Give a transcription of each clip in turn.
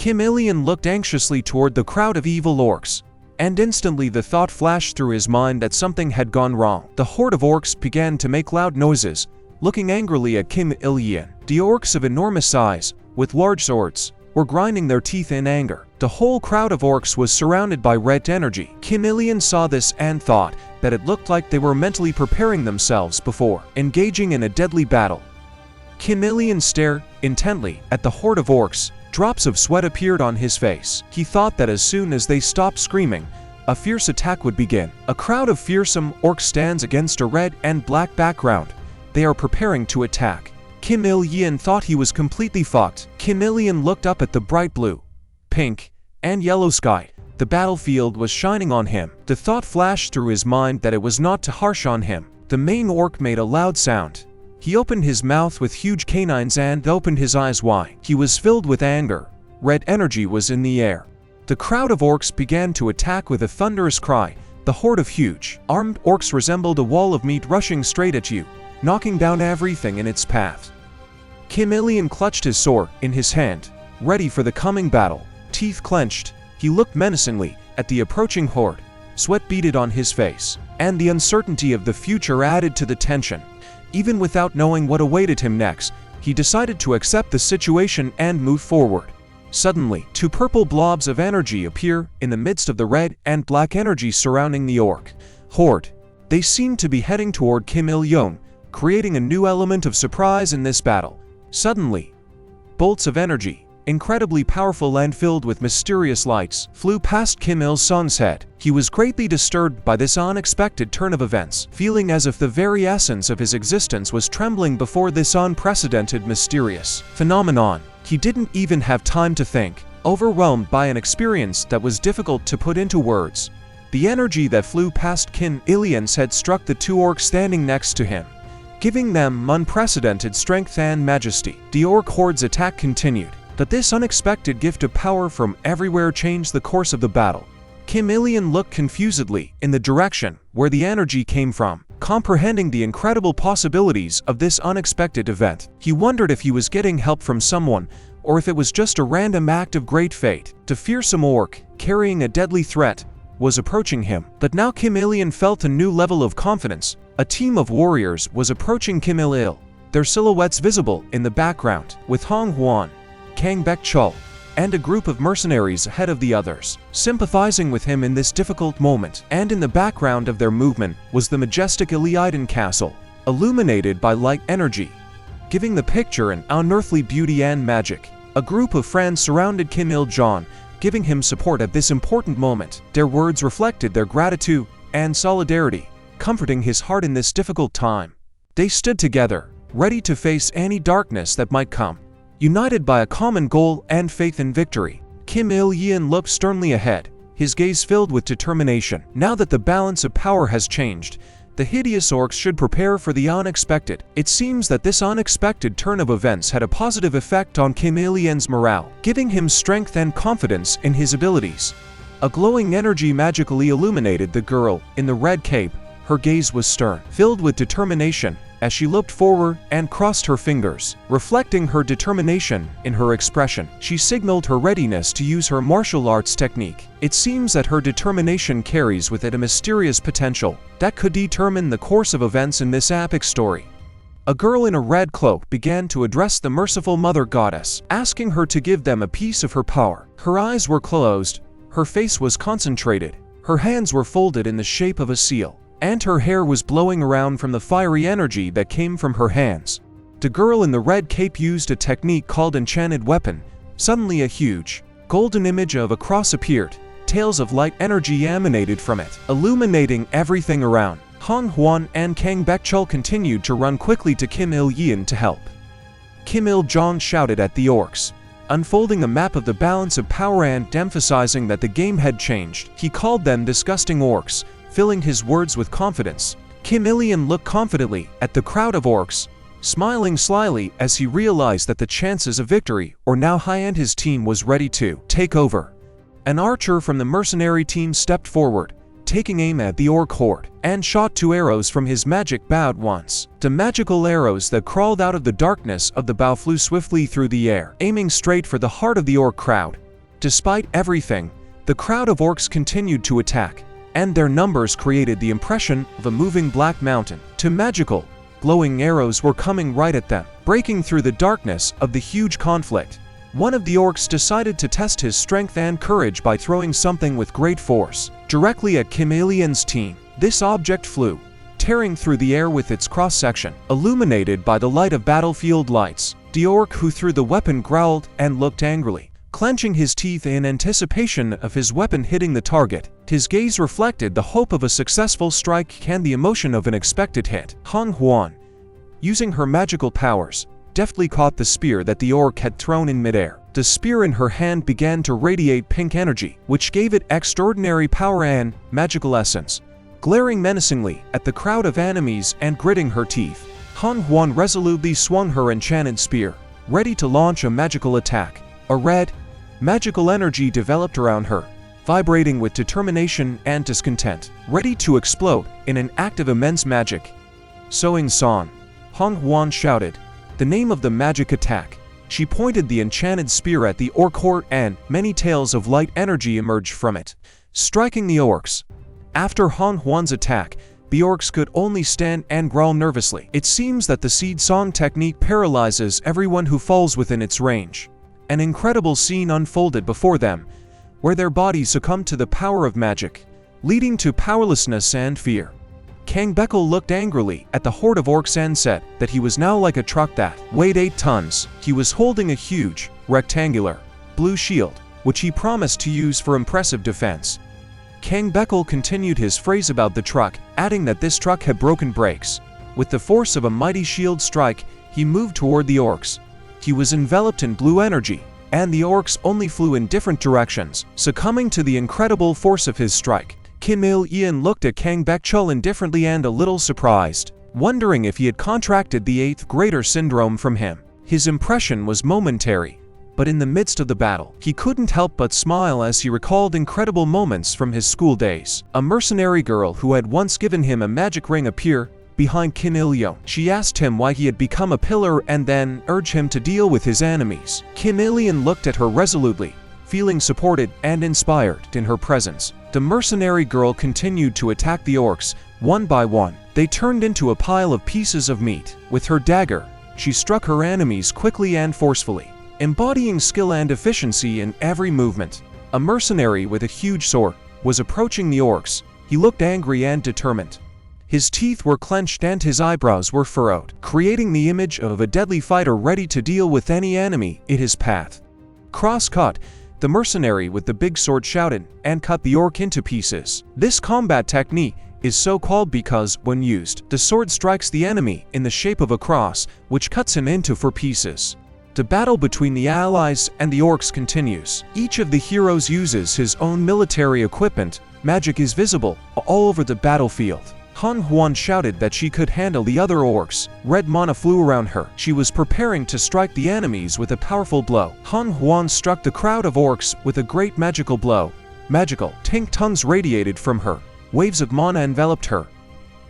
Kim Il-yeon looked anxiously toward the crowd of evil orcs, and instantly the thought flashed through his mind that something had gone wrong. The horde of orcs began to make loud noises, looking angrily at Kim Il-yeon. The orcs of enormous size, with large swords, were grinding their teeth in anger. The whole crowd of orcs was surrounded by red energy. Kim Il-yeon saw this and thought that it looked like they were mentally preparing themselves before engaging in a deadly battle. Kim Il-yeon stared intently at the horde of orcs. Drops of sweat appeared on his face. He thought that as soon as they stopped screaming, a fierce attack would begin. A crowd of fearsome orcs stands against a red and black background. They are preparing to attack. Kim Il-yeon thought he was completely fucked. Kim Il-yeon looked up at the bright blue, pink, and yellow sky. The battlefield was shining on him. The thought flashed through his mind that it was not too harsh on him. The main orc made a loud sound. He opened his mouth with huge canines and opened his eyes wide. He was filled with anger. Red energy was in the air. The crowd of orcs began to attack with a thunderous cry. The horde of huge, armed orcs resembled a wall of meat rushing straight at you, knocking down everything in its path. Kim Il-yeon clutched his sword in his hand, ready for the coming battle. Teeth clenched, he looked menacingly at the approaching horde. Sweat beaded on his face, and the uncertainty of the future added to the tension. Even without knowing what awaited him next, he decided to accept the situation and move forward. Suddenly, two purple blobs of energy appear in the midst of the red and black energy surrounding the orc horde. They seemed to be heading toward Kim Il-yeon, creating a new element of surprise in this battle. Suddenly, bolts of energy, incredibly powerful and filled with mysterious lights, flew past Kim Il-sung's head. He was greatly disturbed by this unexpected turn of events, feeling as if the very essence of his existence was trembling before this unprecedented mysterious phenomenon. He didn't even have time to think, overwhelmed by an experience that was difficult to put into words. The energy that flew past Kim Il-yeon's head struck the two orcs standing next to him, giving them unprecedented strength and majesty. The orc horde's attack continued, but this unexpected gift of power from everywhere changed the course of the battle. Kim Il-yeon looked confusedly in the direction where the energy came from, comprehending the incredible possibilities of this unexpected event. He wondered if he was getting help from someone, or if it was just a random act of great fate. The fearsome orc, carrying a deadly threat, was approaching him. But now Kim Il-yeon felt a new level of confidence. A team of warriors was approaching Kim Il-yeon, their silhouettes visible in the background, with Hong Hwan, Kang Baek-chul, and a group of mercenaries ahead of the others, sympathizing with him in this difficult moment. And in the background of their movement was the majestic Iliaden castle, illuminated by light energy, giving the picture an unearthly beauty and magic. A group of friends surrounded Kim Il-jeon, giving him support at this important moment. Their words reflected their gratitude and solidarity, comforting his heart in this difficult time. They stood together, ready to face any darkness that might come, united by a common goal and faith in victory. Kim Il-yeon looked sternly ahead, his gaze filled with determination. Now that the balance of power has changed, the hideous orcs should prepare for the unexpected. It seems that this unexpected turn of events had a positive effect on Kim Il-yeon's morale, giving him strength and confidence in his abilities. A glowing energy magically illuminated the girl in the red cape. Her gaze was stern, filled with determination, as she looked forward and crossed her fingers, reflecting her determination in her expression. She signaled her readiness to use her martial arts technique. It seems that her determination carries with it a mysterious potential that could determine the course of events in this epic story. A girl in a red cloak began to address the merciful mother goddess, asking her to give them a piece of her power. Her eyes were closed, her face was concentrated, her hands were folded in the shape of a seal, and her hair was blowing around from the fiery energy that came from her hands. The girl in the red cape used a technique called Enchanted Weapon. Suddenly a huge, golden image of a cross appeared. Tails of light energy emanated from it, illuminating everything around. Hong Hwan and Kang Baek-chul continued to run quickly to Kim Il-yeon to help. Kim Il-jeon shouted at the orcs, unfolding a map of the balance of power and emphasizing that the game had changed. He called them disgusting orcs, filling his words with confidence. Kim Il-yeon looked confidently at the crowd of orcs, smiling slyly as he realized that the chances of victory were now high and his team was ready to take over. An archer from the mercenary team stepped forward, taking aim at the orc horde, and shot 2 arrows from his magic bow at once. The magical arrows that crawled out of the darkness of the bow flew swiftly through the air, aiming straight for the heart of the orc crowd. Despite everything, the crowd of orcs continued to attack, and their numbers created the impression of a moving black mountain. Two magical, glowing arrows were coming right at them, breaking through the darkness of the huge conflict. One of the orcs decided to test his strength and courage by throwing something with great force directly at Kim Il-yun's team. This object flew, tearing through the air with its cross-section, illuminated by the light of battlefield lights. The orc who threw the weapon growled and looked angrily, clenching his teeth in anticipation of his weapon hitting the target. His gaze reflected the hope of a successful strike and the emotion of an expected hit. Han Huan, using her magical powers, deftly caught the spear that the orc had thrown in midair. The spear in her hand began to radiate pink energy, which gave it extraordinary power and magical essence. Glaring menacingly at the crowd of enemies and gritting her teeth, Han Huan resolutely swung her enchanted spear, ready to launch a magical attack. A red, magical energy developed around her, vibrating with determination and discontent, ready to explode in an act of immense magic. Sowing San, Han Huan shouted the name of the magic attack. She pointed the enchanted spear at the orc horde and many tails of light energy emerged from it, striking the orcs. After Han Huan's attack, the orcs could only stand and growl nervously. It seems that the seed song technique paralyzes everyone who falls within its range. An incredible scene unfolded before them, where their bodies succumbed to the power of magic, leading to powerlessness and fear. Kang Bekal looked angrily at the horde of orcs and said that he was now like a truck that weighed 8 tons. He was holding a huge, rectangular, blue shield, which he promised to use for impressive defense. Kang Bekal continued his phrase about the truck, adding that this truck had broken brakes. With the force of a mighty shield strike, he moved toward the orcs. He was enveloped in blue energy, and the orcs only flew in different directions, succumbing to the incredible force of his strike. Kim Il-yun looked at Kang Bekal indifferently and a little surprised, wondering if he had contracted the 8th grader syndrome from him. His impression was momentary, but in the midst of the battle, he couldn't help but smile as he recalled incredible moments from his school days. A mercenary girl who had once given him a magic ring appeared behind Kim Il-yun. She asked him why he had become a pillar and then urged him to deal with his enemies. Kim Il-yun looked at her resolutely, feeling supported and inspired in her presence. The mercenary girl continued to attack the orcs, one by one. They turned into a pile of pieces of meat. With her dagger, she struck her enemies quickly and forcefully, embodying skill and efficiency in every movement. A mercenary with a huge sword was approaching the orcs. He looked angry and determined. His teeth were clenched and his eyebrows were furrowed, creating the image of a deadly fighter ready to deal with any enemy in his path. Cross-cut, the mercenary with the big sword shouted and cut the orc into pieces. This combat technique is so called because, when used, the sword strikes the enemy in the shape of a cross, which cuts him into 4 pieces. The battle between the allies and the orcs continues. Each of the heroes uses his own military equipment. Magic is visible all over the battlefield. Han Huan shouted that she could handle the other orcs. Red mana flew around her. She was preparing to strike the enemies with a powerful blow. Han Huan struck the crowd of orcs with a great magical blow. Magical tink tongues radiated from her. Waves of mana enveloped her.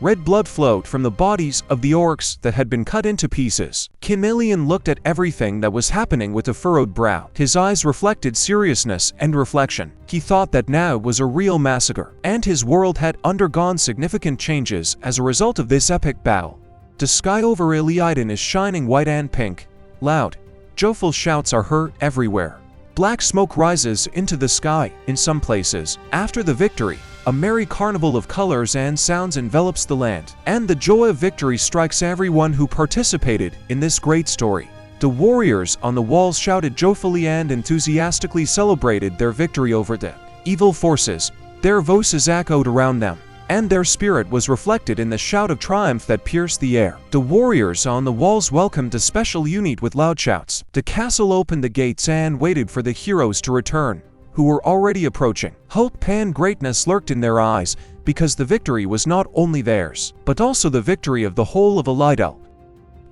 Red blood flowed from the bodies of the orcs that had been cut into pieces. Kim Il-yun looked at everything that was happening with a furrowed brow. His eyes reflected seriousness and reflection. He thought that now was a real massacre, and his world had undergone significant changes as a result of this epic battle. The sky over Il-yun is shining white and pink. Loud, joyful shouts are heard everywhere. Black smoke rises into the sky in some places. After the victory, a merry carnival of colors and sounds envelops the land, and the joy of victory strikes everyone who participated in this great story. The warriors on the walls shouted joyfully and enthusiastically celebrated their victory over the evil forces. Their voices echoed around them, and their spirit was reflected in the shout of triumph that pierced the air. The warriors on the walls welcomed a special unit with loud shouts. The castle opened the gates and waited for the heroes to return, who were already approaching. Hope and greatness lurked in their eyes, because the victory was not only theirs, but also the victory of the whole of Il-yun.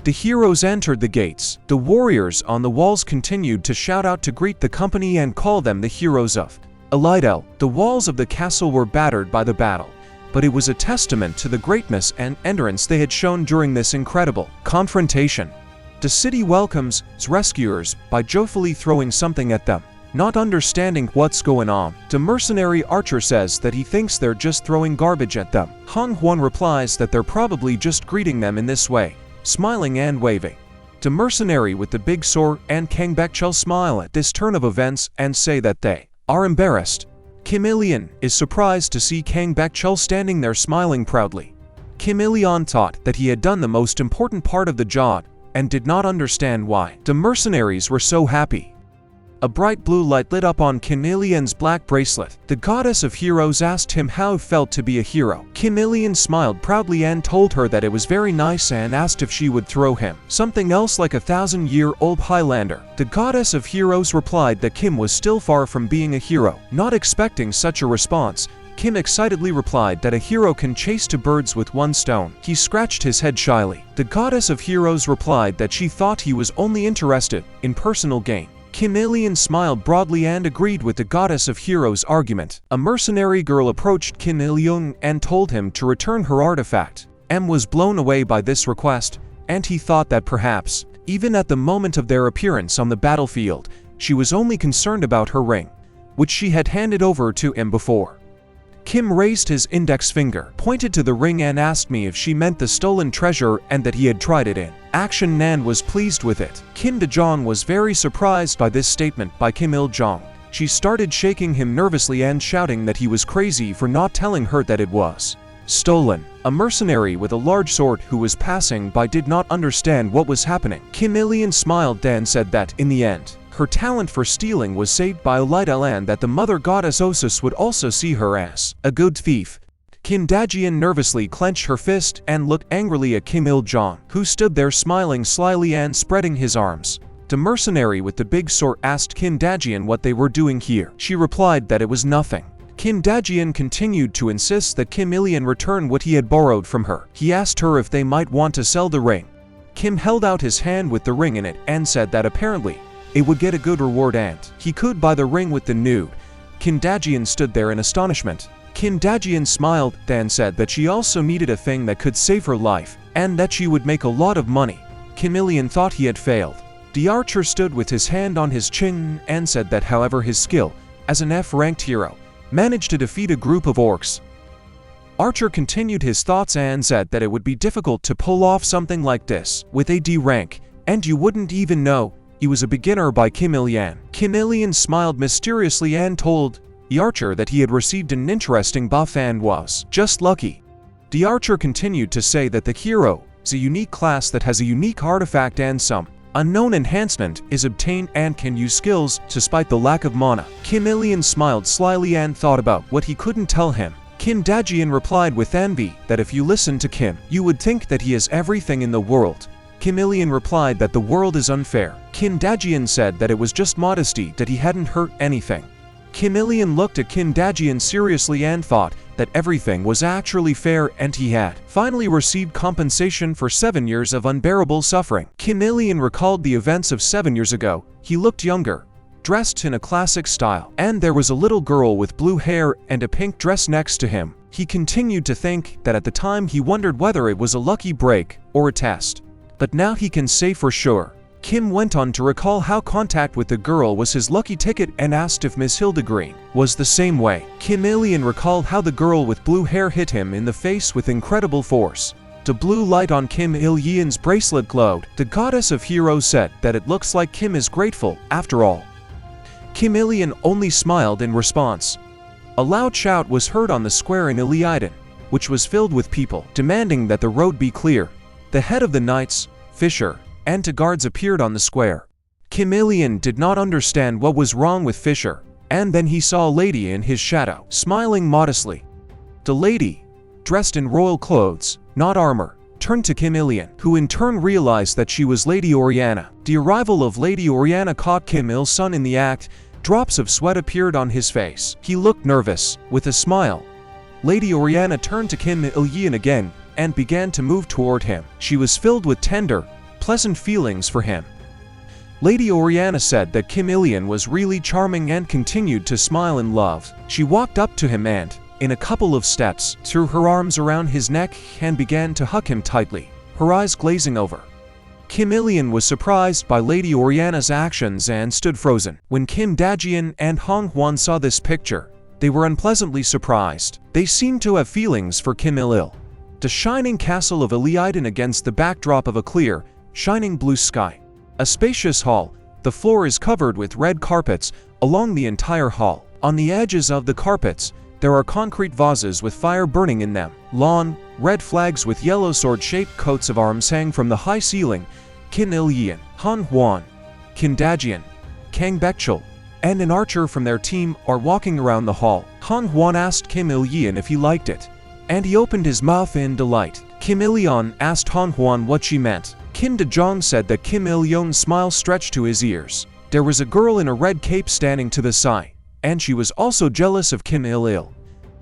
The heroes entered the gates. The warriors on the walls continued to shout out to greet the company and call them the heroes of Il-yun. The walls of the castle were battered by the battle, but it was a testament to the greatness and endurance they had shown during this incredible confrontation. The city welcomes its rescuers by joyfully throwing something at them. Not understanding what's going on, the mercenary archer says that he thinks they're just throwing garbage at them. Hong Huan replies that they're probably just greeting them in this way, smiling and waving. The mercenary with the big sword and Kang Baekcheol smile at this turn of events and say that they are embarrassed. Kim Il-yeon is surprised to see Kang Baekcheol standing there smiling proudly. Kim Il-yeon thought that he had done the most important part of the job and did not understand why the mercenaries were so happy. A bright blue light lit up on Kim Il-yeon's black bracelet. The goddess of heroes asked him how it felt to be a hero. Kim Il-yeon smiled proudly and told her that it was very nice and asked if she would throw him something else like a 1,000-year-old Highlander. The goddess of heroes replied that Kim was still far from being a hero. Not expecting such a response, Kim excitedly replied that a hero can chase two birds with one stone. He scratched his head shyly. The goddess of heroes replied that she thought he was only interested in personal gain. Kim Il-yeon smiled broadly and agreed with the goddess of heroes' argument. A mercenary girl approached Kim Il-yeon and told him to return her artifact. M was blown away by this request, and he thought that perhaps, even at the moment of their appearance on the battlefield, she was only concerned about her ring, which she had handed over to him before. Kim raised his index finger, pointed to the ring and asked me if she meant the stolen treasure and that he had tried it in action. Nan was pleased with it. Kim Da-jong was very surprised by this statement by Kim Il-jong. She started shaking him nervously and shouting that he was crazy for not telling her that it was stolen. A mercenary with a large sword who was passing by did not understand what was happening. Kim Il-yeon smiled then said that, in the end, her talent for stealing was saved by Olida and that the mother goddess Osus would also see her as a good thief. Kim Da-jian nervously clenched her fist and looked angrily at Kim Il-jong, who stood there smiling slyly and spreading his arms. The mercenary with the big sword asked Kim Da-jian what they were doing here. She replied that it was nothing. Kim Da-jian continued to insist that Kim Il-yeon return what he had borrowed from her. He asked her if they might want to sell the ring. Kim held out his hand with the ring in it and said that apparently it would get a good reward and he could buy the ring with the nude. Kim Da-jian stood there in astonishment. Kim Da-jian smiled, then said that she also needed a thing that could save her life, and that she would make a lot of money. Kim Il-yeon thought he had failed. The archer stood with his hand on his chin and said that however his skill, as an F-ranked hero, managed to defeat a group of orcs. Archer continued his thoughts and said that it would be difficult to pull off something like this with a D rank, and you wouldn't even know he was a beginner by Kim Il-yeon. Kim Il-yeon smiled mysteriously and told the archer that he had received an interesting buff and was just lucky. The archer continued to say that the hero is a unique class that has a unique artifact and some unknown enhancement is obtained and can use skills despite the lack of mana. Kim Il-yeon smiled slyly and thought about what he couldn't tell him. Kim Da-jian replied with envy that if you listen to Kim, you would think that he has everything in the world. Kim Il-yeon replied that the world is unfair. Kim Da-jian said that it was just modesty that he hadn't hurt anything. Kim Il-yeon looked at Kim Da-jian seriously and thought that everything was actually fair and he had finally received compensation for 7 years of unbearable suffering. Kim Il-yeon recalled the events of 7 years ago. He looked younger, dressed in a classic style, and there was a little girl with blue hair and a pink dress next to him. He continued to think that at the time he wondered whether it was a lucky break or a test. But now he can say for sure. Kim went on to recall how contact with the girl was his lucky ticket and asked if Miss Hildegreen was the same way. Kim Il-yeon recalled how the girl with blue hair hit him in the face with incredible force. The blue light on Kim Il-yeon's bracelet glowed. The goddess of heroes said that it looks like Kim is grateful, after all. Kim Il-yeon only smiled in response. A loud shout was heard on the square in Iliaden, which was filled with people, demanding that the road be clear. The head of the knights, Fisher, and two guards appeared on the square. Kim Il-yeon did not understand what was wrong with Fisher, and then he saw a lady in his shadow, smiling modestly. The lady, dressed in royal clothes, not armor, turned to Kim Il-yeon, who in turn realized that she was Lady Oriana. The arrival of Lady Oriana caught Kim Il-sung in the act. Drops of sweat appeared on his face. He looked nervous, with a smile. Lady Oriana turned to Kim Il-yeon again, and began to move toward him. She was filled with tender, pleasant feelings for him. Lady Oriana said that Kim Il-yeon was really charming and continued to smile in love. She walked up to him and, in a couple of steps, threw her arms around his neck and began to hug him tightly, her eyes glazing over. Kim Il-yeon was surprised by Lady Oriana's actions and stood frozen. When Kim Da-jian and Hong Hwan saw this picture, they were unpleasantly surprised. They seemed to have feelings for Kim Il-il. The shining castle of Iliiden against the backdrop of a clear, shining blue sky. A spacious hall. The floor is covered with red carpets along the entire hall. On the edges of the carpets, there are concrete vases with fire burning in them. Lawn, red flags with yellow sword-shaped coats of arms hang from the high ceiling. Kim Il-yeon, Han Hwan, Kim Da-jian, Kang Baekchul, and an archer from their team are walking around the hall. Han Hwan asked Kim Il-yeon if he liked it, and he opened his mouth in delight. Kim Il-yeon asked Han Hwan what she meant. Kim Da-jong said that Kim Il-yeon's smile stretched to his ears. There was a girl in a red cape standing to the side, and she was also jealous of Kim Il-il.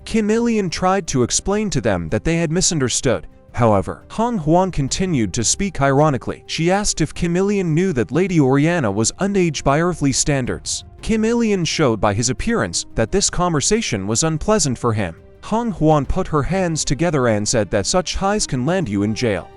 Kim Il-yeon tried to explain to them that they had misunderstood. However, Han Hwan continued to speak ironically. She asked if Kim Il-yeon knew that Lady Oriana was underage by earthly standards. Kim Il-yeon showed by his appearance that this conversation was unpleasant for him. Han Hwan put her hands together and said that such highs can land you in jail,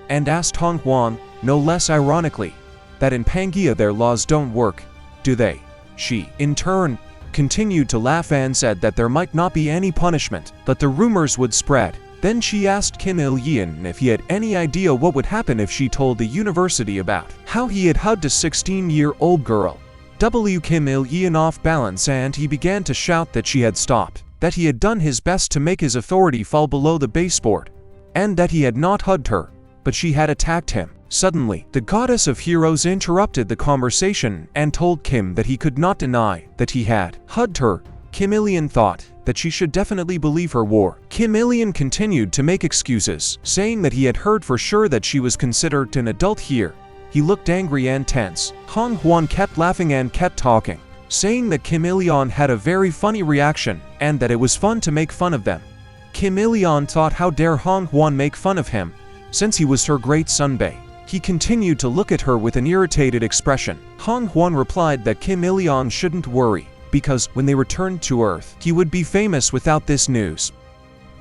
and asked Han Hwan, no less ironically, that in Pangaea their laws don't work, do they? She, in turn, continued to laugh and said that there might not be any punishment, but the rumors would spread. Then she asked Kim Il-yeon if he had any idea what would happen if she told the university about how he had hugged a 16-year-old girl. Kim Il-yeon off balance and he began to shout that she had stopped, that he had done his best to make his authority fall below the baseboard, and that he had not hugged her, but she had attacked him. Suddenly, the goddess of heroes interrupted the conversation and told Kim that he could not deny that he had hugged her. Kim Il-yeon thought that she should definitely believe her war. Kim Il-yeon continued to make excuses, saying that he had heard for sure that she was considered an adult here. He looked angry and tense. Han Hwan kept laughing and kept talking, saying that Kim Il-yeon had a very funny reaction and that it was fun to make fun of them. Kim Il-yeon thought how dare Han Hwan make fun of him, since he was her great sunbae. He continued to look at her with an irritated expression. Han Hwan replied that Kim Il-yeon shouldn't worry, because when they returned to Earth, he would be famous without this news.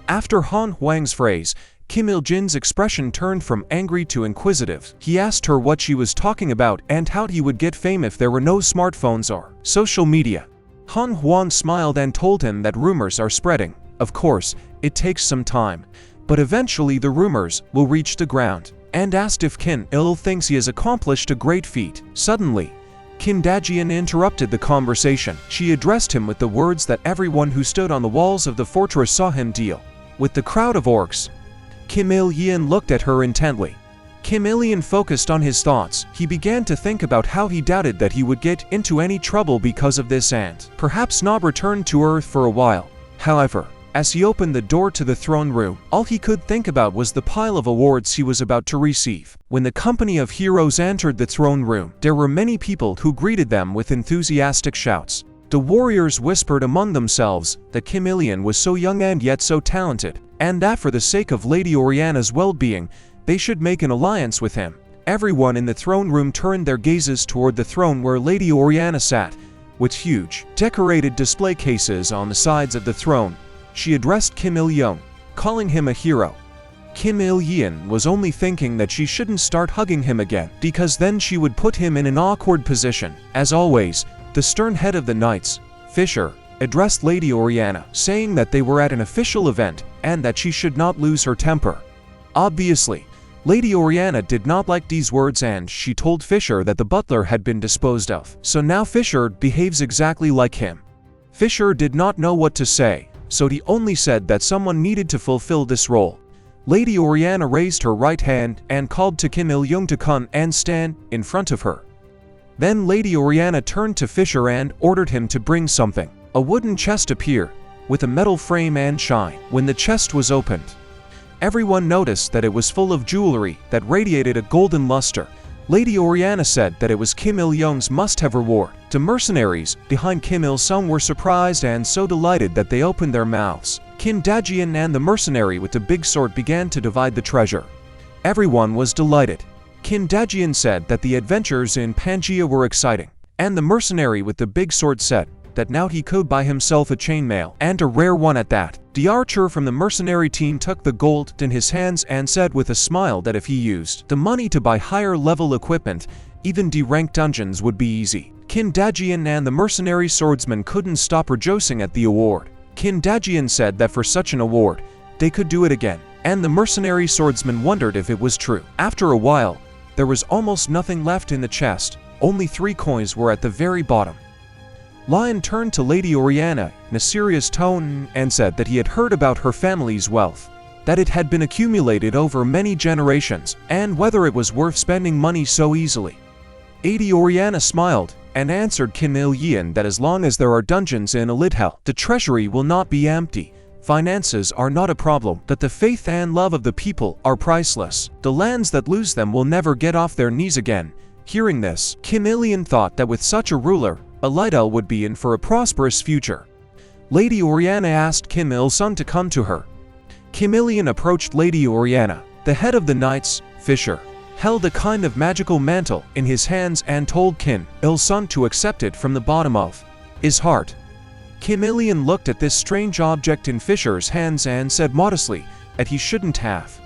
After Han Hwang's phrase, Kim Il-jin's expression turned from angry to inquisitive. He asked her what she was talking about and how he would get fame if there were no smartphones or social media. Han Hwan smiled and told him that rumors are spreading. Of course, it takes some time, but eventually the rumors will reach the ground, and asked if Kim Il thinks he has accomplished a great feat. Suddenly, Kim Da-jian interrupted the conversation. She addressed him with the words that everyone who stood on the walls of the fortress saw him deal with the crowd of orcs. Kim Il-yeon looked at her intently. Kim Il-yeon focused on his thoughts. He began to think about how he doubted that he would get into any trouble because of this and perhaps not return to Earth for a while. However, as he opened the door to the throne room, all he could think about was the pile of awards he was about to receive. When the company of heroes entered the throne room, there were many people who greeted them with enthusiastic shouts. The warriors whispered among themselves that Kim Il-yeon was so young and yet so talented, and that for the sake of Lady Oriana's well-being, they should make an alliance with him. Everyone in the throne room turned their gazes toward the throne where Lady Oriana sat, with huge, decorated display cases on the sides of the throne. She addressed Kim Il-yeon, calling him a hero. Kim Il-yeon was only thinking that she shouldn't start hugging him again, because then she would put him in an awkward position. As always, the stern head of the knights, Fisher, addressed Lady Oriana, saying that they were at an official event and that she should not lose her temper. Obviously, Lady Oriana did not like these words and she told Fisher that the butler had been disposed of. So now Fisher behaves exactly like him. Fisher did not know what to say, so he only said that someone needed to fulfill this role. Lady Oriana raised her right hand and called to Kim Il-yeon to come and stand in front of her. Then Lady Oriana turned to Fisher and ordered him to bring something. A wooden chest appeared, with a metal frame and shine. When the chest was opened, everyone noticed that it was full of jewelry that radiated a golden luster. Lady Oriana said that it was Kim Il-yeon's must-have reward. The mercenaries behind Kim Il-sung were surprised and so delighted that they opened their mouths. Kim Da-jian and the mercenary with the big sword began to divide the treasure. Everyone was delighted. Kim Da-jian said that the adventures in Pangaea were exciting, and the mercenary with the big sword said that now he could buy himself a chainmail, and a rare one at that. The archer from the mercenary team took the gold in his hands and said with a smile that if he used the money to buy higher level equipment, even D-rank dungeons would be easy. Qin Dajian and the mercenary swordsman couldn't stop rejoicing at the award. Qin Dajian said that for such an award, they could do it again, and the mercenary swordsman wondered if it was true. After a while, there was almost nothing left in the chest, only 3 coins were at the very bottom. Lion turned to Lady Oriana in a serious tone and said that he had heard about her family's wealth, that it had been accumulated over many generations, and whether it was worth spending money so easily. Lady Oriana smiled and answered Qin Il-yin that as long as there are dungeons in Elidhel, the treasury will not be empty. Finances are not a problem, that the faith and love of the people are priceless. The lands that lose them will never get off their knees again. Hearing this, Qin Il-yin thought that with such a ruler, Elidhel would be in for a prosperous future. Lady Oriana asked Kim Il-sung to come to her. Kim Il-yin approached Lady Oriana. The head of the Knights, Fisher, held a kind of magical mantle in his hands and told Kim Il-sung to accept it from the bottom of his heart. Kim Il-yin looked at this strange object in Fisher's hands and said modestly that he shouldn't have.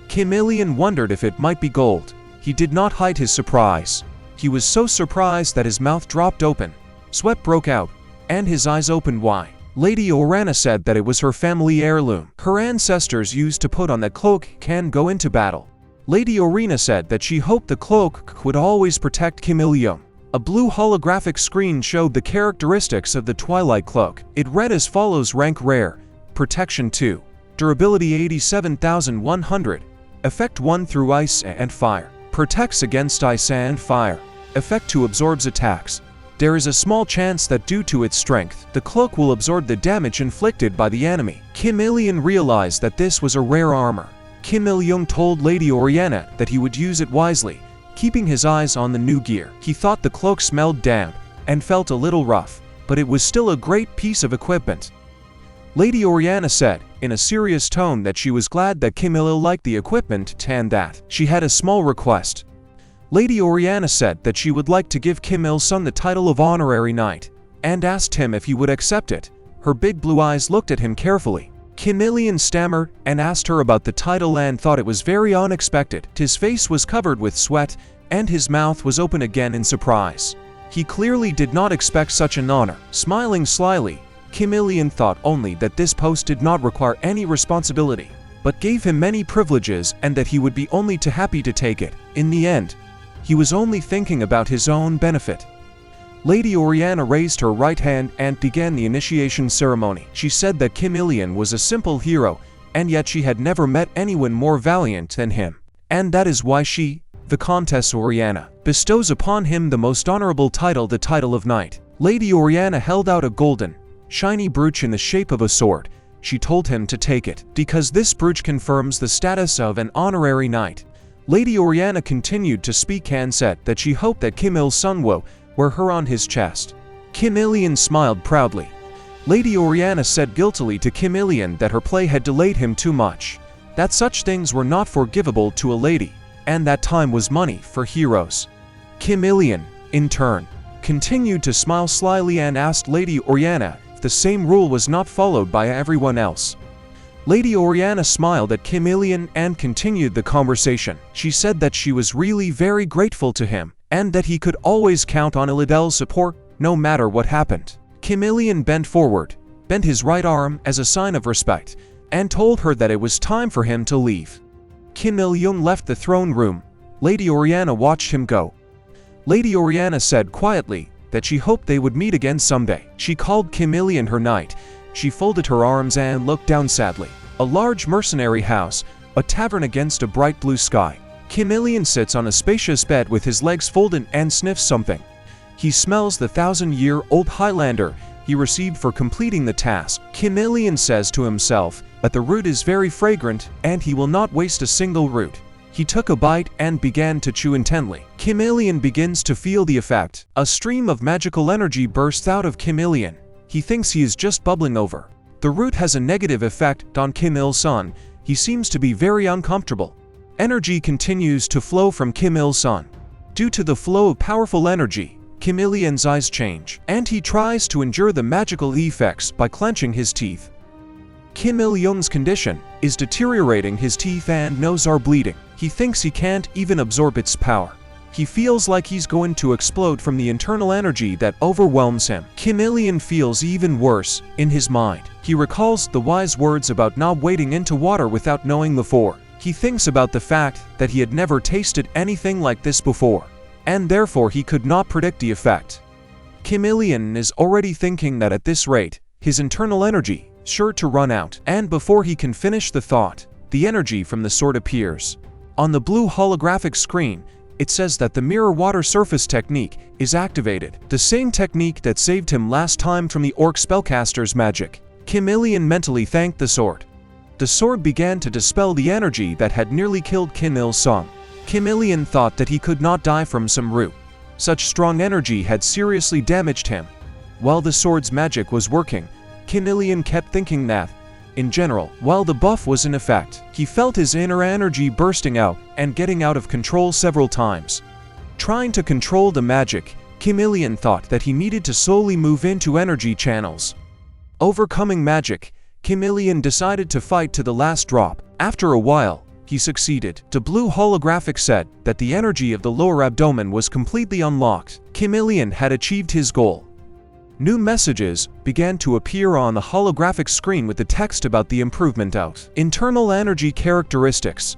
Kim Il-yin wondered if it might be gold. He did not hide his surprise. He was so surprised that his mouth dropped open, sweat broke out, and his eyes opened wide. Lady Oriana said that it was her family heirloom. Her ancestors used to put on that cloak can go into battle. Lady Oriana said that she hoped the cloak would always protect Kim Il-sung. A blue holographic screen showed the characteristics of the Twilight Cloak. It read as follows: Rank Rare, Protection 2, Durability 87,100, Effect 1 through Ice and Fire, Protects against Ice and Fire, Effect 2 absorbs attacks. There is a small chance that due to its strength, the cloak will absorb the damage inflicted by the enemy. Kim Il-yin realized that this was a rare armor. Kim Il-sung told Lady Oriana that he would use it wisely, keeping his eyes on the new gear. He thought the cloak smelled damp and felt a little rough, but it was still a great piece of equipment. Lady Oriana said, in a serious tone, that she was glad that Kim Il-sung liked the equipment and that she had a small request. Lady Oriana said that she would like to give Kim Il-sung the title of Honorary Knight, and asked him if he would accept it. Her big blue eyes looked at him carefully. Kim Il-sung stammered and asked her about the title and thought it was very unexpected. His face was covered with sweat, and his mouth was open again in surprise. He clearly did not expect such an honor. Smiling slyly, Kim Il-sung thought only that this post did not require any responsibility, but gave him many privileges and that he would be only too happy to take it. In the end, he was only thinking about his own benefit. Lady Oriana raised her right hand and began the initiation ceremony. She said that Kim Il-sung was a simple hero, and yet she had never met anyone more valiant than him. And that is why she, the Countess Oriana, bestows upon him the most honorable title, the title of Knight. Lady Oriana held out a golden, shiny brooch in the shape of a sword. She told him to take it, because this brooch confirms the status of an honorary knight. Lady Oriana continued to speak and said that she hoped that Kim Il-sung would wear her on his chest. Kim Il-sung smiled proudly. Lady Oriana said guiltily to Kim Il-sung that her play had delayed him too much, that such things were not forgivable to a lady, and that time was money for heroes. Kim Il-sung, in turn, continued to smile slyly and asked Lady Oriana if the same rule was not followed by everyone else. Lady Oriana smiled at Kim Il-sung and continued the conversation. She said that she was really very grateful to him, and that he could always count on Elidhel's support, no matter what happened. Kim Il-sung bent forward, bent his right arm as a sign of respect, and told her that it was time for him to leave. Kim Il-sung left the throne room. Lady Oriana watched him go. Lady Oriana said quietly that she hoped they would meet again someday. She called Kim Il-sung her knight. She folded her arms and looked down sadly. A large mercenary house, a tavern against a bright blue sky. Kim Il-sung sits on a spacious bed with his legs folded and sniffs something. He smells the 1,000-year-old Highlander he received for completing the task. Kim Il-sung says to himself that the root is very fragrant and he will not waste a single root. He took a bite and began to chew intently. Kim Il-sung begins to feel the effect. A stream of magical energy bursts out of Kim Il-sung. He thinks he is just bubbling over. The root has a negative effect on Kim Il-sung. He seems to be very uncomfortable. Energy continues to flow from Kim Il-sung. Due to the flow of powerful energy, Kim Il-yun's eyes change, and he tries to endure the magical effects by clenching his teeth. Kim Il-yun's condition is deteriorating. His teeth and nose are bleeding. He thinks he can't even absorb its power. He feels like he's going to explode from the internal energy that overwhelms him. Kim Il-yun feels even worse in his mind. He recalls the wise words about not wading into water without knowing the ford. He thinks about the fact that he had never tasted anything like this before, and therefore he could not predict the effect. Kim Il-yun is already thinking that at this rate, his internal energy is sure to run out, and before he can finish the thought, the energy from the sword appears. On the blue holographic screen, it says that the mirror water surface technique is activated, the same technique that saved him last time from the orc spellcaster's magic. Kim Il-yun mentally thanked the sword. The sword began to dispel the energy that had nearly killed Kim Il-sung. Kim Il-yun thought that he could not die from some root. Such strong energy had seriously damaged him. While the sword's magic was working, Kim Il-yun kept thinking that, in general, while the buff was in effect, he felt his inner energy bursting out and getting out of control several times. Trying to control the magic, Kim Il-yun thought that he needed to slowly move into energy channels. Overcoming magic, Kim Il-yun decided to fight to the last drop. After a while, he succeeded. The blue holographic said that the energy of the lower abdomen was completely unlocked. Kim Il-yun had achieved his goal. New messages began to appear on the holographic screen with the text about the improvement of internal energy characteristics.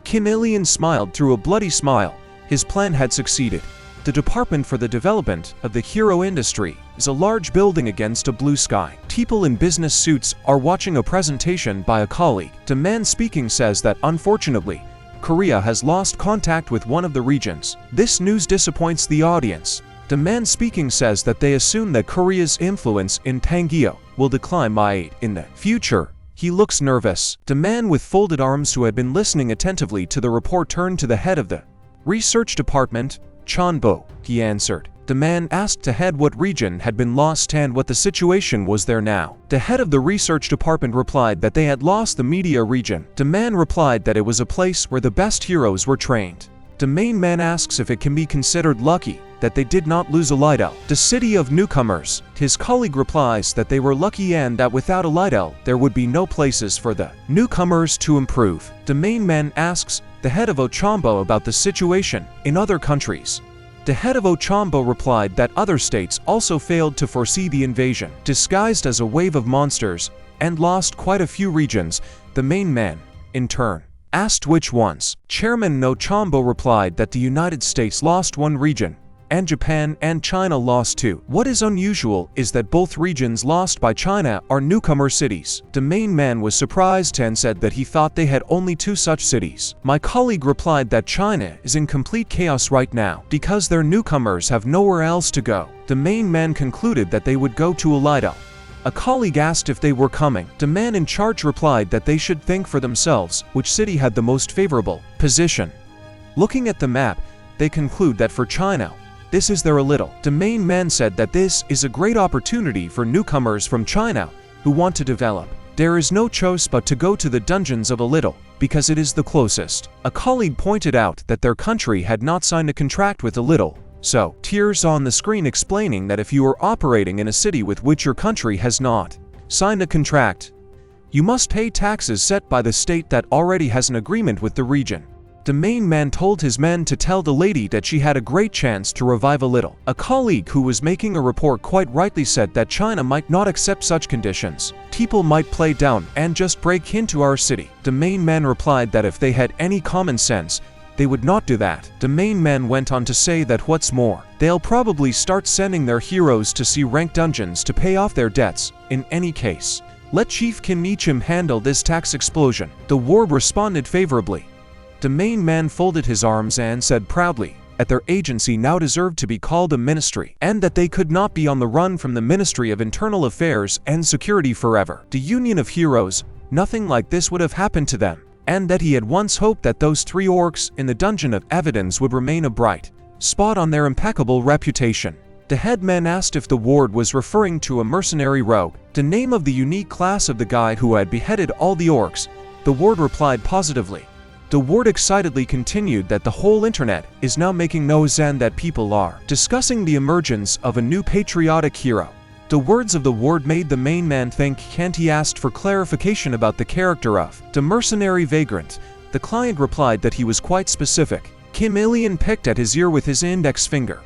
Kim Il-yun smiled through a bloody smile. His plan had succeeded. The Department for the Development of the Hero Industry is a large building against a blue sky. People in business suits are watching a presentation by a colleague. The man speaking says that unfortunately, Korea has lost contact with one of the regions. This news disappoints the audience. The man speaking says that they assume that Korea's influence in Pangeo will decline in the future. He looks nervous. The man with folded arms who had been listening attentively to the report turned to the head of the research department. Chanbo, he answered. The man asked the head what region had been lost and what the situation was there now. The head of the research department replied that they had lost the media region. The man replied that it was a place where the best heroes were trained. The main man asks if it can be considered lucky that they did not lose a Lidl, the city of newcomers. His colleague replies that they were lucky and that without a Lidl, there would be no places for the newcomers to improve. The main man asks the head of Ochambo about the situation in other countries. The head of Ochambo replied that other states also failed to foresee the invasion, disguised as a wave of monsters, and lost quite a few regions. The main man, in turn, asked which ones. Chairman Ochambo replied that the United States lost one region, and Japan and China lost two. What is unusual is that both regions lost by China are newcomer cities. The main man was surprised and said that he thought they had only two such cities. My colleague replied that China is in complete chaos right now because their newcomers have nowhere else to go. The main man concluded that they would go to Alida. A colleague asked if they were coming. The man in charge replied that they should think for themselves which city had the most favorable position. Looking at the map, they conclude that for China, this is their little. The main man said that this is a great opportunity for newcomers from China who want to develop. There is no choice but to go to the dungeons of a little because it is the closest. A colleague pointed out that their country had not signed a contract with a little, so tears on the screen explaining that if you are operating in a city with which your country has not signed a contract, you must pay taxes set by the state that already has an agreement with the region. The main man told his men to tell the lady that she had a great chance to revive a little. A colleague who was making a report quite rightly said that China might not accept such conditions. People might play down and just break into our city. The main man replied that if they had any common sense, they would not do that. The main man went on to say that what's more, they'll probably start sending their heroes to C-rank dungeons to pay off their debts. In any case, let Chief Kim Il-chim handle this tax explosion. The ward responded favorably. The main man folded his arms and said proudly that their agency now deserved to be called a ministry, and that they could not be on the run from the Ministry of Internal Affairs and Security forever. The Union of Heroes, nothing like this would have happened to them, and that he had once hoped that those three orcs in the Dungeon of Evidence would remain a bright spot on their impeccable reputation. The headman asked if the ward was referring to a mercenary rogue, the name of the unique class of the guy who had beheaded all the orcs. The ward replied positively. The word excitedly continued that the whole internet is now making noise and that people are discussing the emergence of a new patriotic hero. The words of the word made the main man think, and he asked for clarification about the character of the mercenary vagrant. The client replied that he was quite specific. Kim Il-yeon picked at his ear with his index finger.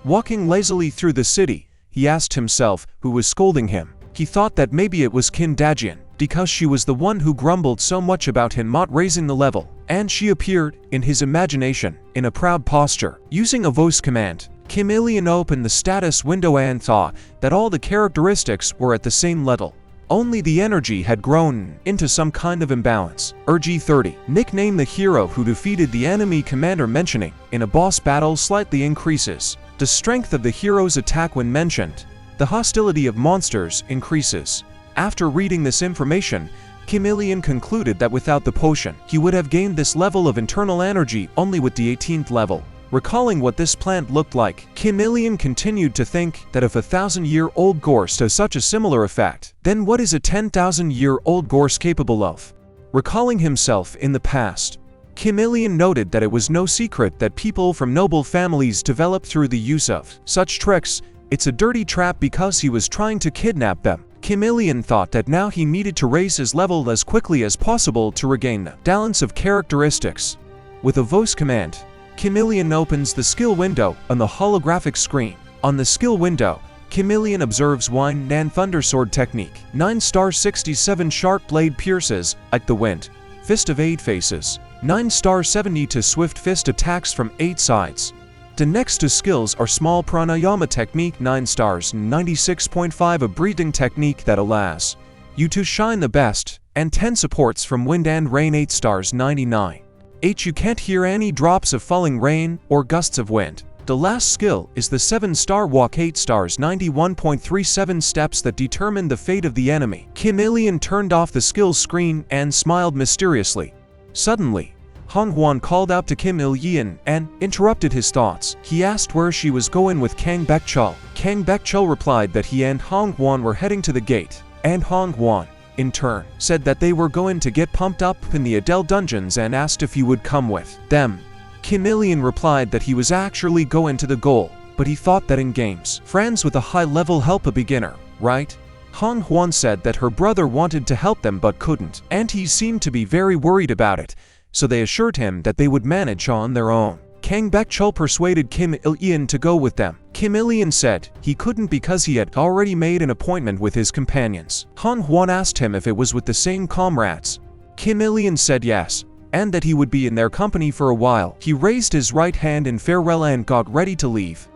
Walking lazily through the city, he asked himself who was scolding him. He thought that maybe it was Kim Dajian, because she was the one who grumbled so much about him not raising the level, and she appeared, in his imagination, in a proud posture. Using a voice command, Kim Il-yeon opened the status window and thought that all the characteristics were at the same level. Only the energy had grown into some kind of imbalance. RG30, nickname the hero who defeated the enemy commander mentioning in a boss battle slightly increases. The strength of the hero's attack when mentioned. The hostility of monsters increases. After reading this information, Kim Il-yeon concluded that without the potion, he would have gained this level of internal energy only with the 18th level. Recalling what this plant looked like, Kim Il-yeon continued to think that if a 1,000-year-old gorse has such a similar effect, then what is a 10,000-year-old gorse capable of? Recalling himself in the past, Kim Il-yeon noted that it was no secret that people from noble families developed through the use of such tricks. It's a dirty trap because he was trying to kidnap them. Kim Il-yeon thought that now he needed to raise his level as quickly as possible to regain the balance of characteristics. With a voice command, Kim Il-yeon opens the skill window on the holographic screen. On the skill window, Kim Il-yeon observes Wine Nan Thundersword technique. 9-star 67 sharp blade pierces like the wind. Fist of 8 faces. 9-star 72 swift fist attacks from 8 sides. The next two skills are small pranayama technique 9 stars 96.5 a breathing technique that allows you to shine the best, and 10 supports from wind and rain 8 stars 99. You can't hear any drops of falling rain or gusts of wind. The last skill is the 7-star walk 8 stars 91.37 steps that determine the fate of the enemy. Kim Il-yeon turned off the skills screen and smiled mysteriously. Suddenly, Hong-hwan called out to Kim Il-yeon and interrupted his thoughts. He asked where she was going with Kang Baek-chul. Kang Baek-chul replied that he and Hong-hwan were heading to the gate, and Hong-hwan, in turn, said that they were going to get pumped up in the Adele dungeons and asked if he would come with them. Kim Il-yeon replied that he was actually going to the goal, but he thought that in games, friends with a high level help a beginner, right? Hong-hwan said that her brother wanted to help them but couldn't, and he seemed to be very worried about it. So they assured him that they would manage on their own. Kang Baek-chul persuaded Kim Il-yeon to go with them. Kim Il-yeon said he couldn't because he had already made an appointment with his companions. Hong-hwan asked him if it was with the same comrades. Kim Il-yeon said yes, and that he would be in their company for a while. He raised his right hand in farewell and got ready to leave.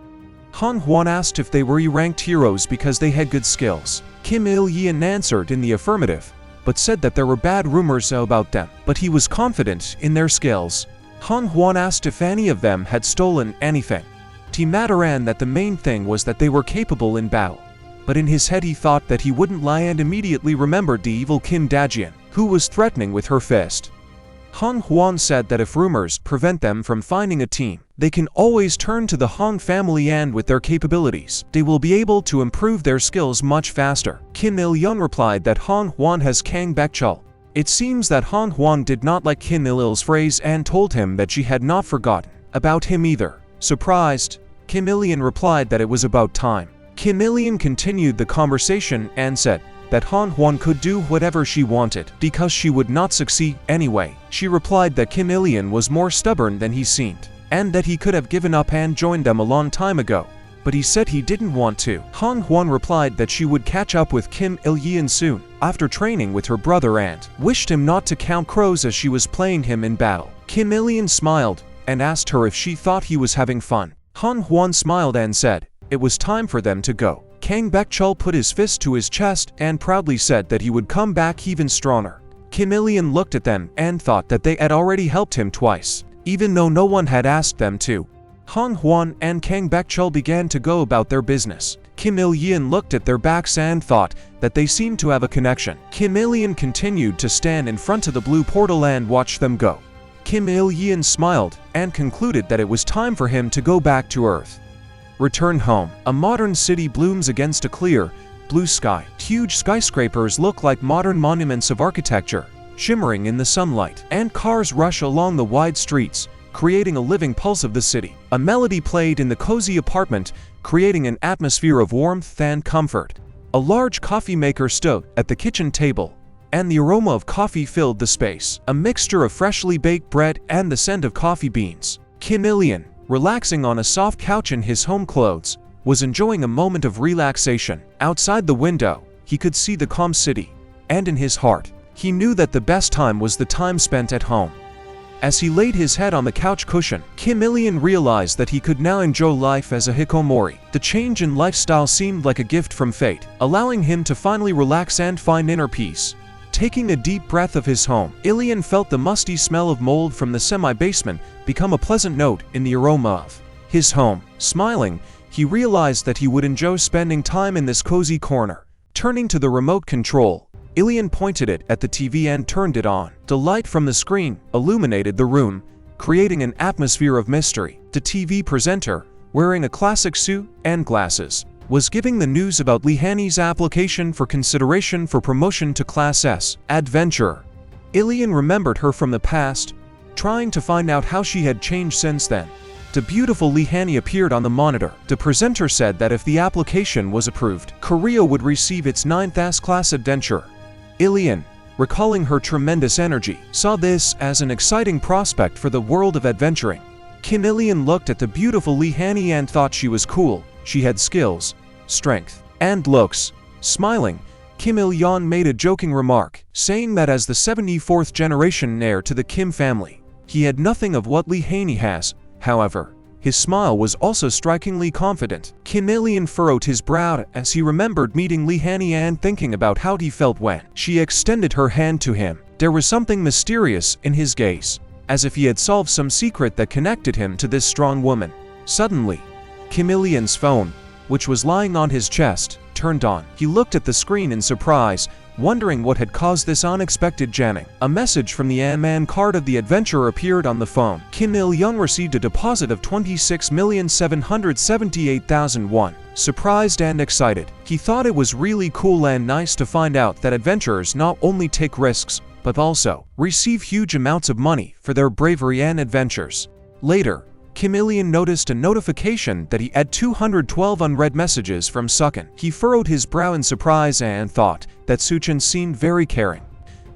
Hong-hwan asked if they were E-ranked heroes because they had good skills. Kim Il-yeon answered in the affirmative, but said that there were bad rumors about them, but he was confident in their skills. Hong-hwan asked if any of them had stolen anything. Team Mataran that the main thing was that they were capable in battle. But in his head he thought that he wouldn't lie and immediately remembered the evil Kim Dajian, who was threatening with her fist. Hong-hwan said that if rumors prevent them from finding a team, they can always turn to the Hong family and with their capabilities, they will be able to improve their skills much faster. Kim Il-yeon replied that Hong-hwan has Kang Baek-chul. It seems that Hong-hwan did not like Kim Il-yeon's phrase and told him that she had not forgotten about him either. Surprised, Kim Il-yeon replied that it was about time. Kim Il-yeon continued the conversation and said that Hong-hwan could do whatever she wanted because she would not succeed anyway. She replied that Kim Il-yeon was more stubborn than he seemed, and that he could have given up and joined them a long time ago, but he said he didn't want to. Hong-hwan replied that she would catch up with Kim Il-yeon soon, after training with her brother, and wished him not to count crows as she was playing him in battle. Kim Il-yeon smiled and asked her if she thought he was having fun. Hong-hwan smiled and said it was time for them to go. Kang Baek-chul put his fist to his chest and proudly said that he would come back even stronger. Kim Il-yeon looked at them and thought that they had already helped him twice, even though no one had asked them to. Hong-hwan and Kang Baek-chul began to go about their business. Kim Il-yeon looked at their backs and thought that they seemed to have a connection. Kim Il-yeon continued to stand in front of the blue portal and watch them go. Kim Il-yeon smiled and concluded that it was time for him to go back to Earth. Return home. A modern city blooms against a clear, blue sky. Huge skyscrapers look like modern monuments of architecture. shimmering in the sunlight, and cars rush along the wide streets, creating a living pulse of the city. A melody played in the cozy apartment, creating an atmosphere of warmth and comfort. A large coffee maker stood at the kitchen table, and the aroma of coffee filled the space, a mixture of freshly baked bread and the scent of coffee beans. Kim Il-yeon, relaxing on a soft couch in his home clothes, was enjoying a moment of relaxation. Outside the window, he could see the calm city, and in his heart, he knew that the best time was the time spent at home. As he laid his head on the couch cushion, Kim Il-yeon realized that he could now enjoy life as a hikikomori. The change in lifestyle seemed like a gift from fate, allowing him to finally relax and find inner peace. Taking a deep breath of his home, Il-yeon felt the musty smell of mold from the semi-basement become a pleasant note in the aroma of his home. Smiling, he realized that he would enjoy spending time in this cozy corner. Turning to the remote control, Il-yeon pointed it at the TV and turned it on. The light from the screen illuminated the room, creating an atmosphere of mystery. The TV presenter, wearing a classic suit and glasses, was giving the news about Lee Hanni's application for consideration for promotion to Class S adventurer. Il-yeon remembered her from the past, trying to find out how she had changed since then. The beautiful Lee Hanni appeared on the monitor. The presenter said that if the application was approved, Korea would receive its 9th S-class adventurer. Il-yeon, recalling her tremendous energy, saw this as an exciting prospect for the world of adventuring. Kim Il-yeon looked at the beautiful Lee Hanni and thought she was cool. She had skills, strength, and looks. Smiling, Kim Il-yeon made a joking remark, saying that as the 74th generation heir to the Kim family, he had nothing of what Lee Hanni has. However, his smile was also strikingly confident. Kim Il-yeon furrowed his brow as he remembered meeting Lee Hanni and thinking about how he felt when she extended her hand to him. There was something mysterious in his gaze, as if he had solved some secret that connected him to this strong woman. Suddenly, Kim Il-yeon's phone, which was lying on his chest, turned on. He looked at the screen in surprise, wondering what had caused this unexpected jamming. A message from the Ant-Man card of the adventurer appeared on the phone. Kim Il-yeon received a deposit of 26,778,000 won. Surprised and excited, he thought it was really cool and nice to find out that adventurers not only take risks, but also receive huge amounts of money for their bravery and adventures. Later, Kim Il-yeon noticed a notification that he had 212 unread messages from Sukun. He furrowed his brow in surprise and thought that Suchin seemed very caring.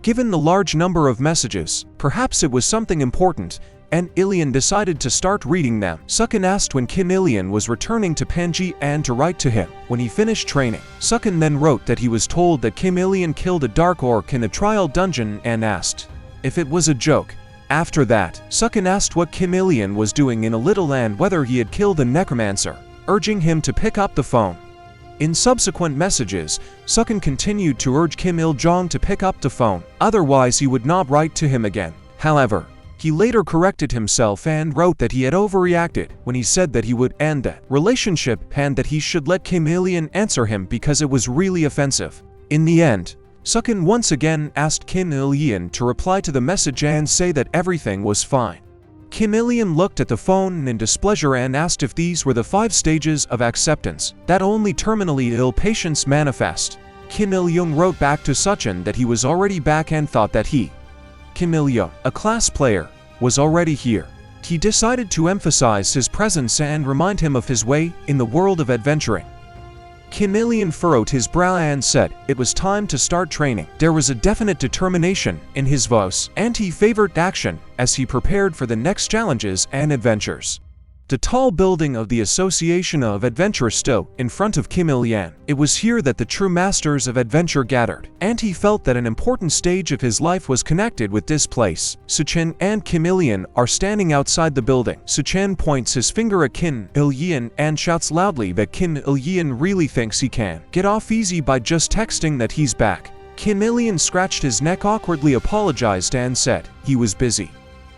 Given the large number of messages, perhaps it was something important, and Il-yeon decided to start reading them. Sukun asked when Kim Il-yeon was returning to Panji and to write to him when he finished training. Sukun then wrote that he was told that Kim Il-yeon killed a dark orc in a trial dungeon and asked if it was a joke. After that, Sukun asked what Kim Il-yeon was doing in a little land, whether he had killed a necromancer, urging him to pick up the phone. In subsequent messages, Sukun continued to urge Kim Il-jeong to pick up the phone, otherwise he would not write to him again. However, he later corrected himself and wrote that he had overreacted when he said that he would end that relationship and that he should let Kim Il-yeon answer him because it was really offensive. In the end, Sukun once again asked Kim Il-yeon to reply to the message and say that everything was fine. Kim Il-yeon looked at the phone in displeasure and asked if these were the 5 stages of acceptance that only terminally ill patients manifest. Kim Il-yeon wrote back to Suchin that he was already back and thought that he, Kim Il-yeon, a class player, was already here. He decided to emphasize his presence and remind him of his way in the world of adventuring. Kim Il-yeon furrowed his brow and said it was time to start training. There was a definite determination in his voice, and he favored action as he prepared for the next challenges and adventures. The tall building of the Association of Adventure stood in front of Kim Il-yeon. It was here that the true masters of adventure gathered, and he felt that an important stage of his life was connected with this place. Suchin and Kim Il-yeon are standing outside the building. Suchin points his finger at Kim Il-yeon and shouts loudly that Kim Il-yeon really thinks he can get off easy by just texting that he's back. Kim Il-yeon scratched his neck awkwardly, apologized and said he was busy.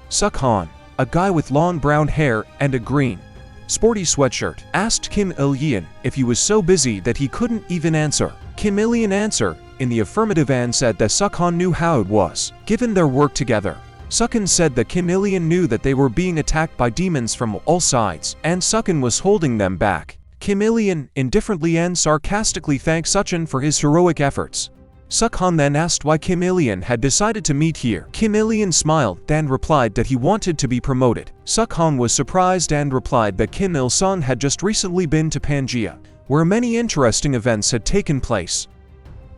Sukhan, a guy with long brown hair and a green, sporty sweatshirt, asked Kim Il-yeon if he was so busy that he couldn't even answer. Kim Il-yeon answered in the affirmative and said that Sukhan knew how it was, given their work together. Sukhan said that Kim Il-yeon knew that they were being attacked by demons from all sides, and Sukhan was holding them back. Kim Il-yeon indifferently and sarcastically thanked Suchin for his heroic efforts. Sukhan then asked why Kim Il-yeon had decided to meet here. Kim Il-yeon smiled and replied that he wanted to be promoted. Sukhan was surprised and replied that Kim Il-sung had just recently been to Pangea, where many interesting events had taken place.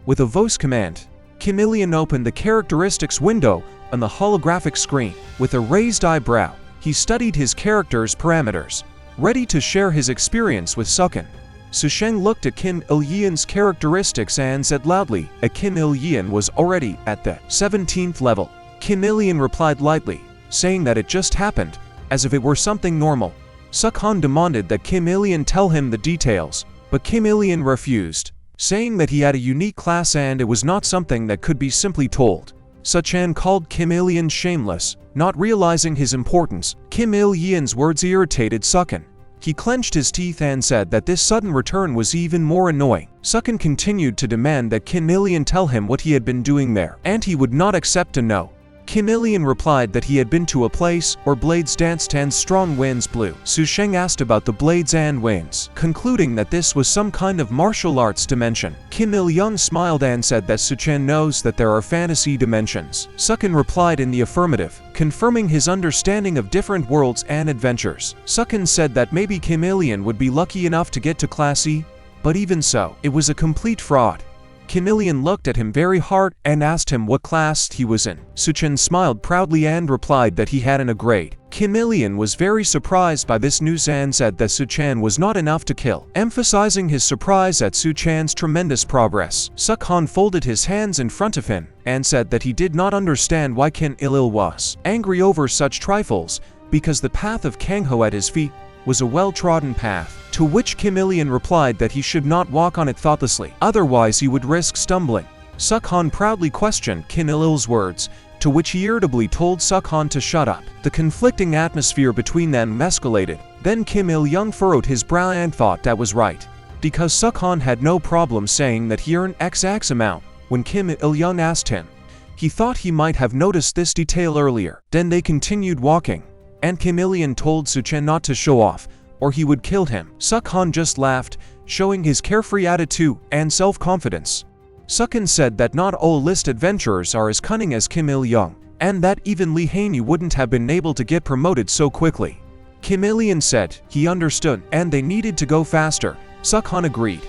With a voice command, Kim Il-yeon opened the characteristics window on the holographic screen. With a raised eyebrow, he studied his character's parameters, ready to share his experience with Sukhan. Susheng looked at Kim Il-yeon's characteristics and said loudly that Kim Il-yeon was already at the 17th level. Kim Il-yeon replied lightly, saying that it just happened, as if it were something normal. Sukhan demanded that Kim Il-yeon tell him the details, but Kim Il-yeon refused, saying that he had a unique class and it was not something that could be simply told. Suchan called Kim Il-yeon shameless, not realizing his importance. Kim Il-yeon's words irritated Sukhan. He clenched his teeth and said that this sudden return was even more annoying. Sukhan continued to demand that Kim Il-yeon tell him what he had been doing there, and he would not accept a no. Kim Il-yeon replied that he had been to a place where blades danced and strong winds blew. Susheng asked about the blades and winds, concluding that this was some kind of martial arts dimension. Kim Il-yeon smiled and said that Suchan knows that there are fantasy dimensions. Sukhan replied in the affirmative, confirming his understanding of different worlds and adventures. Sukhan said that maybe Kim Il-yeon would be lucky enough to get to Class E, but even so, it was a complete fraud. Kim Il-yeon looked at him very hard and asked him what class he was in. Suchan smiled proudly and replied that he hadn't a grade. Kim Il-yeon was very surprised by this news and said that Suchan was not enough to kill, emphasizing his surprise at Suchan's tremendous progress. Sukhan folded his hands in front of him and said that he did not understand why Kim Il-yeon was angry over such trifles, because the path of Kangho at his feet was a well-trodden path, to which Kim Il-yeon replied that he should not walk on it thoughtlessly, otherwise he would risk stumbling. Sukhan proudly questioned Kim Il-yeon's words, to which he irritably told Sukhan to shut up. The conflicting atmosphere between them escalated. Then Kim Il-yeon furrowed his brow and thought that was right, because Sukhan had no problem saying that he earned XX amount. When Kim Il-yeon asked him, he thought he might have noticed this detail earlier. Then they continued walking, and Kim Il-yeon told Suchan not to show off, or he would kill him. Sukhan just laughed, showing his carefree attitude and self-confidence. Sukhan said that not all list adventurers are as cunning as Kim Il-yeon, and that even Lee Hanyu wouldn't have been able to get promoted so quickly. Kim Il-yeon said he understood and they needed to go faster. Sukhan agreed.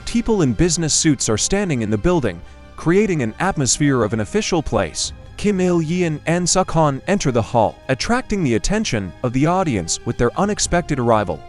People in business suits are standing in the building, creating an atmosphere of an official place. Kim Il-yeon and Sukhan enter the hall, attracting the attention of the audience with their unexpected arrival.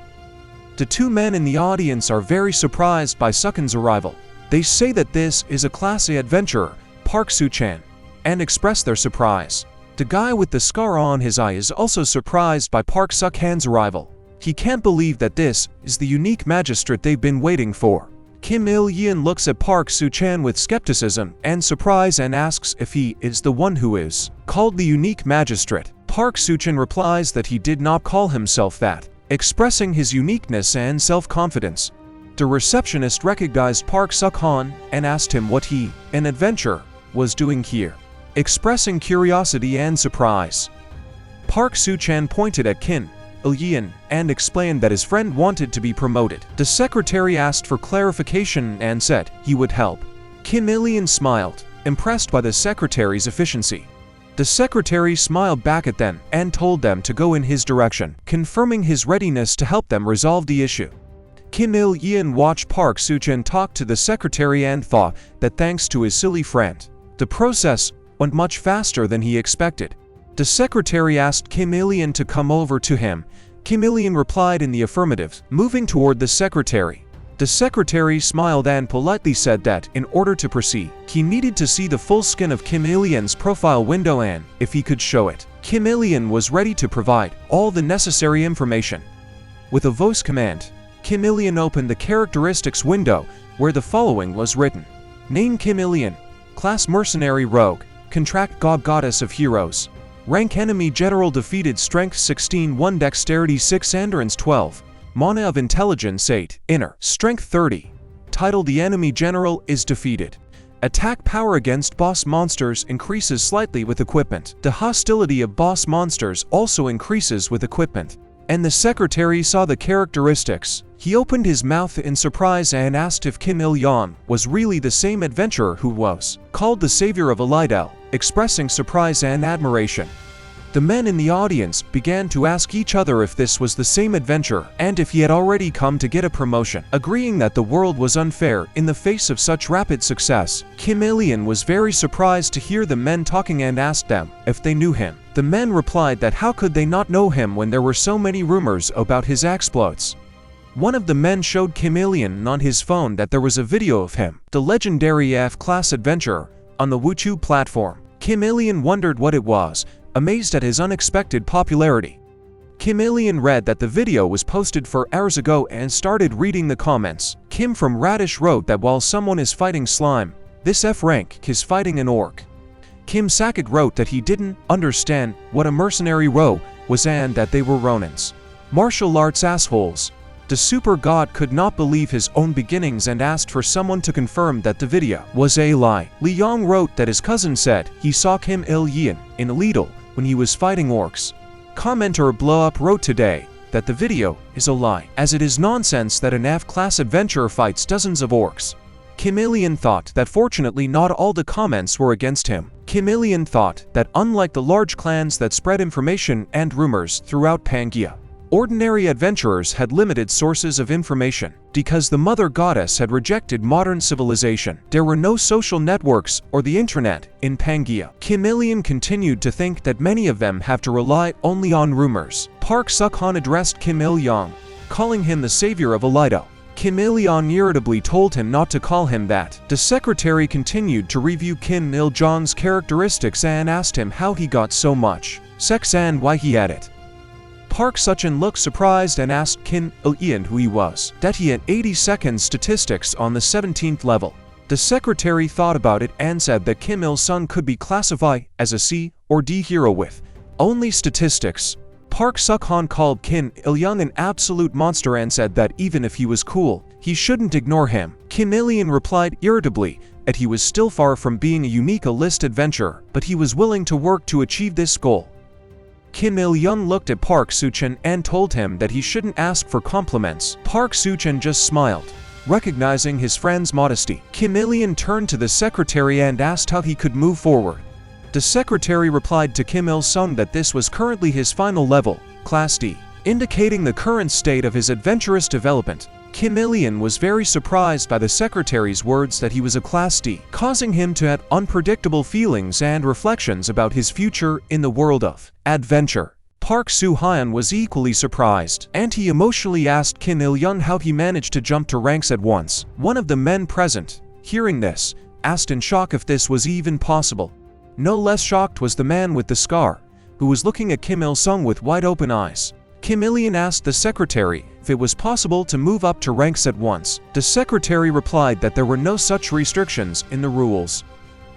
The two men in the audience are very surprised by Sukhan's arrival. They say that this is a classy adventurer, Park Suchan, and express their surprise. The guy with the scar on his eye is also surprised by Park Sukhan's arrival. He can't believe that this is the unique magistrate they've been waiting for. Kim Il-yeon looks at Park Suchan with skepticism and surprise and asks if he is the one who is called the unique magistrate. Park Suchan replies that he did not call himself that, expressing his uniqueness and self-confidence. The receptionist recognized Park Sukhan and asked him what he, an adventurer, was doing here, expressing curiosity and surprise. Park Suchan pointed at Kim Il-yeon and explained that his friend wanted to be promoted. The secretary asked for clarification and said he would help. Kim Il-yeon smiled, impressed by the secretary's efficiency. The secretary smiled back at them and told them to go in his direction, confirming his readiness to help them resolve the issue. Kim Il-yeon watched Park Suchan talk to the secretary and thought that thanks to his silly friend, the process went much faster than he expected. The secretary asked Kim Il-yeon to come over to him. Kim Il-yeon replied in the affirmative, moving toward the secretary. The secretary smiled and politely said that, in order to proceed, he needed to see the full skin of Kim Il-yeon's profile window and, if he could show it, Kim Il-yeon was ready to provide all the necessary information. With a voice command, Kim Il-yeon opened the characteristics window, where the following was written. Name Kim Il-yeon. Class Mercenary Rogue. Contract God Goddess of Heroes. Rank Enemy General defeated. Strength 16 1 Dexterity 6 Endurance 12 Mana of Intelligence 8 Inner Strength 30 Title: The Enemy General is defeated. Attack power against boss monsters increases slightly with equipment. The hostility of boss monsters also increases with equipment. And the secretary saw the characteristics. He opened his mouth in surprise and asked if Kim Il-yeon was really the same adventurer who was called the savior of Elidel, expressing surprise and admiration. The men in the audience began to ask each other if this was the same adventurer and if he had already come to get a promotion. Agreeing that the world was unfair in the face of such rapid success, Kim Il-yeon was very surprised to hear the men talking and asked them if they knew him. The men replied that how could they not know him when there were so many rumors about his exploits. One of the men showed Kim Il-yeon on his phone that there was a video of him, the legendary F-class adventurer, on the WuChu platform. Kim Il-yeon wondered what it was, amazed at his unexpected popularity. Kim Il-yeon read that the video was posted 4 hours ago and started reading the comments. Kim from Radish wrote that while someone is fighting slime, this F-rank is fighting an orc. Kim Sakik wrote that he didn't understand what a mercenary row was and that they were Ronins. Martial arts assholes. The super god could not believe his own beginnings and asked for someone to confirm that the video was a lie. Li Yong wrote that his cousin said he saw Kim Il-yeon in Lidl when he was fighting orcs. Commenter Blow Up wrote today that the video is a lie, as it is nonsense that an F-class adventurer fights dozens of orcs. Kim Il-yeon thought that fortunately not all the comments were against him. Kim Il-yeon thought that unlike the large clans that spread information and rumors throughout Pangaea, ordinary adventurers had limited sources of information. Because the mother goddess had rejected modern civilization, there were no social networks or the internet in Pangaea. Kim Il-yeon continued to think that many of them have to rely only on rumors. Park Suk-han addressed Kim Il-yeon, calling him the savior of Elidel. Kim Il-yeon irritably told him not to call him that. The secretary continued to review Kim Il-jeon's characteristics and asked him how he got so much sex and why he had it. Park Suk-han looked surprised and asked Kim Il-yeon who he was, that he had 80-second statistics on the 17th level. The secretary thought about it and said that Kim Il-sung could be classified as a C or D hero with only statistics. Park Suk-han called Kim Il-yeon an absolute monster and said that even if he was cool, he shouldn't ignore him. Kim Il-yeon replied irritably that he was still far from being a unique A-list adventurer, but he was willing to work to achieve this goal. Kim Il-yeon looked at Park Suk-han and told him that he shouldn't ask for compliments. Park Suk-han just smiled, recognizing his friend's modesty. Kim Il-yeon turned to the secretary and asked how he could move forward. The secretary replied to Kim Il-sung that this was currently his final level, Class D, indicating the current state of his adventurous development. Kim Il-yeon was very surprised by the secretary's words that he was a Class D, causing him to have unpredictable feelings and reflections about his future in the world of adventure. Park Soo-hyun was equally surprised, and he emotionally asked Kim Il-yeon how he managed to jump to ranks at once. One of the men present, hearing this, asked in shock if this was even possible. No less shocked was the man with the scar, who was looking at Kim Il-sung with wide-open eyes. Kim Il-yeon asked the secretary if it was possible to move up to ranks at once. The secretary replied that there were no such restrictions in the rules,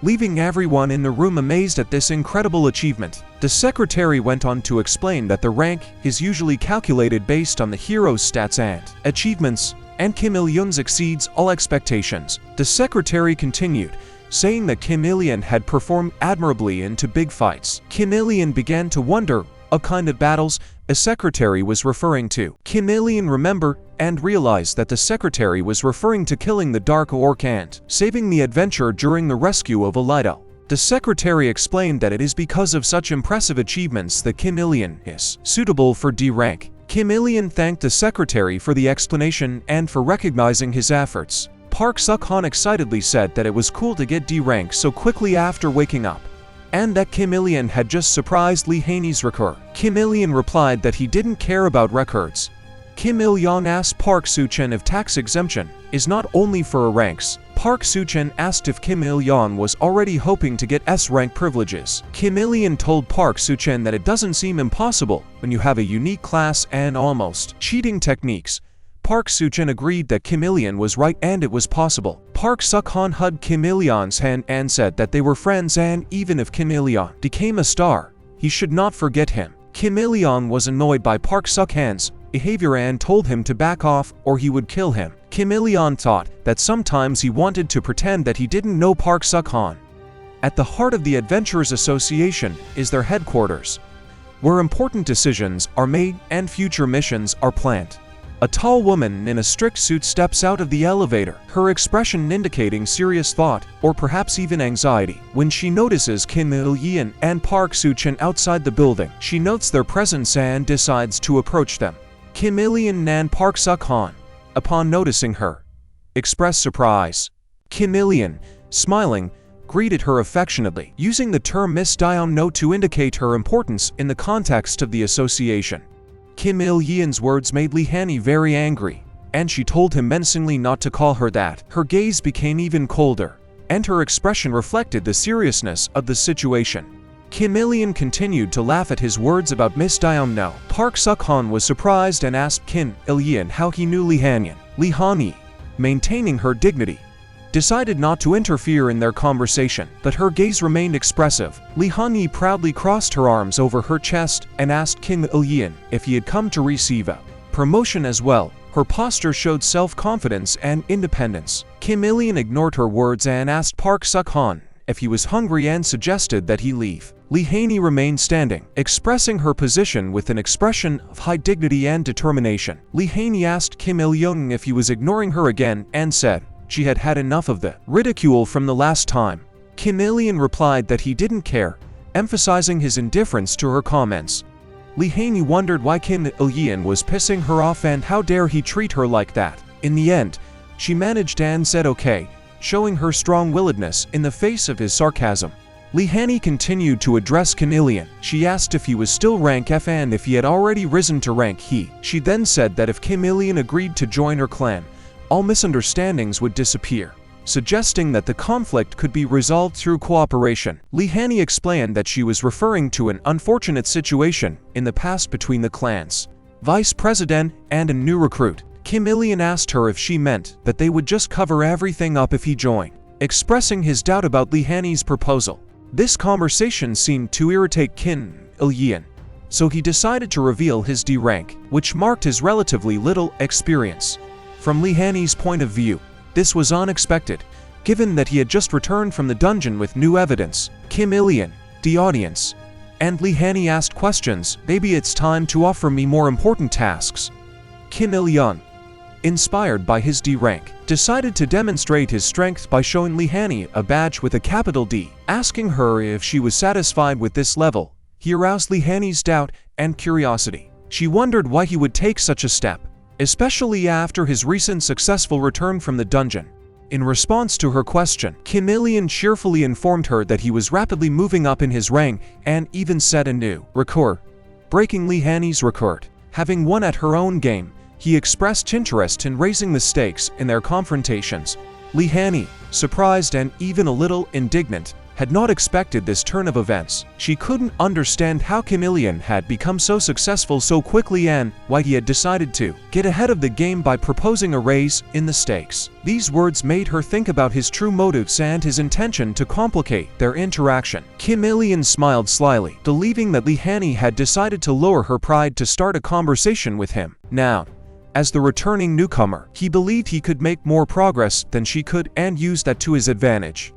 leaving everyone in the room amazed at this incredible achievement. The secretary went on to explain that the rank is usually calculated based on the hero's stats and achievements, and Kim Il-yeon's exceeds all expectations. The secretary continued, saying that Kim Il-yeon had performed admirably into big fights. Kim Il-yeon began to wonder what kind of battles a secretary was referring to. Kim Il-yeon remembered and realized that the secretary was referring to killing the Dark Orc and saving the adventure during the rescue of Elidel. The secretary explained that it is because of such impressive achievements that Kim Il-yeon is suitable for D rank. Kim Il-yeon thanked the secretary for the explanation and for recognizing his efforts. Park Suk-han excitedly said that it was cool to get D rank so quickly after waking up, and that Kim Il-yeon had just surprised Lee Haney's record. Kim Il-yeon replied that he didn't care about records. Kim Il-yeon asked Park Suk-han if tax exemption is not only for ranks. Park Suk-han asked if Kim Il-yeon was already hoping to get S-rank privileges. Kim Il-yeon told Park Suk-han that it doesn't seem impossible when you have a unique class and almost cheating techniques. Park Suk-han agreed that Kim Il-yeon was right and it was possible. Park Suk-han hugged Kim Il-yeon's hand and said that they were friends and even if Kim Il-yeon became a star, he should not forget him. Kim Il-yeon was annoyed by Park Suk-han's behavior and told him to back off or he would kill him. Kim Il-yeon thought that sometimes he wanted to pretend that he didn't know Park Suk-han. At the heart of the Adventurers Association is their headquarters, where important decisions are made and future missions are planned. A tall woman in a strict suit steps out of the elevator, her expression indicating serious thought, or perhaps even anxiety. When she notices Kim Il-yeon and Park Soo-chin outside the building, she notes their presence and decides to approach them. Kim Il-yeon and Park Suk-han, upon noticing her, express surprise. Kim Il-yeon, smiling, greeted her affectionately, using the term Miss Daeon-no to indicate her importance in the context of the association. Kim Il-yeon's words made Lee Han-hee very angry, and she told him menacingly not to call her that. Her gaze became even colder, and her expression reflected the seriousness of the situation. Kim Il-yeon continued to laugh at his words about Miss Daeon-no. Park Suk-han was surprised and asked Kim Il-yeon how he knew Lee Han-hee. Lee Han-hee, maintaining her dignity, decided not to interfere in their conversation, but her gaze remained expressive. Lee Han-hee proudly crossed her arms over her chest and asked Kim Il-yeon if he had come to receive a promotion as well. Her posture showed self-confidence and independence. Kim Il-yeon ignored her words and asked Park Suk-han if he was hungry and suggested that he leave. Lee Han-hee remained standing, expressing her position with an expression of high dignity and determination. Lee Han-hee asked Kim Il-yeon if he was ignoring her again and said she had had enough of the ridicule from the last time. Kim Il-yeon replied that he didn't care, emphasizing his indifference to her comments. Lee Han-hee wondered why Kim Il-yeon was pissing her off and how dare he treat her like that. In the end, she managed and said okay, showing her strong-willedness in the face of his sarcasm. Lee Han-hee continued to address Kim Il-yeon. She asked if he was still rank F and if he had already risen to rank he. She then said that if Kim Il-yeon agreed to join her clan, all misunderstandings would disappear, suggesting that the conflict could be resolved through cooperation. Lee Han-hee explained that she was referring to an unfortunate situation in the past between the clan's vice president and a new recruit. Kim Il-yeon asked her if she meant that they would just cover everything up if he joined, expressing his doubt about Lee Han-hee's proposal. This conversation seemed to irritate Kim Il-yeon, so he decided to reveal his D rank, which marked his relatively little experience. From Lee Han-hee's point of view, this was unexpected, given that he had just returned from the dungeon with new evidence. Kim Il-yeon, the audience, and Lee Han-hee asked questions. Maybe it's time to offer me more important tasks. Kim Il-yeon, inspired by his D rank, decided to demonstrate his strength by showing Lee Han-hee a badge with a capital D. Asking her if she was satisfied with this level, he aroused Lee Han-hee's doubt and curiosity. She wondered why he would take such a step, especially after his recent successful return from the dungeon. In response to her question, Kim Il-yeon cheerfully informed her that he was rapidly moving up in his rank and even set a new record, breaking Lee Han-hee's record. Having won at her own game, he expressed interest in raising the stakes in their confrontations. Lee Han-hee, surprised and even a little indignant, had not expected this turn of events. She couldn't understand how Kim Il-yeon had become so successful so quickly and why he had decided to get ahead of the game by proposing a raise in the stakes. These words made her think about his true motives and his intention to complicate their interaction. Kim Il-yeon smiled slyly, believing that Lee Han-hee had decided to lower her pride to start a conversation with him. Now, as the returning newcomer, he believed he could make more progress than she could and use that to his advantage.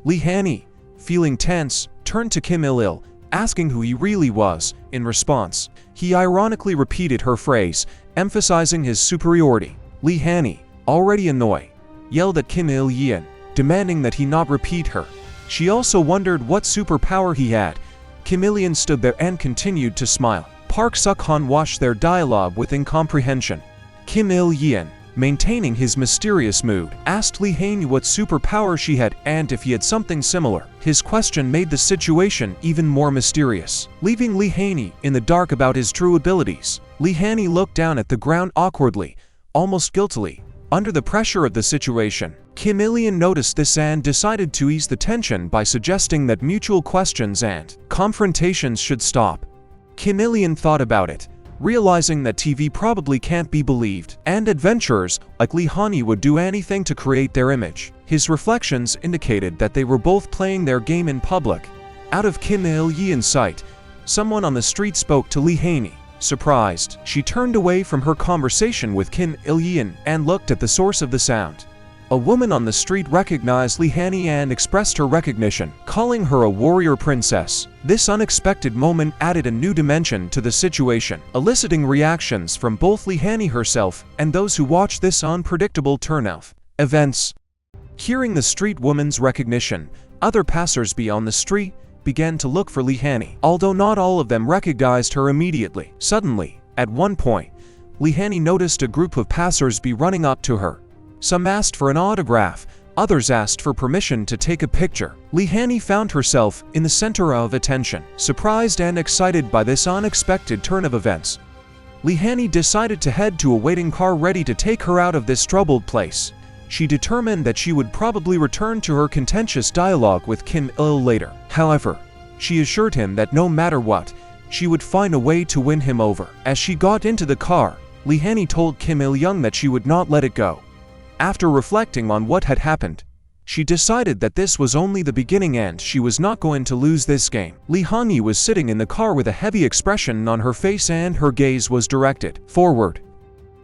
Lee Han-hee, feeling tense, turned to Kim Il-yeon, asking who he really was. In response, he ironically repeated her phrase, emphasizing his superiority. Lee Han-hee, already annoyed, yelled at Kim Il-yeon, demanding that he not repeat her. She also wondered what superpower he had. Kim Il-yeon stood there and continued to smile. Park Suk-han watched their dialogue with incomprehension. Kim Il-yeon, maintaining his mysterious mood, asked Lee Han-hee what superpower she had and if he had something similar. His question made the situation even more mysterious, leaving Lee Han-hee in the dark about his true abilities. Lee Han-hee looked down at the ground awkwardly, almost guiltily, under the pressure of the situation. Kim Il-yeon noticed this and decided to ease the tension by suggesting that mutual questions and confrontations should stop. Kim Il-yeon thought about it, realizing that TV probably can't be believed, and adventurers like Lee Han-hee would do anything to create their image. His reflections indicated that they were both playing their game in public. Out of Kim Il-yeon's sight, someone on the street spoke to Lee Han-hee. Surprised, she turned away from her conversation with Kim Il-yeon and looked at the source of the sound. A woman on the street recognized Li Hani and expressed her recognition, calling her a warrior princess. This unexpected moment added a new dimension to the situation, eliciting reactions from both Li Hani herself and those who watched this unpredictable turn of events. Hearing the street woman's recognition, other passers-by on the street began to look for Li Hani, although not all of them recognized her immediately. Suddenly, at one point, Li Hani noticed a group of passers-by running up to her. Some asked for an autograph, others asked for permission to take a picture. Li Hani found herself in the center of attention, surprised and excited by this unexpected turn of events. Li Hani decided to head to a waiting car ready to take her out of this troubled place. She determined that she would probably return to her contentious dialogue with Kim Il later. However, she assured him that no matter what, she would find a way to win him over. As she got into the car, Li Hani told Kim Il-young that she would not let it go. After reflecting on what had happened, she decided that this was only the beginning and she was not going to lose this game. Li Hani was sitting in the car with a heavy expression on her face and her gaze was directed forward.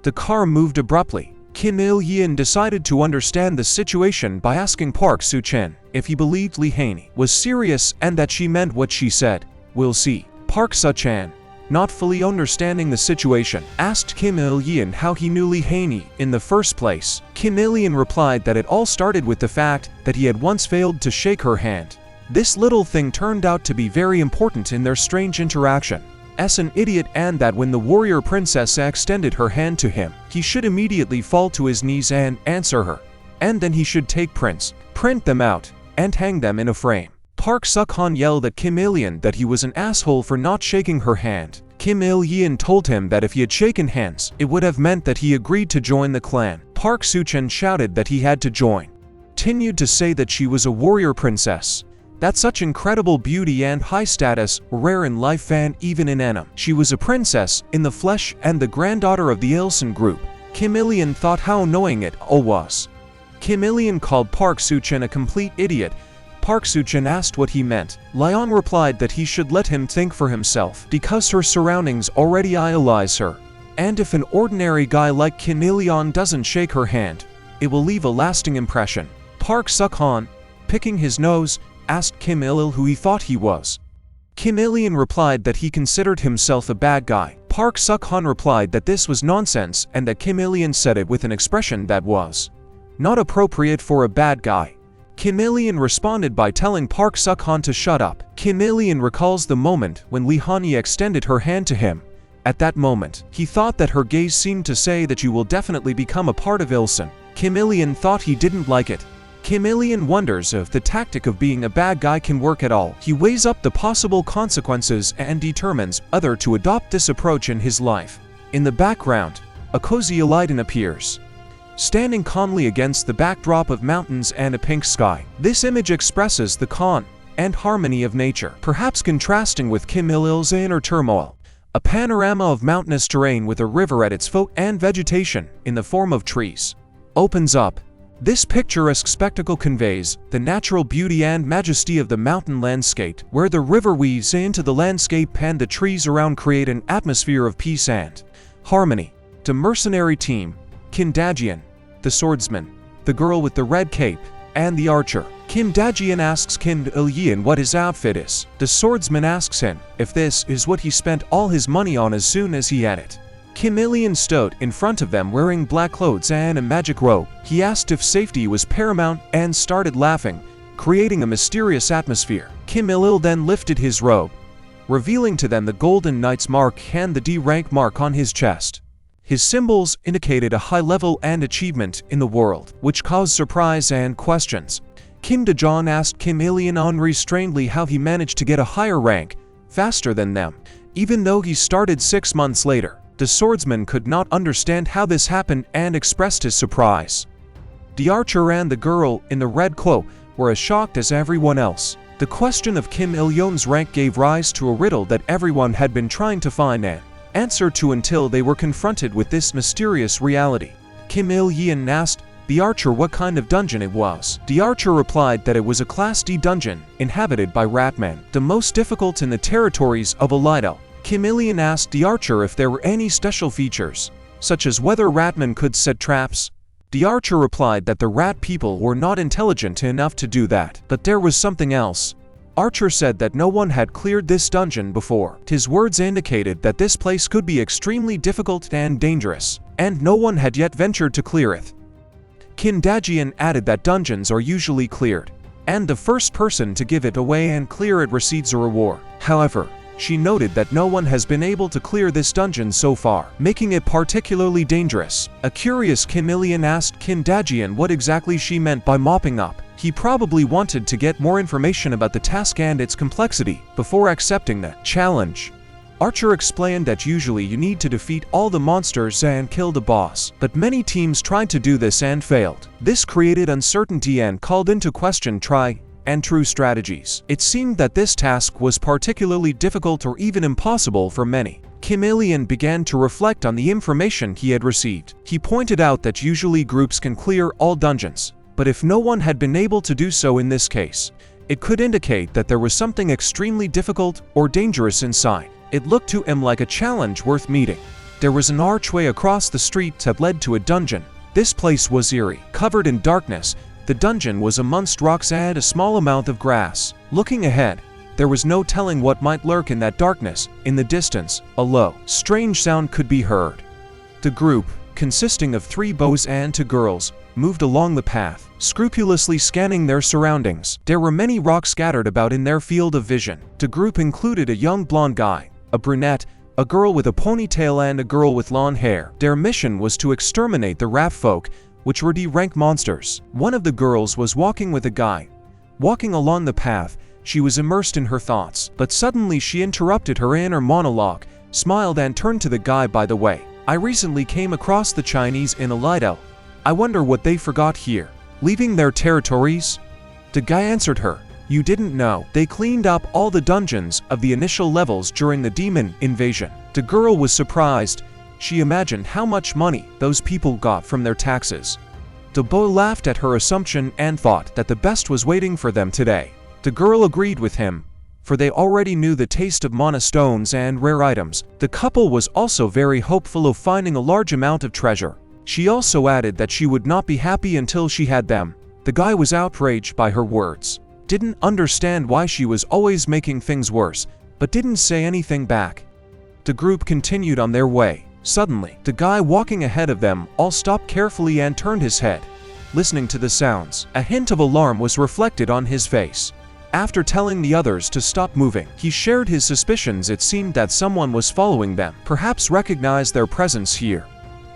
The car moved abruptly. Kim Il-yeon decided to understand the situation by asking Park Soo-chan if he believed Li Hani was serious and that she meant what she said. "We'll see." Park Soo-chan, not fully understanding the situation, asked Kim Il-yeon how he knew Li Hani in the first place. Kim Il-yeon replied that it all started with the fact that he had once failed to shake her hand. This little thing turned out to be very important in their strange interaction. As an idiot, and that when the warrior princess extended her hand to him, he should immediately fall to his knees and answer her. And then he should take prints, print them out, and hang them in a frame. Park Suk-han yelled at Kim Il-yeon that he was an asshole for not shaking her hand. Kim Il-yeon told him that if he had shaken hands, it would have meant that he agreed to join the clan. Park Soo-chan shouted that he had to join. Continued to say that she was a warrior princess, that such incredible beauty and high status were rare in life and even in Enam. She was a princess in the flesh and the granddaughter of the Ilsun group. Kim Il-yeon thought how annoying it all was. Kim Il-yeon called Park Soo-chan a complete idiot. Park Soo-chan asked what he meant. Leong replied that he should let him think for himself because her surroundings already idolize her. And if an ordinary guy like Kim Il-yeon doesn't shake her hand, it will leave a lasting impression. Park Suk-han, picking his nose, asked Kim Il-yeon who he thought he was. Kim Il-yeon replied that he considered himself a bad guy. Park Suk-han replied that this was nonsense and that Kim Il-yeon said it with an expression that was not appropriate for a bad guy. Kim Il-yeon responded by telling Park Suk-han to shut up. Kim Il-yeon recalls the moment when Li Hani extended her hand to him. At that moment, he thought that her gaze seemed to say that you will definitely become a part of Ilsun. Kim Il-yeon thought he didn't like it. Kim Il-yeon wonders if the tactic of being a bad guy can work at all. He weighs up the possible consequences and determines whether to adopt this approach in his life. In the background, a cozy Aladdin appears, standing calmly against the backdrop of mountains and a pink sky. This image expresses the calm and harmony of nature, perhaps contrasting with Kim Il-yeon's inner turmoil. A panorama of mountainous terrain with a river at its foot and vegetation in the form of trees opens up. This picturesque spectacle conveys the natural beauty and majesty of the mountain landscape, where the river weaves into the landscape and the trees around create an atmosphere of peace and harmony. The mercenary team, Kim Dajian, the swordsman, the girl with the red cape, and the archer. Kim Dajian asks Kim Il-yeon what his outfit is. The swordsman asks him if this is what he spent all his money on as soon as he had it. Kim Il-yeon stood in front of them wearing black clothes and a magic robe. He asked if safety was paramount and started laughing, creating a mysterious atmosphere. Kim Il-yeon then lifted his robe, revealing to them the Golden Knight's mark and the D rank mark on his chest. His symbols indicated a high level and achievement in the world, which caused surprise and questions. Kim Dajian asked Kim Il-yeon unrestrainedly how he managed to get a higher rank faster than them, even though he started 6 months later. The swordsman could not understand how this happened and expressed his surprise. The archer and the girl in the red cloak were as shocked as everyone else. The question of Kim Il-yeon's rank gave rise to a riddle that everyone had been trying to find an answer to until they were confronted with this mysterious reality. Kim Il-yeon asked the archer what kind of dungeon it was. The archer replied that it was a Class D dungeon inhabited by ratmen, the most difficult in the territories of Alido. Kim Il-yeon asked the archer if there were any special features, such as whether ratmen could set traps. The archer replied that the rat people were not intelligent enough to do that. But there was something else. Archer said that no one had cleared this dungeon before. His words indicated that this place could be extremely difficult and dangerous, and no one had yet ventured to clear it. Kim Dajian added that dungeons are usually cleared, and the first person to give it away and clear it receives a reward. However, she noted that no one has been able to clear this dungeon so far, making it particularly dangerous. A curious Kim Il-yeon asked Kim Dajian what exactly she meant by mopping up. He probably wanted to get more information about the task and its complexity before accepting the challenge. Archer explained that usually you need to defeat all the monsters and kill the boss, but many teams tried to do this and failed. This created uncertainty and called into question tried and true strategies. It seemed that this task was particularly difficult or even impossible for many. Kim Il-yeon began to reflect on the information he had received. He pointed out that usually groups can clear all dungeons, but if no one had been able to do so in this case, it could indicate that there was something extremely difficult or dangerous inside. It looked to him like a challenge worth meeting. There was an archway across the street that led to a dungeon. This place was eerie, covered in darkness. The dungeon was amongst rocks and a small amount of grass. Looking ahead, there was no telling what might lurk in that darkness. In the distance, a low, strange sound could be heard. The group, consisting of 3 boys and 2 girls, moved along the path, scrupulously scanning their surroundings. There were many rocks scattered about in their field of vision. The group included a young blonde guy, a brunette, a girl with a ponytail and a girl with long hair. Their mission was to exterminate the rat folk, which were D-rank monsters. One of the girls was walking with a guy. Walking along the path, she was immersed in her thoughts, but suddenly she interrupted her inner monologue, smiled and turned to the guy. By the way, I recently came across the Chinese in a lido. I wonder what they forgot here. Leaving their territories? The guy answered her, you didn't know. They cleaned up all the dungeons of the initial levels during the demon invasion. The girl was surprised. She imagined how much money those people got from their taxes. The boy laughed at her assumption and thought that the best was waiting for them today. The girl agreed with him, for they already knew the taste of mana stones and rare items. The couple was also very hopeful of finding a large amount of treasure. She also added that she would not be happy until she had them. The guy was outraged by her words, didn't understand why she was always making things worse, but didn't say anything back. The group continued on their way. Suddenly, the guy walking ahead of them all stopped carefully and turned his head. Listening to the sounds, a hint of alarm was reflected on his face. After telling the others to stop moving, he shared his suspicions. It seemed that someone was following them, perhaps recognized their presence here.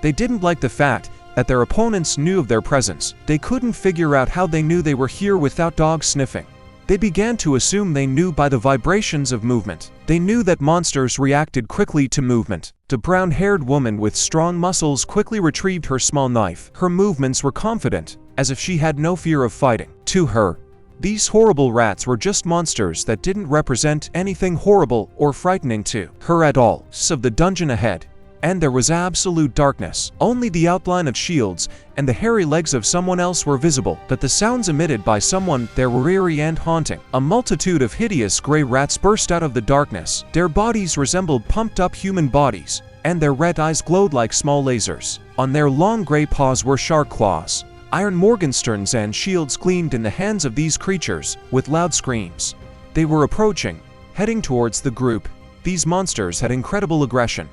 They didn't like the fact that their opponents knew of their presence. They couldn't figure out how they knew they were here without dogs sniffing. They began to assume they knew by the vibrations of movement. They knew that monsters reacted quickly to movement. The brown-haired woman with strong muscles quickly retrieved her small knife. Her movements were confident, as if she had no fear of fighting. To her, these horrible rats were just monsters that didn't represent anything horrible or frightening to her at all. Of the dungeon ahead, and there was absolute darkness. Only the outline of shields and the hairy legs of someone else were visible, but the sounds emitted by someone there were eerie and haunting. A multitude of hideous gray rats burst out of the darkness. Their bodies resembled pumped-up human bodies, and their red eyes glowed like small lasers. On their long gray paws were shark claws. Iron morgensterns and shields gleamed in the hands of these creatures, with loud screams. They were approaching, heading towards the group. These monsters had incredible aggression.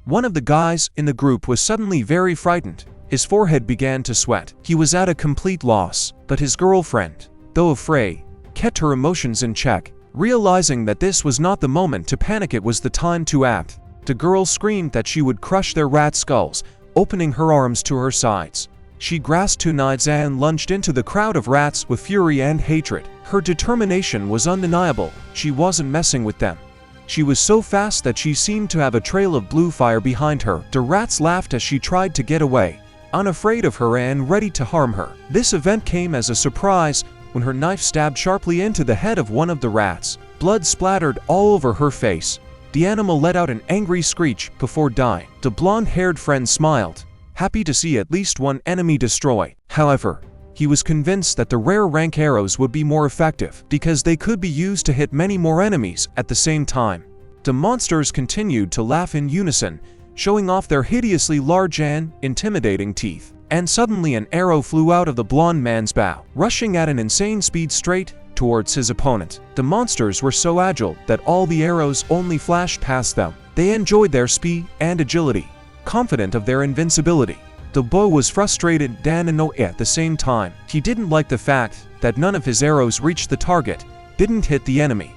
One of the guys in the group was suddenly very frightened. His forehead began to sweat. He was at a complete loss, but his girlfriend, though afraid, kept her emotions in check. Realizing that this was not the moment to panic, it was the time to act. The girl screamed that she would crush their rat skulls, opening her arms to her sides. She grasped 2 knives and lunged into the crowd of rats with fury and hatred. Her determination was undeniable. She wasn't messing with them. She was so fast that she seemed to have a trail of blue fire behind her. The rats laughed as she tried to get away, unafraid of her and ready to harm her. This event came as a surprise when her knife stabbed sharply into the head of one of the rats. Blood splattered all over her face. The animal let out an angry screech before dying. The blonde-haired friend smiled, happy to see at least one enemy destroyed. However, he was convinced that the rare rank arrows would be more effective because they could be used to hit many more enemies at the same time. The monsters continued to laugh in unison, showing off their hideously large and intimidating teeth. and suddenly an arrow flew out of the blonde man's bow, rushing at an insane speed straight towards his opponent. The monsters were so agile that all the arrows only flashed past them. They enjoyed their speed and agility, confident of their invincibility. The bow was frustrated and annoyed at the same time. He didn't like the fact that none of his arrows reached the target, didn't hit the enemy.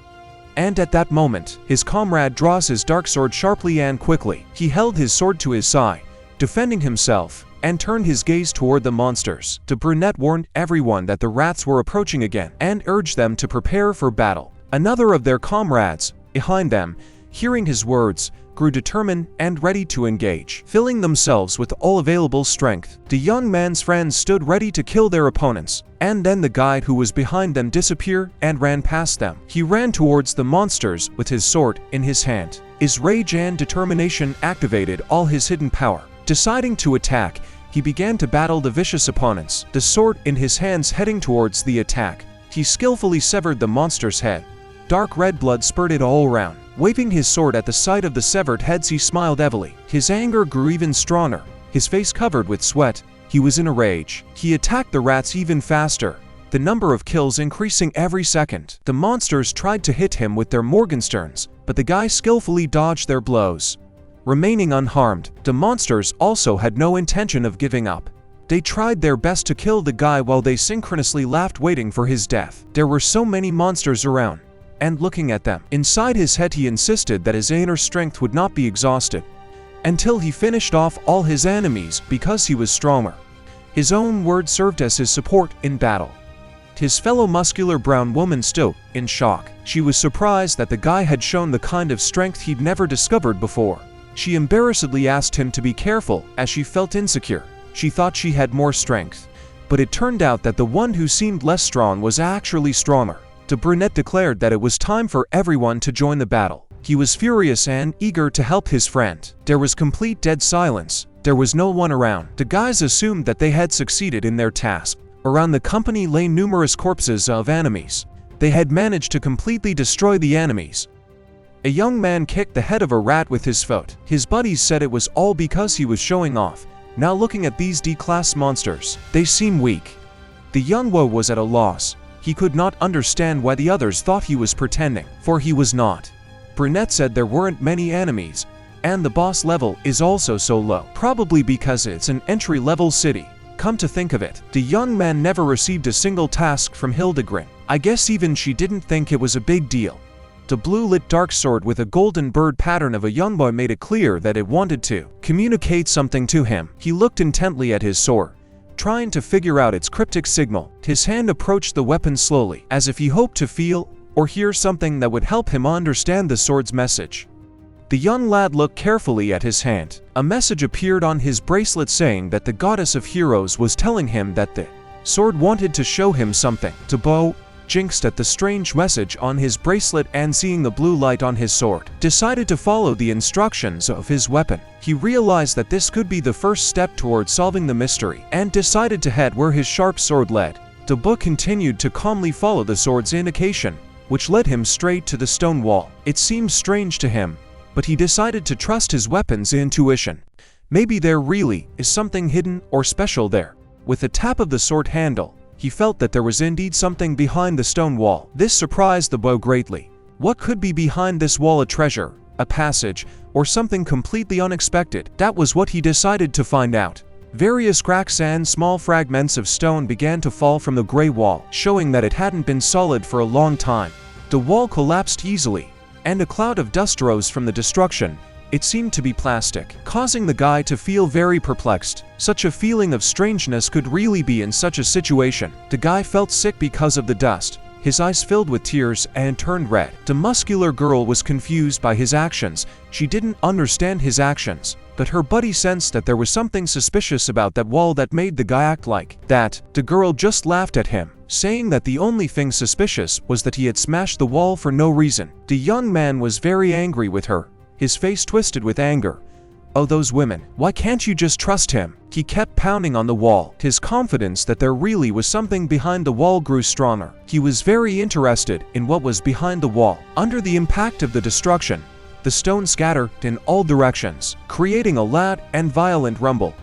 And at that moment, his comrade draws his dark sword sharply and quickly. He held his sword to his side, defending himself, and turned his gaze toward the monsters. The brunette warned everyone that the rats were approaching again and urged them to prepare for battle. Another of their comrades, behind them, hearing his words, grew determined and ready to engage, filling themselves with all available strength. The young man's friends stood ready to kill their opponents, and then the guide who was behind them disappeared and ran past them. He ran towards the monsters with his sword in his hand. His rage and determination activated all his hidden power. Deciding to attack, he began to battle the vicious opponents, the sword in his hands heading towards the attack. He skillfully severed the monster's head. Dark red blood spurted all around. Waving his sword at the sight of the severed heads, he smiled heavily. His anger grew even stronger. His face covered with sweat, he was in a rage. He attacked the rats even faster, the number of kills increasing every second. The monsters tried to hit him with their Morgensterns, but the guy skillfully dodged their blows. Remaining unharmed, the monsters also had no intention of giving up. They tried their best to kill the guy while they synchronously laughed, waiting for his death. There were so many monsters around, and looking at them. Inside his head, he insisted that his inner strength would not be exhausted until he finished off all his enemies, because he was stronger. His own word served as his support in battle. His fellow muscular brown woman stood in shock. She was surprised that the guy had shown the kind of strength he'd never discovered before. She embarrassedly asked him to be careful, as she felt insecure. She thought she had more strength, but it turned out that the one who seemed less strong was actually stronger. The brunette declared that it was time for everyone to join the battle. He was furious and eager to help his friend. There was complete dead silence. There was no one around. The guys assumed that they had succeeded in their task. Around the company lay numerous corpses of enemies. They had managed to completely destroy the enemies. A young man kicked the head of a rat with his foot. His buddies said it was all because he was showing off. Now looking at these D-class monsters, they seem weak. The young Wo was at a loss. He could not understand why the others thought he was pretending, for he was not. Brunette said there weren't many enemies, and the boss level is also so low, probably because it's an entry-level city. Come to think of it, the young man never received a single task from Hildegrin. I guess even she didn't think it was a big deal. The blue-lit dark sword with a golden bird pattern of a young boy made it clear that it wanted to communicate something to him. He looked intently at his sword, trying to figure out its cryptic signal. His hand approached the weapon slowly, as if he hoped to feel or hear something that would help him understand the sword's message. The young lad looked carefully at his hand. A message appeared on his bracelet saying that the goddess of heroes was telling him that the sword wanted to show him something. Tabo jinxed at the strange message on his bracelet and seeing the blue light on his sword, decided to follow the instructions of his weapon. He realized that this could be the first step towards solving the mystery, and decided to head where his sharp sword led. The book continued to calmly follow the sword's indication, which led him straight to the stone wall. It seemed strange to him, but he decided to trust his weapon's intuition. Maybe there really is something hidden or special there. With a tap of the sword handle, he felt that there was indeed something behind the stone wall. This surprised the bow greatly. What could be behind this wall? A treasure, a passage, or something completely unexpected? That was what he decided to find out. Various cracks and small fragments of stone began to fall from the gray wall, showing that it hadn't been solid for a long time. The wall collapsed easily, and a cloud of dust rose from the destruction. It seemed to be plastic, causing the guy to feel very perplexed. Such a feeling of strangeness could really be in such a situation. The guy felt sick because of the dust. His eyes filled with tears and turned red. The muscular girl was confused by his actions. She didn't understand his actions, but her buddy sensed that there was something suspicious about that wall that made the guy act like that. The girl just laughed at him, saying that the only thing suspicious was that he had smashed the wall for no reason. The young man was very angry with her, his face twisted with anger. Oh, those women, why can't you just trust him? He kept pounding on the wall. His confidence that there really was something behind the wall grew stronger. He was very interested in what was behind the wall. Under the impact of the destruction, the stone scattered in all directions, creating a loud and violent rumble.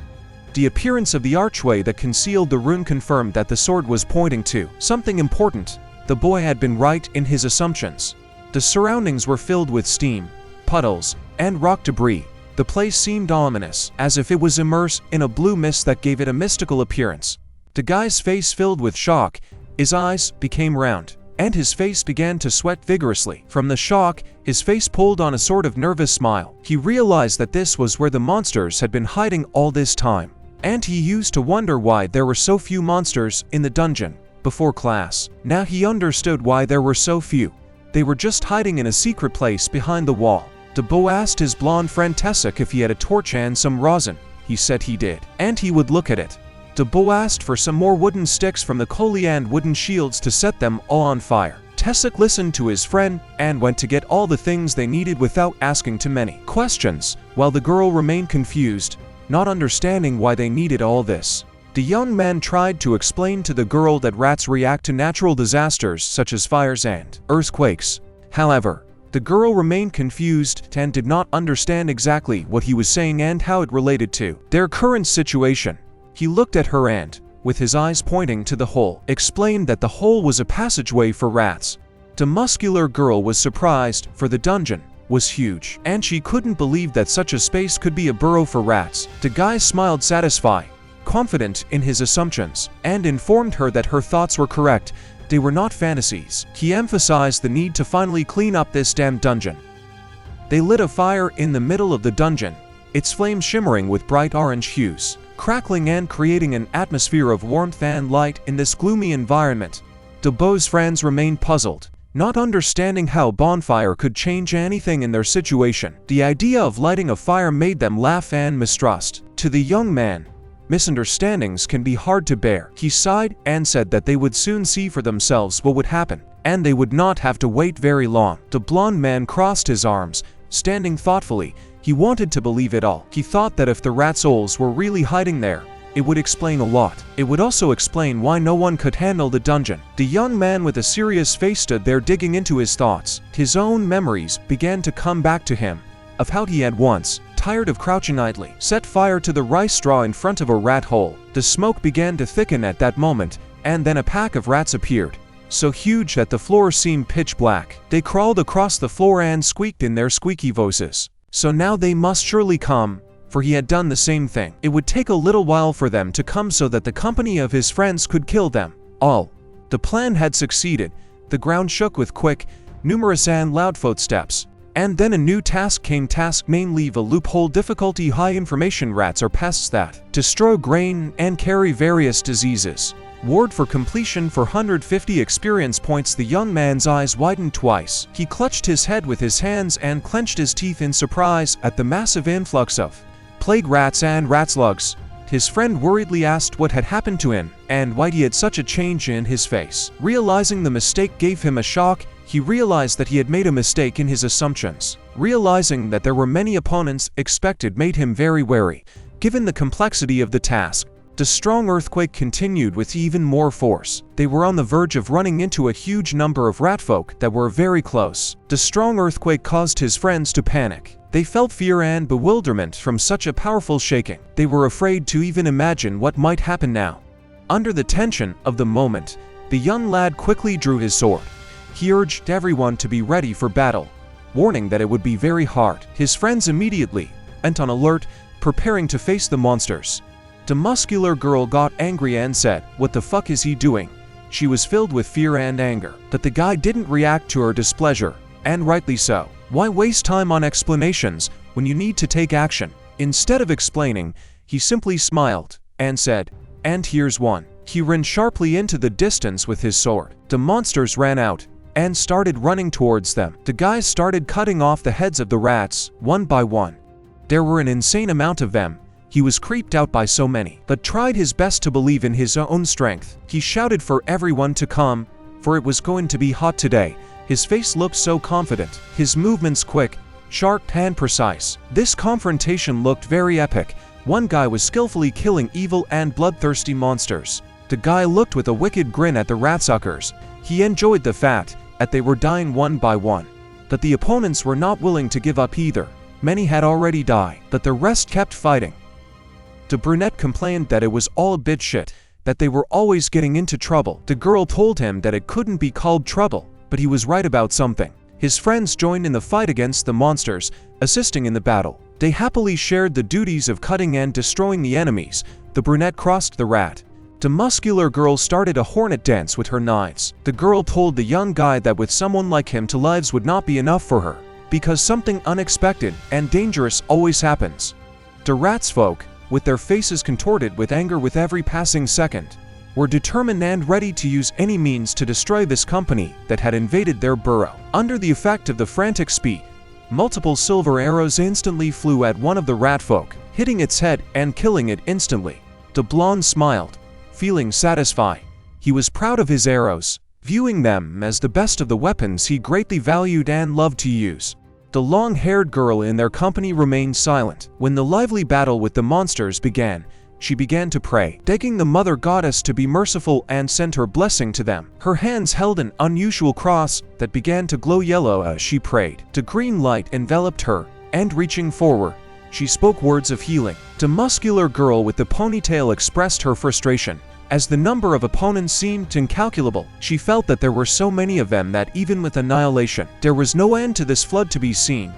The appearance of the archway that concealed the rune confirmed that the sword was pointing to something important. The boy had been right in his assumptions. The surroundings were filled with steam, puddles, and rock debris. The place seemed ominous, as if it was immersed in a blue mist that gave it a mystical appearance. The guy's face filled with shock, his eyes became round, and his face began to sweat vigorously. From the shock, his face pulled on a sort of nervous smile. He realized that this was where the monsters had been hiding all this time, and he used to wonder why there were so few monsters in the dungeon before class. Now he understood why there were so few. They were just hiding in a secret place behind the wall. Debo asked his blonde friend Tessek if he had a torch and some rosin. He said he did, and he would look at it. Debo asked for some more wooden sticks from the Koli and wooden shields to set them all on fire. Tessek listened to his friend and went to get all the things they needed without asking too many questions, while the girl remained confused, not understanding why they needed all this. The young man tried to explain to the girl that rats react to natural disasters such as fires and earthquakes. However, the girl remained confused and did not understand exactly what he was saying and how it related to their current situation. He looked at her and, with his eyes pointing to the hole, explained that the hole was a passageway for rats. The muscular girl was surprised, for the dungeon was huge, and she couldn't believe that such a space could be a burrow for rats. The guy smiled satisfied, confident in his assumptions, and informed her that her thoughts were correct. They were not fantasies. He emphasized the need to finally clean up this damn dungeon. They lit a fire in the middle of the dungeon, its flame shimmering with bright orange hues, crackling and creating an atmosphere of warmth and light in this gloomy environment. Debo's friends remained puzzled, not understanding how bonfire could change anything in their situation. The idea of lighting a fire made them laugh and mistrust. To the young man, misunderstandings can be hard to bear. He sighed and said that they would soon see for themselves what would happen, and they would not have to wait very long. The blonde man crossed his arms, standing thoughtfully. He wanted to believe it all. He thought that if the rat souls were really hiding there, it would explain a lot. It would also explain why no one could handle the dungeon. The young man with a serious face stood there digging into his thoughts. His own memories began to come back to him, of how he had once, tired of crouching idly, set fire to the rice straw in front of a rat hole. The smoke began to thicken at that moment, and then a pack of rats appeared, so huge that the floor seemed pitch black. They crawled across the floor and squeaked in their squeaky voices. So now they must surely come, for he had done the same thing. It would take a little while for them to come so that the company of his friends could kill them all. The plan had succeeded. The ground shook with quick, numerous and loud footsteps. And then a new task came. Task main: leave a loophole. Difficulty high. Information: rats are pests that destroy grain and carry various diseases. Ward for completion for 150 experience points. The young man's eyes widened twice. He clutched his head with his hands and clenched his teeth in surprise at the massive influx of plague rats and rat slugs. His friend worriedly asked what had happened to him and why he had such a change in his face. Realizing the mistake gave him a shock. He realized that he had made a mistake in his assumptions. Realizing that there were many opponents expected made him very wary, given the complexity of the task. The strong earthquake continued with even more force. They were on the verge of running into a huge number of ratfolk that were very close. The strong earthquake caused his friends to panic. They felt fear and bewilderment from such a powerful shaking. They were afraid to even imagine what might happen now. Under the tension of the moment, the young lad quickly drew his sword. He urged everyone to be ready for battle, warning that it would be very hard. His friends immediately went on alert, preparing to face the monsters. The muscular girl got angry and said, "What the fuck is he doing?" She was filled with fear and anger. But the guy didn't react to her displeasure, and rightly so. Why waste time on explanations when you need to take action? Instead of explaining, he simply smiled and said, "And here's one." He ran sharply into the distance with his sword. The monsters ran out and started running towards them. The guy started cutting off the heads of the rats, one by one. There were an insane amount of them. He was creeped out by so many, but tried his best to believe in his own strength. He shouted for everyone to come, for it was going to be hot today. His face looked so confident, his movements quick, sharp and precise. This confrontation looked very epic. One guy was skillfully killing evil and bloodthirsty monsters. The guy looked with a wicked grin at the ratsuckers. He enjoyed the fact that they were dying one by one. But the opponents were not willing to give up either. Many had already died, but the rest kept fighting. The brunette complained that it was all a bit shit, that they were always getting into trouble. The girl told him that it couldn't be called trouble, but he was right about something. His friends joined in the fight against the monsters, assisting in the battle. They happily shared the duties of cutting and destroying the enemies. The brunette crossed the rat. The muscular girl started a hornet dance with her knives. The girl told the young guy that with someone like him to lives would not be enough for her, because something unexpected and dangerous always happens. The rats folk, with their faces contorted with anger with every passing second, were determined and ready to use any means to destroy this company that had invaded their burrow. Under the effect of the frantic speed, multiple silver arrows instantly flew at one of the rat folk, hitting its head and killing it instantly. The blonde smiled, feeling satisfied. He was proud of his arrows, viewing them as the best of the weapons he greatly valued and loved to use. The long-haired girl in their company remained silent. When the lively battle with the monsters began, she began to pray, begging the mother goddess to be merciful and send her blessing to them. Her hands held an unusual cross that began to glow yellow as she prayed. The green light enveloped her, and reaching forward, she spoke words of healing. The muscular girl with the ponytail expressed her frustration, as the number of opponents seemed incalculable. She felt that there were so many of them that even with annihilation, there was no end to this flood to be seen.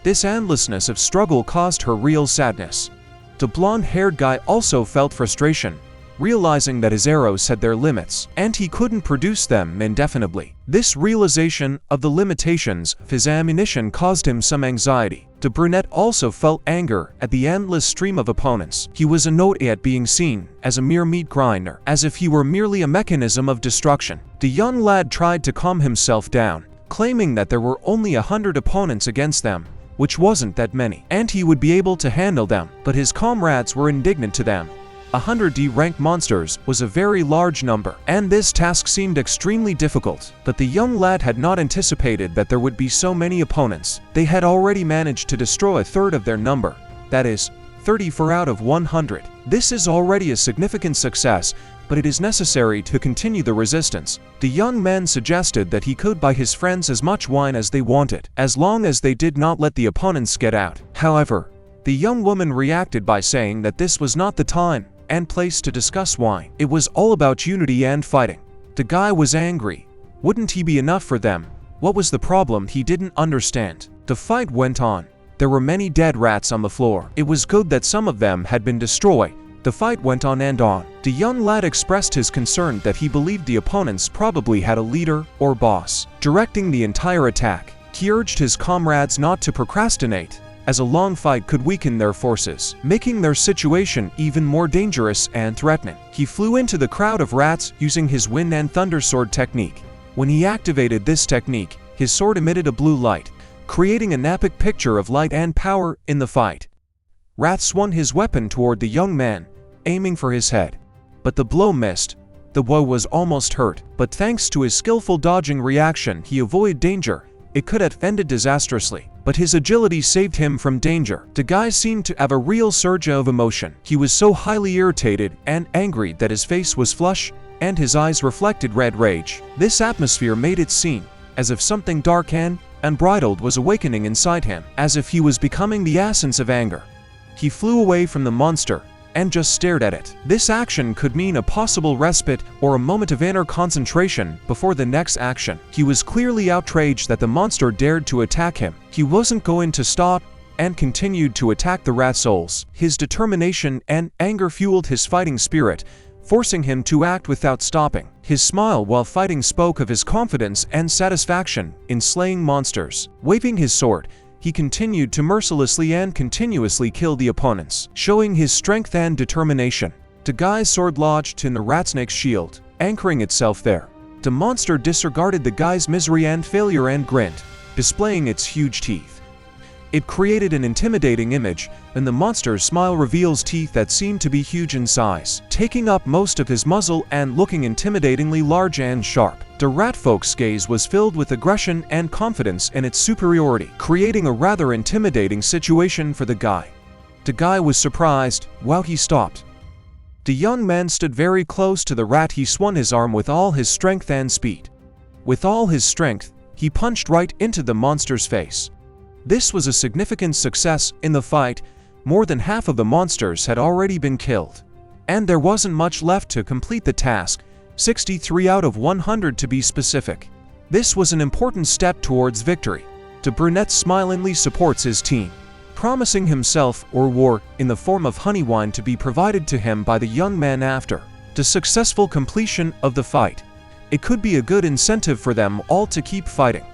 This endlessness of struggle caused her real sadness. The blonde-haired guy also felt frustration, realizing that his arrows had their limits, and he couldn't produce them indefinitely. This realization of the limitations of his ammunition caused him some anxiety. The brunette also felt anger at the endless stream of opponents. He was annoyed at being seen as a mere meat grinder, as if he were merely a mechanism of destruction. The young lad tried to calm himself down, claiming that there were only 100 opponents against them, which wasn't that many, and he would be able to handle them. But his comrades were indignant to them. 100 D-rank monsters was a very large number, and this task seemed extremely difficult. But the young lad had not anticipated that there would be so many opponents. They had already managed to destroy a third of their number, that is, 34 out of 100. This is already a significant success, but it is necessary to continue the resistance. The young man suggested that he could buy his friends as much wine as they wanted, as long as they did not let the opponents get out. However, the young woman reacted by saying that this was not the time and place to discuss wine. It was all about unity and fighting. The guy was angry. Wouldn't he be enough for them? What was the problem? He didn't understand. The fight went on. There were many dead rats on the floor. It was good that some of them had been destroyed. The fight went on and on. The young lad expressed his concern that he believed the opponents probably had a leader or boss directing the entire attack. He urged his comrades not to procrastinate, as a long fight could weaken their forces, making their situation even more dangerous and threatening. He flew into the crowd of rats using his wind and thunder sword technique. When he activated this technique, his sword emitted a blue light, creating an epic picture of light and power in the fight. Rat swung his weapon toward the young man, aiming for his head. But the blow missed. The boy was almost hurt, but thanks to his skillful dodging reaction, he avoided danger. It could have ended disastrously, but his agility saved him from danger. The guy seemed to have a real surge of emotion. He was so highly irritated and angry that his face was flush, and his eyes reflected red rage. This atmosphere made it seem as if something dark and unbridled was awakening inside him, as if he was becoming the essence of anger. He flew away from the monster and just stared at it. This action could mean a possible respite or a moment of inner concentration before the next action. He was clearly outraged that the monster dared to attack him. He wasn't going to stop and continued to attack the rat souls. His determination and anger fueled his fighting spirit, forcing him to act without stopping. His smile while fighting spoke of his confidence and satisfaction in slaying monsters. Waving his sword, he continued to mercilessly and continuously kill the opponents, showing his strength and determination. The guy's sword lodged in the ratsnake's shield, anchoring itself there. The monster disregarded the guy's misery and failure and grinned, displaying its huge teeth. It created an intimidating image, and the monster's smile reveals teeth that seem to be huge in size, taking up most of his muzzle and looking intimidatingly large and sharp. The ratfolk's gaze was filled with aggression and confidence in its superiority, creating a rather intimidating situation for the guy. The guy was surprised. While he stopped, the young man stood very close to the rat. He swung his arm with all his strength and speed. With all his strength, he punched right into the monster's face. This was a significant success in the fight, More than half of the monsters had already been killed. And there wasn't much left to complete the task, 63 out of 100 to be specific. This was an important step towards victory. The brunette smilingly supports his team, promising himself or war in the form of honey wine to be provided to him by the young man after the successful completion of the fight. It could be a good incentive for them all to keep fighting.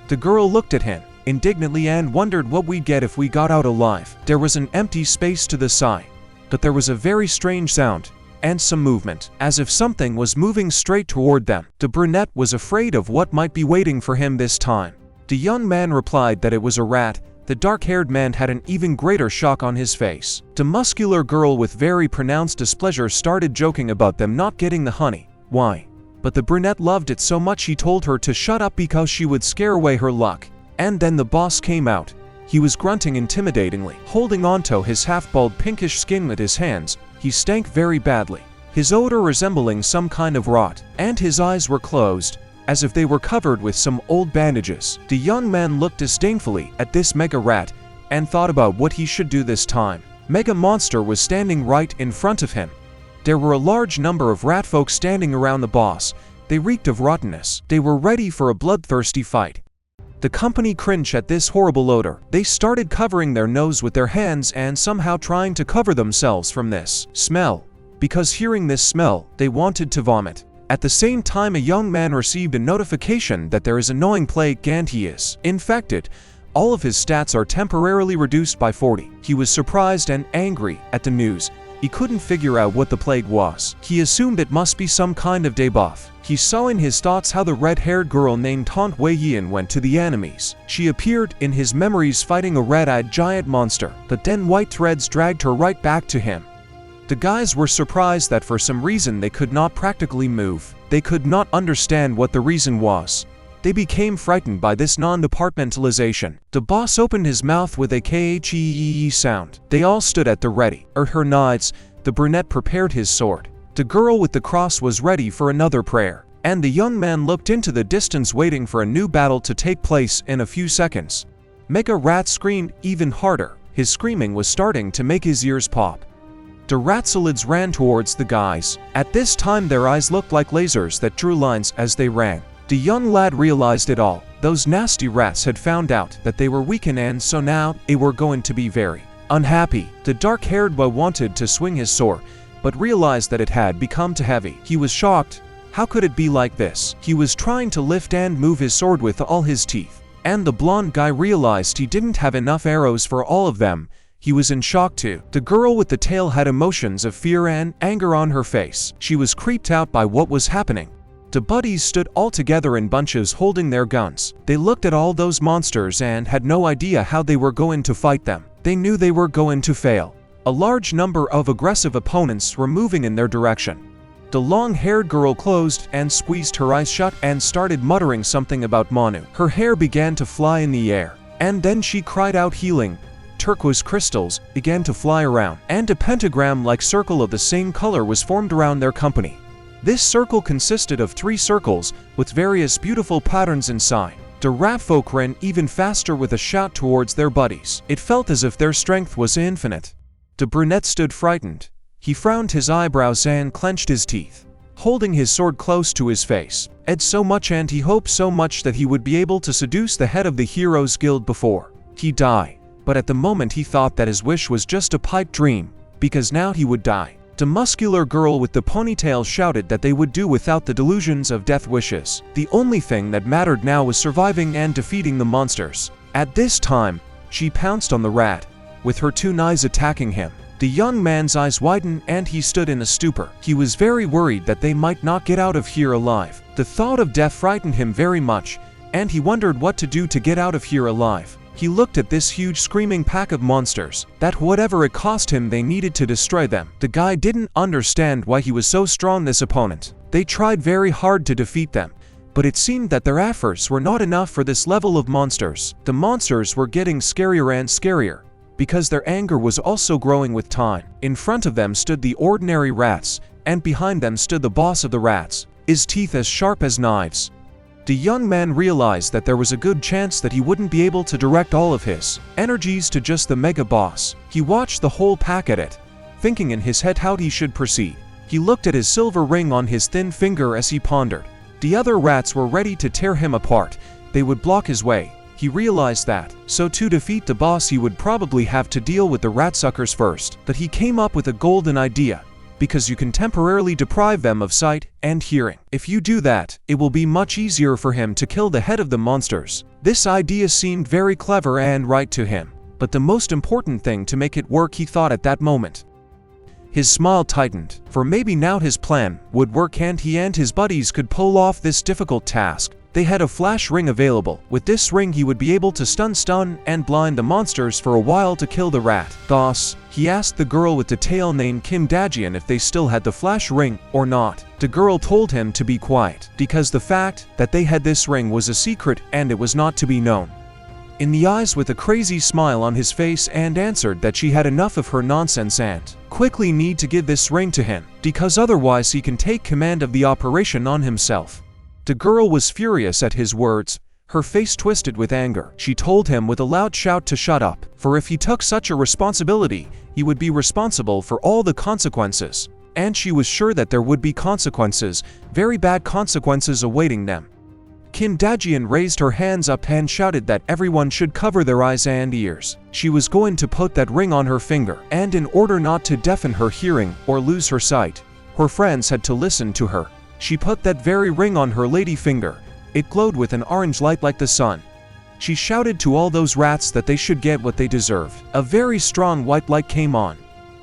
The girl looked at him indignantly and wondered what we'd get if we got out alive. There was an empty space to the side, but there was a very strange sound and some movement, as if something was moving straight toward them. The brunette was afraid of what might be waiting for him this time. The young man replied that it was a rat. The dark-haired man had an even greater shock on his face. The muscular girl with very pronounced displeasure started joking about them not getting the honey. Why? But the brunette loved it so much he told her to shut up because she would scare away her luck. And then the boss came out. He was grunting intimidatingly, holding onto his half-bald pinkish skin with his hands. He stank very badly, his odor resembling some kind of rot, and his eyes were closed, as if they were covered with some old bandages. The young man looked disdainfully at this mega rat and thought about what he should do this time. Mega Monster was standing right in front of him. There were a large number of rat folk standing around the boss. They reeked of rottenness. They were ready for a bloodthirsty fight. The company cringed at this horrible odor. They started covering their nose with their hands and somehow trying to cover themselves from this smell, because hearing this smell, they wanted to vomit. At the same time, a young man received a notification that there is annoying plague and he is infected. All of his stats are temporarily reduced by 40. He was surprised and angry at the news. He couldn't figure out what the plague was. He assumed it must be some kind of debuff. He saw in his thoughts how the red-haired girl named Taunt Wei Yin went to the enemies. She appeared in his memories fighting a red-eyed giant monster, but then white threads dragged her right back to him. The guys were surprised that for some reason they could not practically move. They could not understand what the reason was. They became frightened by this non-departmentalization. The boss opened his mouth with a k-h-e-e-e sound. They all stood at the ready. Her knives. The brunette prepared his sword. The girl with the cross was ready for another prayer. And the young man looked into the distance waiting for a new battle to take place in a few seconds. Mega Rat screamed even harder. His screaming was starting to make his ears pop. The ratsalids ran towards the guys. At this time their eyes looked like lasers that drew lines as they ran. The young lad realized it all. Those nasty rats had found out that they were weakened and so now they were going to be very unhappy. The dark-haired boy wanted to swing his sword, but realized that it had become too heavy. He was shocked. How could it be like this? He was trying to lift and move his sword with all his teeth. And the blonde guy realized he didn't have enough arrows for all of them. He was in shock too. The girl with the tail had emotions of fear and anger on her face. She was creeped out by what was happening. The buddies stood all together in bunches holding their guns. They looked at all those monsters and had no idea how they were going to fight them. They knew they were going to fail. A large number of aggressive opponents were moving in their direction. The long-haired girl closed and squeezed her eyes shut and started muttering something about Manu. Her hair began to fly in the air. And then she cried out healing. Turquoise crystals began to fly around, and a pentagram-like circle of the same color was formed around their company. This circle consisted of 3 circles with various beautiful patterns inside. The rat folk ran even faster with a shout towards their buddies. It felt as if their strength was infinite. The brunette stood frightened. He frowned his eyebrows and clenched his teeth, holding his sword close to his face. Ed so much and he hoped so much that he would be able to seduce the head of the Heroes Guild before he died. But at the moment he thought that his wish was just a pipe dream, because now he would die. The muscular girl with the ponytail shouted that they would do without the delusions of death wishes. The only thing that mattered now was surviving and defeating the monsters. At this time, she pounced on the rat, with her 2 knives attacking him. The young man's eyes widened and he stood in a stupor. He was very worried that they might not get out of here alive. The thought of death frightened him very much, and he wondered what to do to get out of here alive. He looked at this huge screaming pack of monsters, that whatever it cost him they needed to destroy them. The guy didn't understand why he was so strong, this opponent. They tried very hard to defeat them, but it seemed that their efforts were not enough for this level of monsters. The monsters were getting scarier and scarier, because their anger was also growing with time. In front of them stood the ordinary rats, and behind them stood the boss of the rats, his teeth as sharp as knives. The young man realized that there was a good chance that he wouldn't be able to direct all of his energies to just the mega boss. He watched the whole pack at it, thinking in his head how he should proceed. He looked at his silver ring on his thin finger as he pondered. The other rats were ready to tear him apart. They would block his way. He realized that, so to defeat the boss he would probably have to deal with the ratsuckers first. But he came up with a golden idea, because you can temporarily deprive them of sight and hearing. If you do that, it will be much easier for him to kill the head of the monsters. This idea seemed very clever and right to him, but the most important thing to make it work, he thought at that moment. His smile tightened, for maybe now his plan would work and he and his buddies could pull off this difficult task. They had a flash ring available. With this ring he would be able to stun and blind the monsters for a while to kill the rat. Thus, he asked the girl with the tail named Kim Dajian if they still had the flash ring or not. The girl told him to be quiet, because the fact that they had this ring was a secret and it was not to be known. In the eyes with a crazy smile on his face, and answered that she had enough of her nonsense and quickly need to give this ring to him, because otherwise he can take command of the operation on himself. The girl was furious at his words, her face twisted with anger. She told him with a loud shout to shut up, for if he took such a responsibility, he would be responsible for all the consequences. And she was sure that there would be consequences, very bad consequences awaiting them. Kim Dajian raised her hands up and shouted that everyone should cover their eyes and ears. She was going to put that ring on her finger, and in order not to deafen her hearing or lose her sight, her friends had to listen to her. She put that very ring on her lady finger. It glowed with an orange light like the sun. She shouted to all those rats that they should get what they deserved. A very strong white light came on.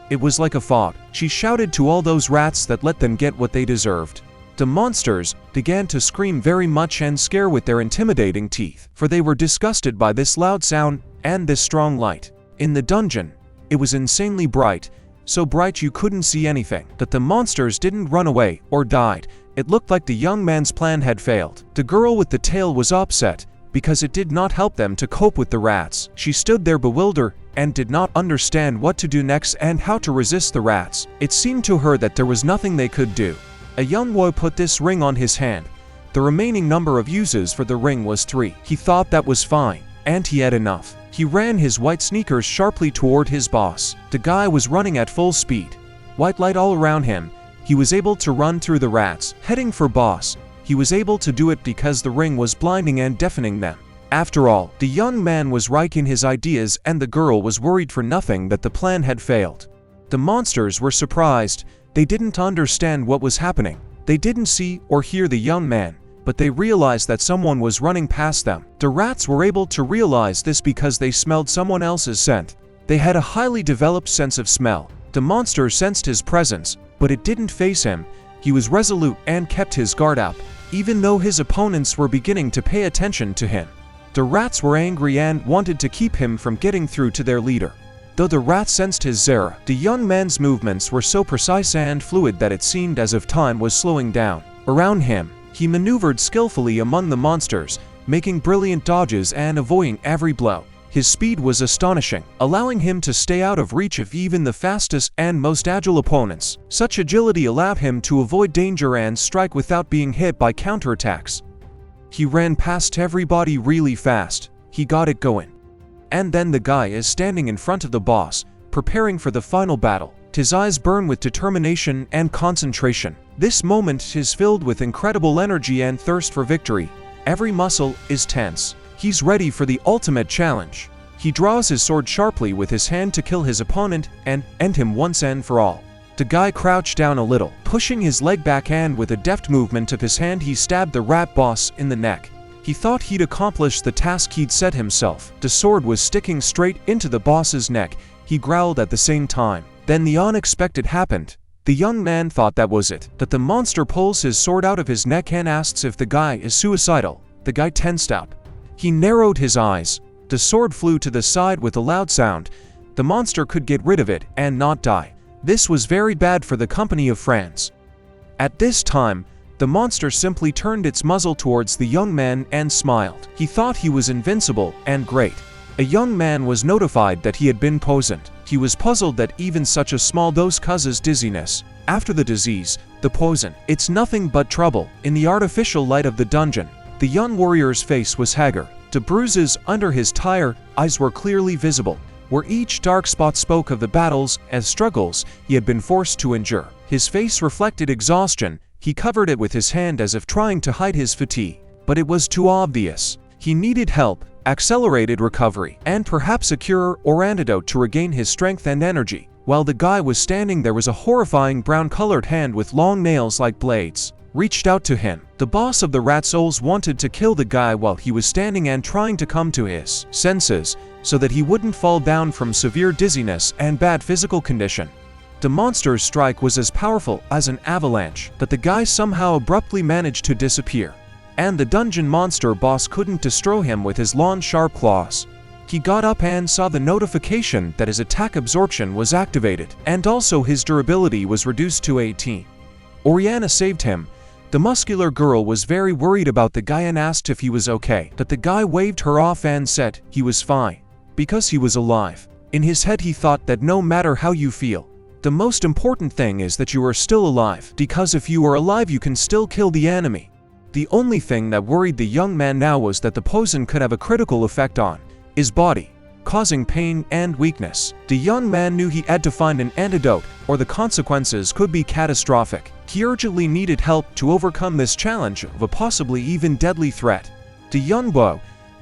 It was like a fog. She shouted to all those rats that let them get what they deserved. The monsters began to scream very much and scare with their intimidating teeth, for they were disgusted by this loud sound and this strong light. In the dungeon, it was insanely bright, so bright you couldn't see anything. But the monsters didn't run away or died. It looked like the young man's plan had failed. The girl with the tail was upset, because it did not help them to cope with the rats. She stood there bewildered and did not understand what to do next and how to resist the rats. It seemed to her that there was nothing they could do. A young boy put this ring on his hand. The remaining number of uses for the ring was 3. He thought that was fine, and he had enough. He ran his white sneakers sharply toward his boss. The guy was running at full speed. White light all around him. He was able to run through the rats, heading for boss. He was able to do it because the ring was blinding and deafening them. After all, the young man was right in his ideas and the girl was worried for nothing that the plan had failed. The monsters were surprised. They didn't understand what was happening. They didn't see or hear the young man, but they realized that someone was running past them. The rats were able to realize this because they smelled someone else's scent. They had a highly developed sense of smell. The monster sensed his presence, but it didn't face him. He was resolute and kept his guard up, even though his opponents were beginning to pay attention to him. The rats were angry and wanted to keep him from getting through to their leader. Though the rat sensed his Zera, the young man's movements were so precise and fluid that it seemed as if time was slowing down. Around him, he maneuvered skillfully among the monsters, making brilliant dodges and avoiding every blow. His speed was astonishing, allowing him to stay out of reach of even the fastest and most agile opponents. Such agility allowed him to avoid danger and strike without being hit by counterattacks. He ran past everybody really fast. He got it going. And then the guy is standing in front of the boss, preparing for the final battle. His eyes burn with determination and concentration. This moment is filled with incredible energy and thirst for victory. Every muscle is tense. He's ready for the ultimate challenge. He draws his sword sharply with his hand to kill his opponent and end him once and for all. The guy crouched down a little, pushing his leg back, and with a deft movement of his hand he stabbed the rat boss in the neck. He thought he'd accomplished the task he'd set himself. The sword was sticking straight into the boss's neck. He growled at the same time. Then the unexpected happened. The young man thought that was it. That the monster pulls his sword out of his neck and asks if the guy is suicidal. The guy tensed up. He narrowed his eyes. The sword flew to the side with a loud sound. The monster could get rid of it and not die. This was very bad for the company of friends. At this time, the monster simply turned its muzzle towards the young man and smiled. He thought he was invincible and great. A young man was notified that he had been poisoned. He was puzzled that even such a small dose causes dizziness. After the disease, the poison, it's nothing but trouble. In the artificial light of the dungeon, The young warrior's face was haggard. The bruises under his tired eyes were clearly visible, where each dark spot spoke of the battles and struggles he had been forced to endure. His face reflected exhaustion. He covered it with his hand as if trying to hide his fatigue. But it was too obvious. He needed help, accelerated recovery, and perhaps a cure or antidote to regain his strength and energy. While the guy was standing there was a horrifying brown-colored hand with long nails like blades reached out to him. The boss of the Rat Souls wanted to kill the guy while he was standing and trying to come to his senses so that he wouldn't fall down from severe dizziness and bad physical condition. The monster's strike was as powerful as an avalanche, but the guy somehow abruptly managed to disappear, and the dungeon monster boss couldn't destroy him with his long sharp claws. He got up and saw the notification that his attack absorption was activated, and also his durability was reduced to 18. Oriana saved him. The muscular girl was very worried about the guy and asked if he was okay, but the guy waved her off and said he was fine, because he was alive. In his head he thought that no matter how you feel, the most important thing is that you are still alive, because if you are alive you can still kill the enemy. The only thing that worried the young man now was that the poison could have a critical effect on his body, causing pain and weakness. The young man knew he had to find an antidote, or the consequences could be catastrophic. He urgently needed help to overcome this challenge of a possibly even deadly threat. The young boy,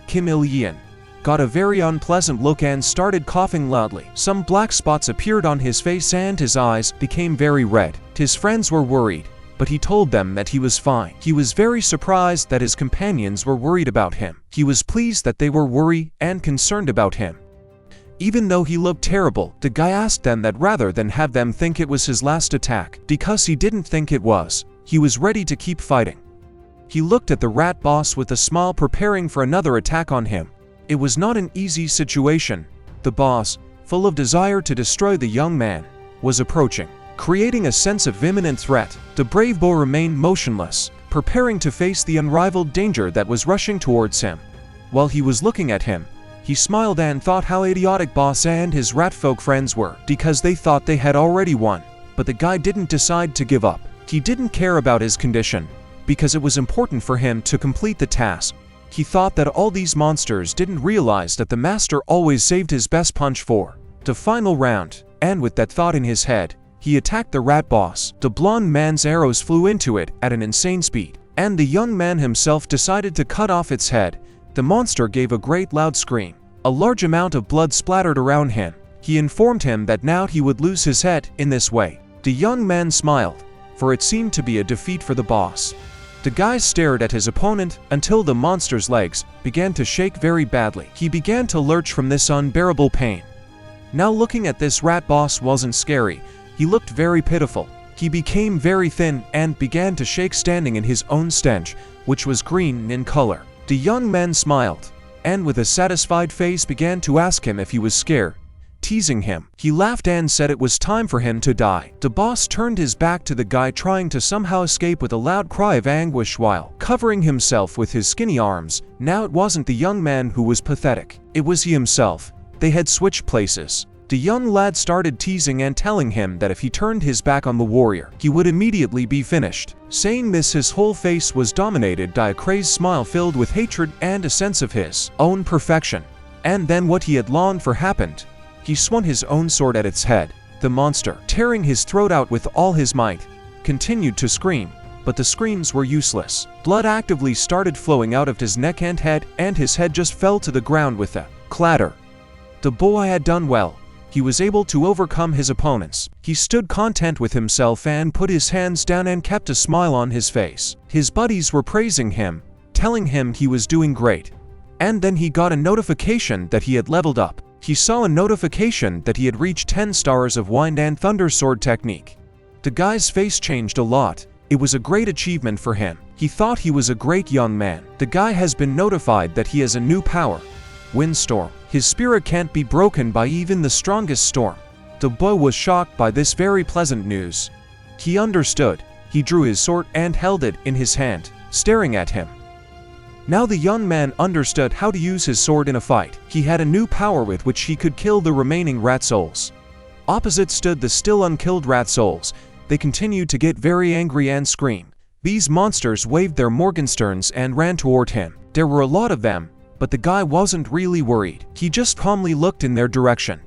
Kim Il-yin, got a very unpleasant look and started coughing loudly. Some black spots appeared on his face and his eyes became very red. His friends were worried, but he told them that he was fine. He was very surprised that his companions were worried about him. He was pleased that they were worried and concerned about him. Even though he looked terrible, the guy asked them that rather than have them think it was his last attack, because he didn't think it was, he was ready to keep fighting. He looked at the rat boss with a smile, preparing for another attack on him. It was not an easy situation. The boss, full of desire to destroy the young man, was approaching, creating a sense of imminent threat. The brave boy remained motionless, preparing to face the unrivaled danger that was rushing towards him. While he was looking at him, he smiled and thought how idiotic boss and his rat folk friends were, because they thought they had already won. But the guy didn't decide to give up. He didn't care about his condition, because it was important for him to complete the task. He thought that all these monsters didn't realize that the master always saved his best punch for the final round, and with that thought in his head, he attacked the rat boss. The blonde man's arrows flew into it at an insane speed, and the young man himself decided to cut off its head. The monster gave a great loud scream. A large amount of blood splattered around him. He informed him that now he would lose his head in this way. The young man smiled, for it seemed to be a defeat for the boss. The guy stared at his opponent until the monster's legs began to shake very badly. He began to lurch from this unbearable pain. Now looking at this rat boss wasn't scary. He looked very pitiful. He became very thin and began to shake, standing in his own stench, which was green in color. The young man smiled, and with a satisfied face began to ask him if he was scared, teasing him. He laughed and said it was time for him to die. The boss turned his back to the guy, trying to somehow escape with a loud cry of anguish while covering himself with his skinny arms. Now it wasn't the young man who was pathetic. It was he himself. They had switched places. The young lad started teasing and telling him that if he turned his back on the warrior, he would immediately be finished. Saying this, his whole face was dominated by a crazed smile filled with hatred and a sense of his own perfection. And then what he had longed for happened. He swung his own sword at its head. The monster, tearing his throat out with all his might, continued to scream, but the screams were useless. Blood actively started flowing out of his neck and head, and his head just fell to the ground with a clatter. The boy had done well. He was able to overcome his opponents. He stood content with himself and put his hands down and kept a smile on his face. His buddies were praising him, telling him he was doing great. And then he got a notification that he had leveled up. He saw a notification that he had reached 10 stars of Wind and Thunder Sword technique. The guy's face changed a lot. It was a great achievement for him. He thought he was a great young man. The guy has been notified that he has a new power, Windstorm. His spirit can't be broken by even the strongest storm. The boy was shocked by this very pleasant news. He understood. He drew his sword and held it in his hand, staring at him. Now the young man understood how to use his sword in a fight. He had a new power with which he could kill the remaining rat souls. Opposite stood the still unkilled rat souls. They continued to get very angry and scream. These monsters waved their Morgensterns and ran toward him. There were a lot of them, but the guy wasn't really worried. He just calmly looked in their direction.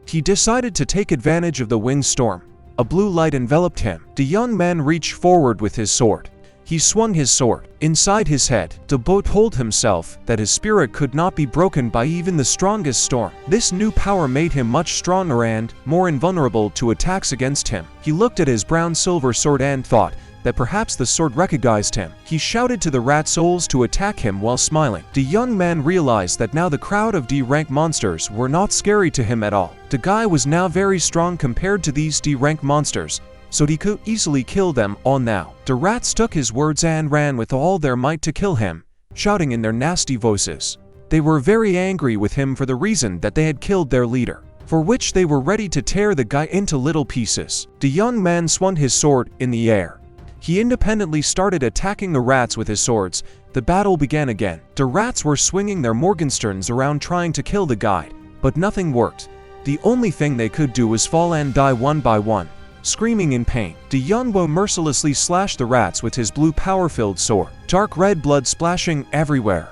He decided to take advantage of the winged storm. A blue light enveloped him. The young man reached forward with his sword. He swung his sword. Inside his head, the boat told himself that his spirit could not be broken by even the strongest storm. This new power made him much stronger and more invulnerable to attacks against him. He looked at his brown silver sword and thought that perhaps the sword recognized him. He shouted to the rat souls to attack him while smiling. The young man realized that now the crowd of D-rank monsters were not scary to him at all. The guy was now very strong compared to these D-rank monsters, so he could easily kill them all now. The rats took his words and ran with all their might to kill him, shouting in their nasty voices. They were very angry with him for the reason that they had killed their leader, for which they were ready to tear the guy into little pieces. The young man swung his sword in the air. He independently started attacking the rats with his swords. The battle began again. The rats were swinging their Morgensterns around trying to kill the guy, but nothing worked. The only thing they could do was fall and die one by one, screaming in pain. The young boy mercilessly slashed the rats with his blue power-filled sword, dark red blood splashing everywhere.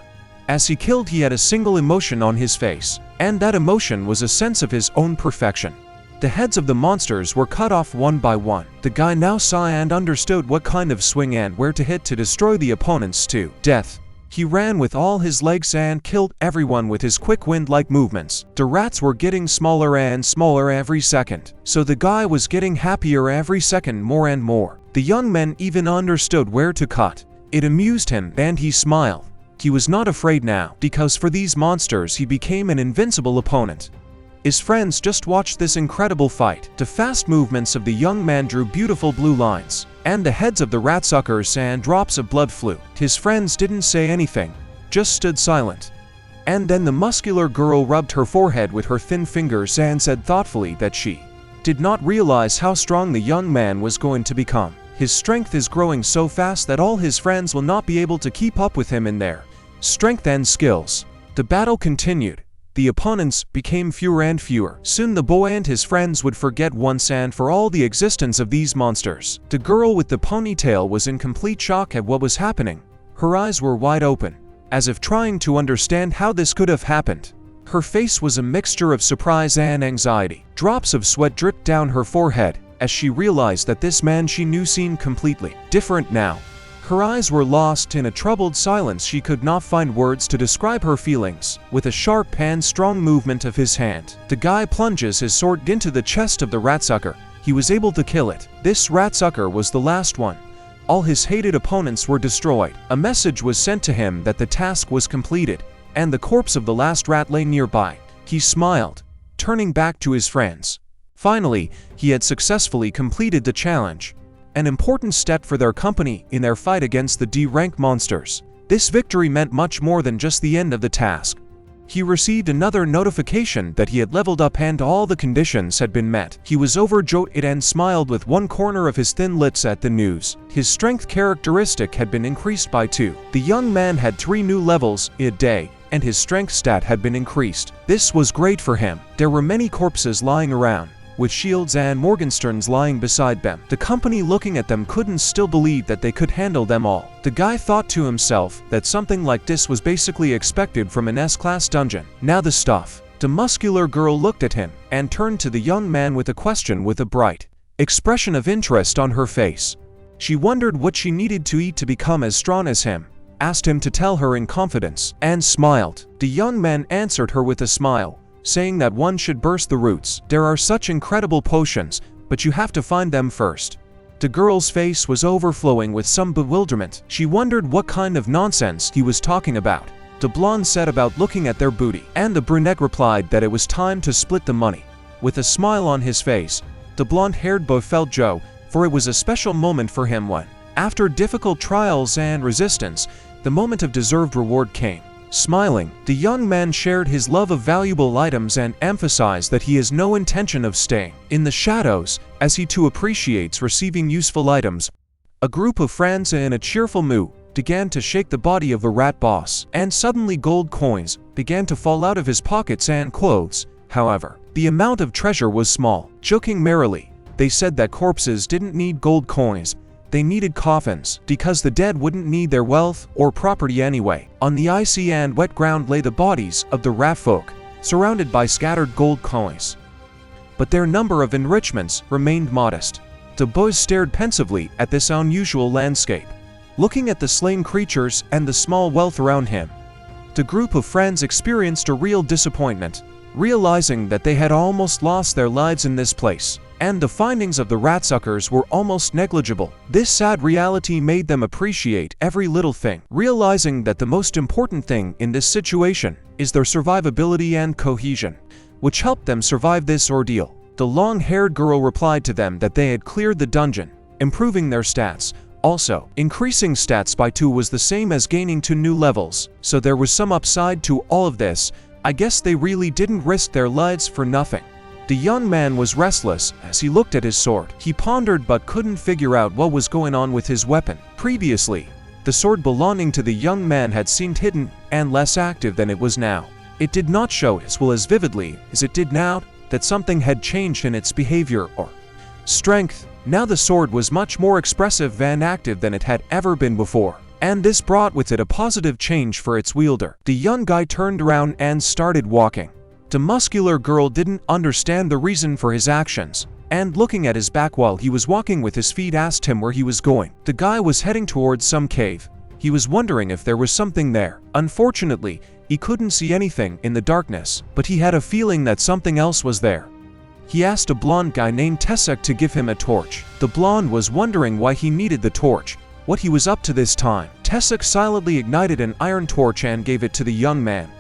As he killed, he had a single emotion on his face, and that emotion was a sense of his own perfection. The heads of the monsters were cut off one by one. The guy now saw and understood what kind of swing and where to hit to destroy the opponents to death. He ran with all his legs and killed everyone with his quick wind-like movements. The rats were getting smaller and smaller every second, so the guy was getting happier every second more and more. The young man even understood where to cut. It amused him and he smiled. He was not afraid now, because for these monsters he became an invincible opponent. His friends just watched this incredible fight. The fast movements of the young man drew beautiful blue lines, and the heads of the ratsuckers and drops of blood flew. His friends didn't say anything, just stood silent. And then the muscular girl rubbed her forehead with her thin fingers and said thoughtfully that she did not realize how strong the young man was going to become. His strength is growing so fast that all his friends will not be able to keep up with him in their strength and skills. The battle continued. The opponents became fewer and fewer. Soon the boy and his friends would forget once and for all the existence of these monsters. The girl with the ponytail was in complete shock at what was happening. Her eyes were wide open, as if trying to understand how this could have happened. Her face was a mixture of surprise and anxiety. Drops of sweat dripped down her forehead as she realized that this man she knew seemed completely different now. Her eyes were lost in a troubled silence. She could not find words to describe her feelings. With a sharp and strong movement of his hand, the guy plunges his sword into the chest of the ratsucker. He was able to kill it. This ratsucker was the last one. All his hated opponents were destroyed. A message was sent to him that the task was completed, and the corpse of the last rat lay nearby. He smiled, turning back to his friends. Finally, he had successfully completed the challenge. An important step for their company in their fight against the D-rank monsters. This victory meant much more than just the end of the task. He received another notification that he had leveled up and all the conditions had been met. He was overjoyed and smiled with one corner of his thin lips at the news. His strength characteristic had been increased by 2. The young man had 3 new levels a day, and his strength stat had been increased. This was great for him. There were many corpses lying around, with shields and Morgensterns lying beside them. The company looking at them couldn't still believe that they could handle them all. The guy thought to himself that something like this was basically expected from an S-class dungeon. Now the stuff. The muscular girl looked at him and turned to the young man with a question with a bright expression of interest on her face. She wondered what she needed to eat to become as strong as him, asked him to tell her in confidence, and smiled. The young man answered her with a smile, saying that one should burst the roots. There are such incredible potions, but you have to find them first. The girl's face was overflowing with some bewilderment. She wondered what kind of nonsense he was talking about. The blonde said about looking at their booty, and the brunette replied that it was time to split the money. With a smile on his face, the blonde-haired boy felt joy, for it was a special moment for him when, after difficult trials and resistance, the moment of deserved reward came. Smiling, the young man shared his love of valuable items and emphasized that he has no intention of staying in the shadows, as he too appreciates receiving useful items. A group of friends in a cheerful mood began to shake the body of the rat boss, and suddenly gold coins began to fall out of his pockets and clothes. However, the amount of treasure was small. Joking merrily, they said that corpses didn't need gold coins, They needed coffins, because the dead wouldn't need their wealth or property anyway. On the icy and wet ground lay the bodies of the rat folk, surrounded by scattered gold coins. But their number of enrichments remained modest. The boys stared pensively at this unusual landscape, looking at the slain creatures and the small wealth around him. The group of friends experienced a real disappointment, realizing that they had almost lost their lives in this place, and the findings of the ratsuckers were almost negligible. This sad reality made them appreciate every little thing, realizing that the most important thing in this situation is their survivability and cohesion, which helped them survive this ordeal. The long-haired girl replied to them that they had cleared the dungeon, improving their stats. Also, increasing stats by 2 was the same as gaining 2 new levels, so there was some upside to all of this. I guess they really didn't risk their lives for nothing. The young man was restless as he looked at his sword. He pondered but couldn't figure out what was going on with his weapon. Previously, the sword belonging to the young man had seemed hidden and less active than it was now. It did not show as well as vividly as it did now that something had changed in its behavior or strength. Now the sword was much more expressive and active than it had ever been before, and this brought with it a positive change for its wielder. The young guy turned around and started walking. The muscular girl didn't understand the reason for his actions, and looking at his back while he was walking with his feet, asked him where he was going. The guy was heading towards some cave. He was wondering if there was something there. Unfortunately, he couldn't see anything in the darkness, but he had a feeling that something else was there. He asked a blonde guy named Tesek to give him a torch. The blonde was wondering why he needed the torch, what he was up to this time. Tesek silently ignited an iron torch and gave it to the young man.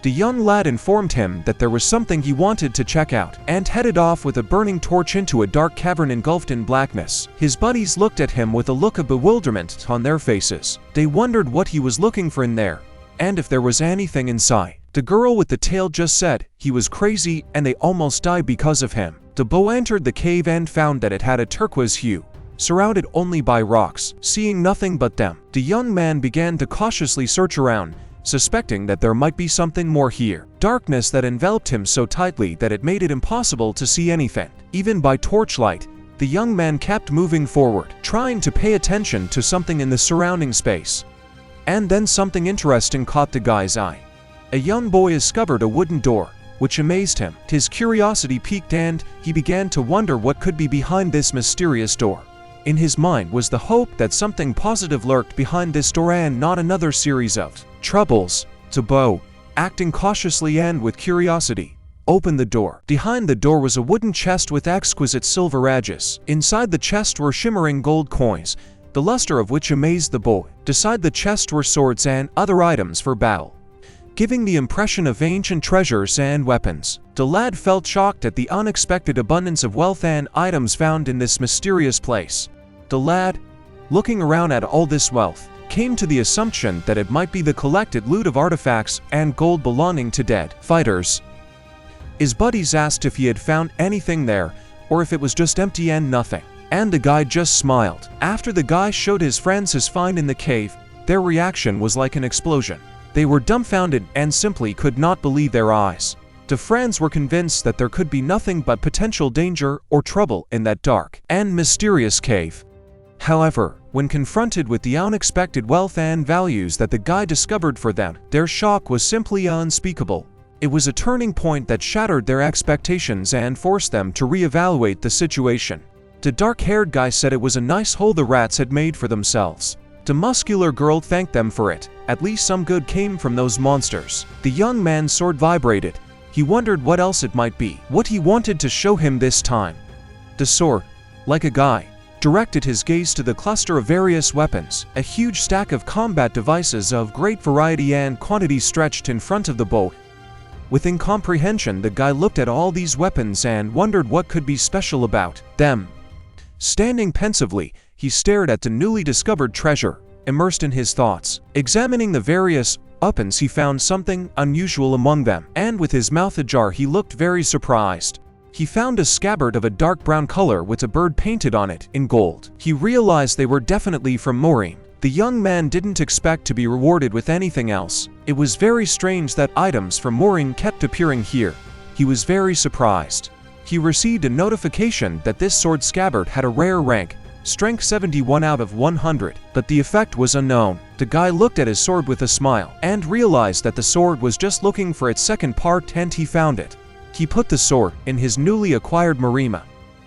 The young lad informed him that there was something he wanted to check out, and headed off with a burning torch into a dark cavern engulfed in blackness. His buddies looked at him with a look of bewilderment on their faces. They wondered what he was looking for in there, and if there was anything inside. The girl with the tail just said he was crazy and they almost died because of him. The boy entered the cave and found that it had a turquoise hue, surrounded only by rocks. Seeing nothing but them, the young man began to cautiously search around, suspecting that there might be something more here. Darkness that enveloped him so tightly that it made it impossible to see anything. Even by torchlight, the young man kept moving forward, trying to pay attention to something in the surrounding space. And then something interesting caught the guy's eye. A young boy discovered a wooden door, which amazed him. His curiosity piqued and he began to wonder what could be behind this mysterious door. In his mind was the hope that something positive lurked behind this door and not another series of troubles. The boy, acting cautiously and with curiosity, opened the door. Behind the door was a wooden chest with exquisite silver edges. Inside the chest were shimmering gold coins, the luster of which amazed the boy. Beside the chest were swords and other items for battle, giving the impression of ancient treasures and weapons. The lad felt shocked at the unexpected abundance of wealth and items found in this mysterious place. The lad, looking around at all this wealth, came to the assumption that it might be the collected loot of artifacts and gold belonging to dead fighters. His buddies asked if he had found anything there, or if it was just empty and nothing, and the guy just smiled. After the guy showed his friends his find in the cave, their reaction was like an explosion. They were dumbfounded and simply could not believe their eyes. The friends were convinced that there could be nothing but potential danger or trouble in that dark and mysterious cave. However, when confronted with the unexpected wealth and values that the guy discovered for them, their shock was simply unspeakable. It was a turning point that shattered their expectations and forced them to reevaluate the situation. The dark-haired guy said it was a nice hole the rats had made for themselves. The muscular girl thanked them for it. At least some good came from those monsters. The young man's sword vibrated. He wondered what else it might be, what he wanted to show him this time. The sword, like a guy, directed his gaze to the cluster of various weapons. A huge stack of combat devices of great variety and quantity stretched in front of the bow. With incomprehension, the guy looked at all these weapons and wondered what could be special about them. Standing pensively, he stared at the newly discovered treasure, immersed in his thoughts. Examining the various weapons, he found something unusual among them, and with his mouth ajar he looked very surprised. He found a scabbard of a dark brown color with a bird painted on it in gold. He realized they were definitely from Morim. The young man didn't expect to be rewarded with anything else. It was very strange that items from Morim kept appearing here. He was very surprised. He received a notification that this sword scabbard had a rare rank, strength 71 out of 100, but the effect was unknown. The guy looked at his sword with a smile, and realized that the sword was just looking for its second part, and he found it. He put the sword in his newly acquired marima.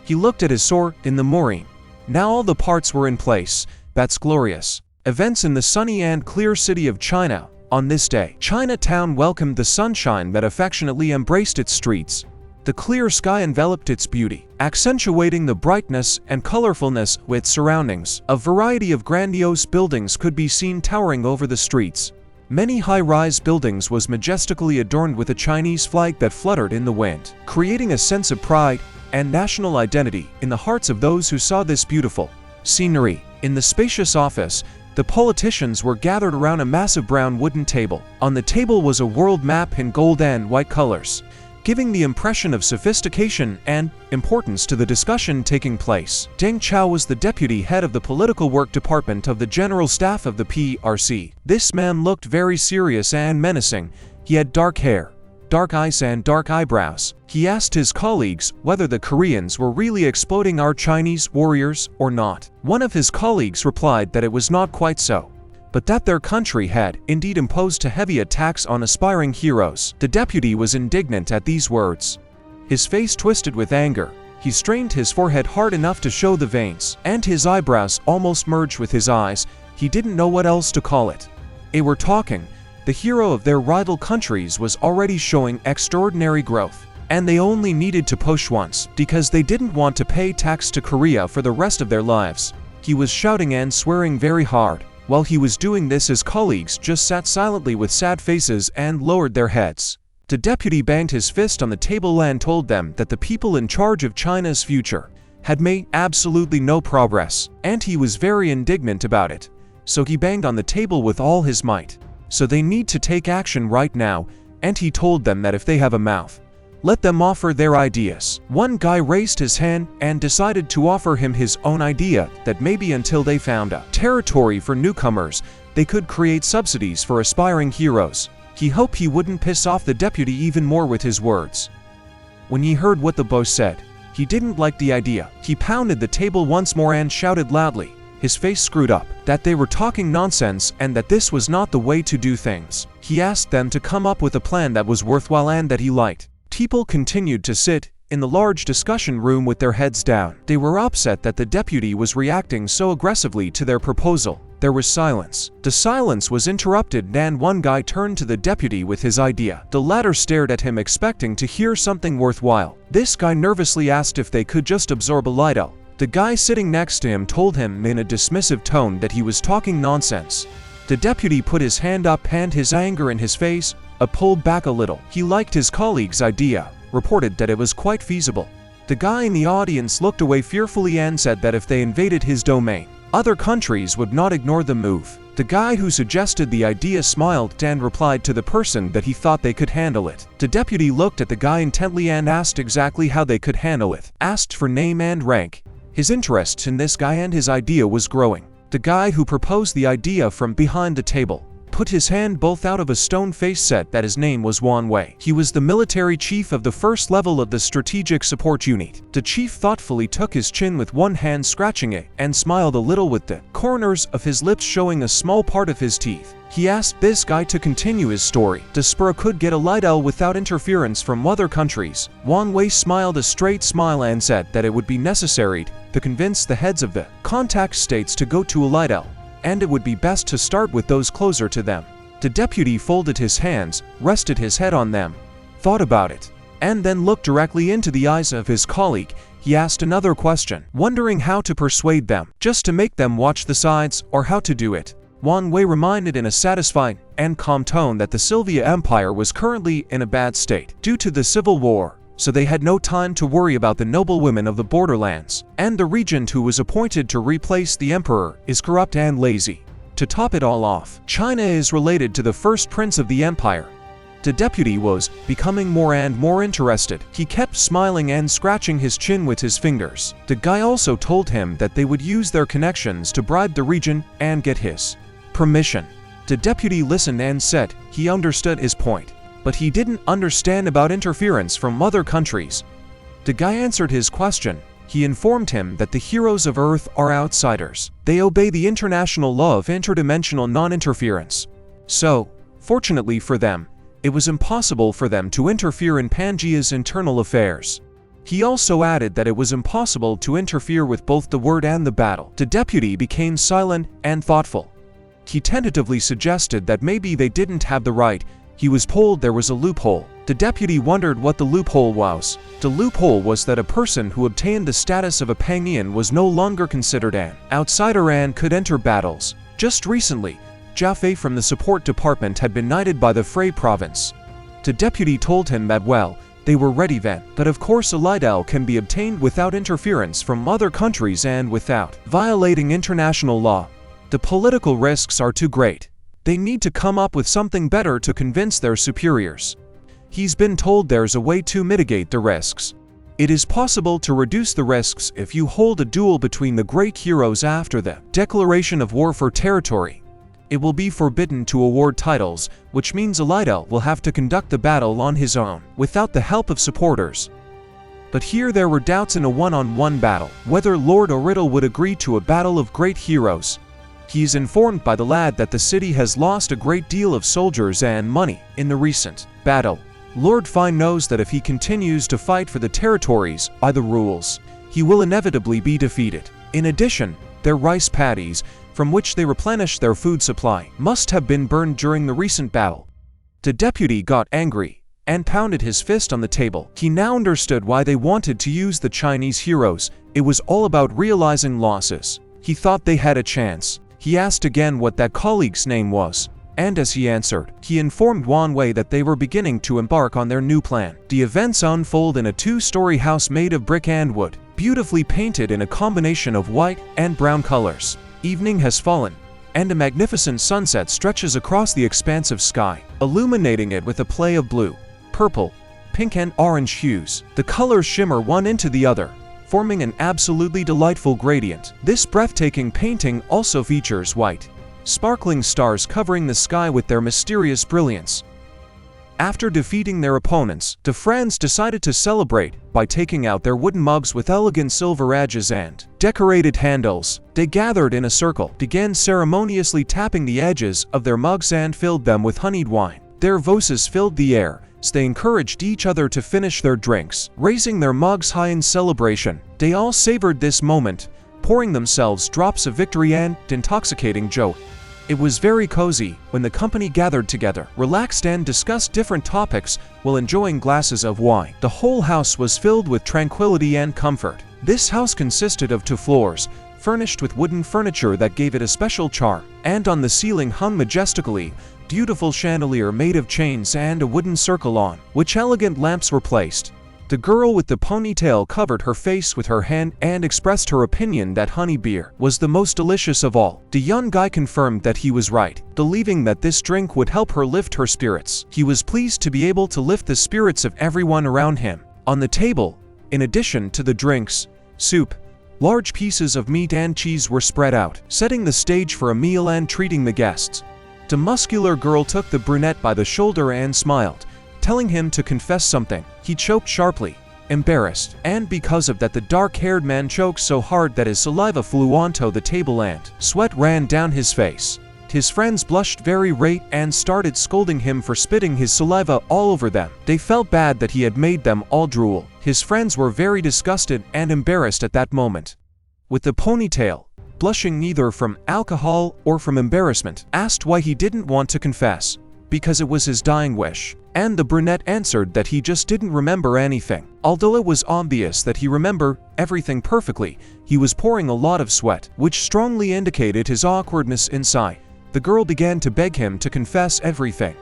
He looked at his sword in the morine. Now all the parts were in place. That's glorious. Events in the sunny and clear city of China. On this day, Chinatown welcomed the sunshine that affectionately embraced its streets. The clear sky enveloped its beauty, accentuating the brightness and colorfulness of its surroundings. A variety of grandiose buildings could be seen towering over the streets. Many high-rise buildings was majestically adorned with a Chinese flag that fluttered in the wind, creating a sense of pride and national identity in the hearts of those who saw this beautiful scenery. In the spacious office, the politicians were gathered around a massive brown wooden table. On the table was a world map in gold and white colors, giving the impression of sophistication and importance to the discussion taking place. Deng Chao was the deputy head of the political work department of the general staff of the PRC. This man looked very serious and menacing. He had dark hair, dark eyes and dark eyebrows. He asked his colleagues whether the Koreans were really exploiting our Chinese warriors or not. One of his colleagues replied that it was not quite so, but that their country had indeed imposed heavy attacks on aspiring heroes. The deputy was indignant at these words. His face twisted with anger. He strained his forehead hard enough to show the veins, and his eyebrows almost merged with his eyes. He didn't know what else to call it. They were talking. The hero of their rival countries was already showing extraordinary growth, and they only needed to push once, because they didn't want to pay tax to Korea for the rest of their lives. He was shouting and swearing very hard. While he was doing this, his colleagues just sat silently with sad faces and lowered their heads. The deputy banged his fist on the table and told them that the people in charge of China's future had made absolutely no progress, and he was very indignant about it. So he banged on the table with all his might. So they need to take action right now, and he told them that if they have a mouth, let them offer their ideas. One guy raised his hand and decided to offer him his own idea that maybe until they found a territory for newcomers, they could create subsidies for aspiring heroes. He hoped he wouldn't piss off the deputy even more with his words. When he heard what the boss said, he didn't like the idea. He pounded the table once more and shouted loudly, his face screwed up, that they were talking nonsense and that this was not the way to do things. He asked them to come up with a plan that was worthwhile and that he liked. People continued to sit in the large discussion room with their heads down. They were upset that the deputy was reacting so aggressively to their proposal. There was silence. The silence was interrupted and one guy turned to the deputy with his idea. The latter stared at him expecting to hear something worthwhile. This guy nervously asked if they could just absorb a Lido. The guy sitting next to him told him in a dismissive tone that he was talking nonsense. The deputy put his hand up and his anger in his face pulled back a little. He liked his colleague's idea, reported that it was quite feasible. The guy in the audience looked away fearfully and said that if they invaded his domain, other countries would not ignore the move. The guy who suggested the idea smiled and replied to the person that he thought they could handle it. The deputy looked at the guy intently and asked exactly how they could handle it, asked for name and rank. His interest in this guy and his idea was growing. The guy who proposed the idea from behind the table put his hand both out of a stone face, said that his name was Wan Wei. He was the military chief of the first level of the strategic support unit. The chief thoughtfully took his chin with one hand, scratching it, and smiled a little with the corners of his lips showing a small part of his teeth. He asked this guy to continue his story. The Spur could get a Lidl without interference from other countries. Wan Wei smiled a straight smile and said that it would be necessary to convince the heads of the contact states to go to a Lidl, and it would be best to start with those closer to them. The deputy folded his hands, rested his head on them, thought about it, and then looked directly into the eyes of his colleague. He asked another question, wondering how to persuade them, just to make them watch the sides, or how to do it. Wan Wei reminded in a satisfied and calm tone that the Sylvia Empire was currently in a bad state due to the civil war, so they had no time to worry about the noble women of the borderlands, and the regent who was appointed to replace the emperor is corrupt and lazy. To top it all off, China is related to the first prince of the empire. The deputy was becoming more and more interested. He kept smiling and scratching his chin with his fingers. The guy also told him that they would use their connections to bribe the regent and get his permission. The deputy listened and said he understood his point, but he didn't understand about interference from other countries. The guy answered his question. He informed him that the heroes of Earth are outsiders. They obey the international law of interdimensional non-interference. So, fortunately for them, it was impossible for them to interfere in Pangea's internal affairs. He also added that it was impossible to interfere with both the word and the battle. The deputy became silent and thoughtful. He tentatively suggested that maybe they didn't have the right. He was told there was a loophole. The deputy wondered what the loophole was. The loophole was that a person who obtained the status of a Pangean was no longer considered an outsider and could enter battles. Just recently, Jaffe from the support department had been knighted by the Frey province. The deputy told him that well, they were ready then, but of course a Lidl can be obtained without interference from other countries and without violating international law. The political risks are too great. They need to come up with something better to convince their superiors. He's been told there's a way to mitigate the risks. It is possible to reduce the risks if you hold a duel between the great heroes after the declaration of war for territory. It will be forbidden to award titles, which means Elidel will have to conduct the battle on his own, without the help of supporters. But here there were doubts in a one-on-one battle, whether Lord Oridal would agree to a battle of great heroes. He is informed by the lad that the city has lost a great deal of soldiers and money in the recent battle. Lord Fine knows that if he continues to fight for the territories by the rules, he will inevitably be defeated. In addition, their rice paddies, from which they replenish their food supply, must have been burned during the recent battle. The deputy got angry and pounded his fist on the table. He now understood why they wanted to use the Chinese heroes. It was all about realizing losses. He thought they had a chance. He asked again what that colleague's name was, and as he answered, he informed Wan Wei that they were beginning to embark on their new plan. The events unfold in a two-story house made of brick and wood, beautifully painted in a combination of white and brown colors. Evening has fallen, and a magnificent sunset stretches across the expanse of sky, illuminating it with a play of blue, purple, pink and orange hues. The colors shimmer one into the other, forming an absolutely delightful gradient. This breathtaking painting also features white, sparkling stars covering the sky with their mysterious brilliance. After defeating their opponents, the friends decided to celebrate by taking out their wooden mugs with elegant silver edges and decorated handles. They gathered in a circle, began ceremoniously tapping the edges of their mugs and filled them with honeyed wine. Their voices filled the air as they encouraged each other to finish their drinks, raising their mugs high in celebration. They all savored this moment, pouring themselves drops of victory and intoxicating joy. It was very cozy when the company gathered together, relaxed and discussed different topics while enjoying glasses of wine. The whole house was filled with tranquility and comfort. This house consisted of 2 floors, furnished with wooden furniture that gave it a special charm, and on the ceiling hung majestically beautiful chandelier made of chains and a wooden circle on which elegant lamps were placed. The girl with the ponytail covered her face with her hand and expressed her opinion that honey beer was the most delicious of all. The young guy confirmed that he was right, believing that this drink would help her lift her spirits. He was pleased to be able to lift the spirits of everyone around him. On the table, in addition to the drinks, soup, large pieces of meat and cheese were spread out, setting the stage for a meal and treating the guests. The muscular girl took the brunette by the shoulder and smiled, telling him to confess something. He choked sharply, embarrassed, and because of that the dark-haired man choked so hard that his saliva flew onto the table and sweat ran down his face. His friends blushed very red and started scolding him for spitting his saliva all over them. They felt bad that he had made them all drool. His friends were very disgusted and embarrassed at that moment. With the ponytail, blushing neither from alcohol or from embarrassment, asked why he didn't want to confess. Because it was his dying wish. And the brunette answered that he just didn't remember anything. Although it was obvious that he remembered everything perfectly, he was pouring a lot of sweat, which strongly indicated his awkwardness inside. The girl began to beg him to confess everything.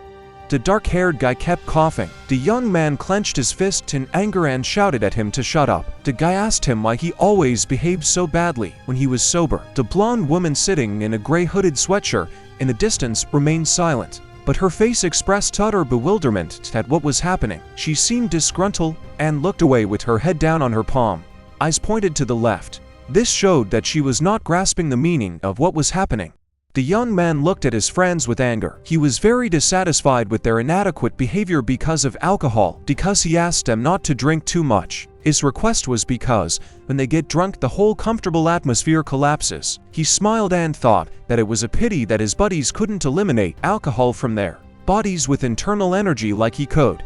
The dark-haired guy kept coughing. The young man clenched his fist in anger and shouted at him to shut up. The guy asked him why he always behaved so badly when he was sober. The blonde woman sitting in a gray hooded sweatshirt in the distance remained silent, but her face expressed utter bewilderment at what was happening. She seemed disgruntled and looked away with her head down on her palm, eyes pointed to the left. This showed that she was not grasping the meaning of what was happening. The young man looked at his friends with anger. He was very dissatisfied with their inadequate behavior because of alcohol, because he asked them not to drink too much. His request was because, when they get drunk, the whole comfortable atmosphere collapses. He smiled and thought that it was a pity that his buddies couldn't eliminate alcohol from their bodies with internal energy like he could.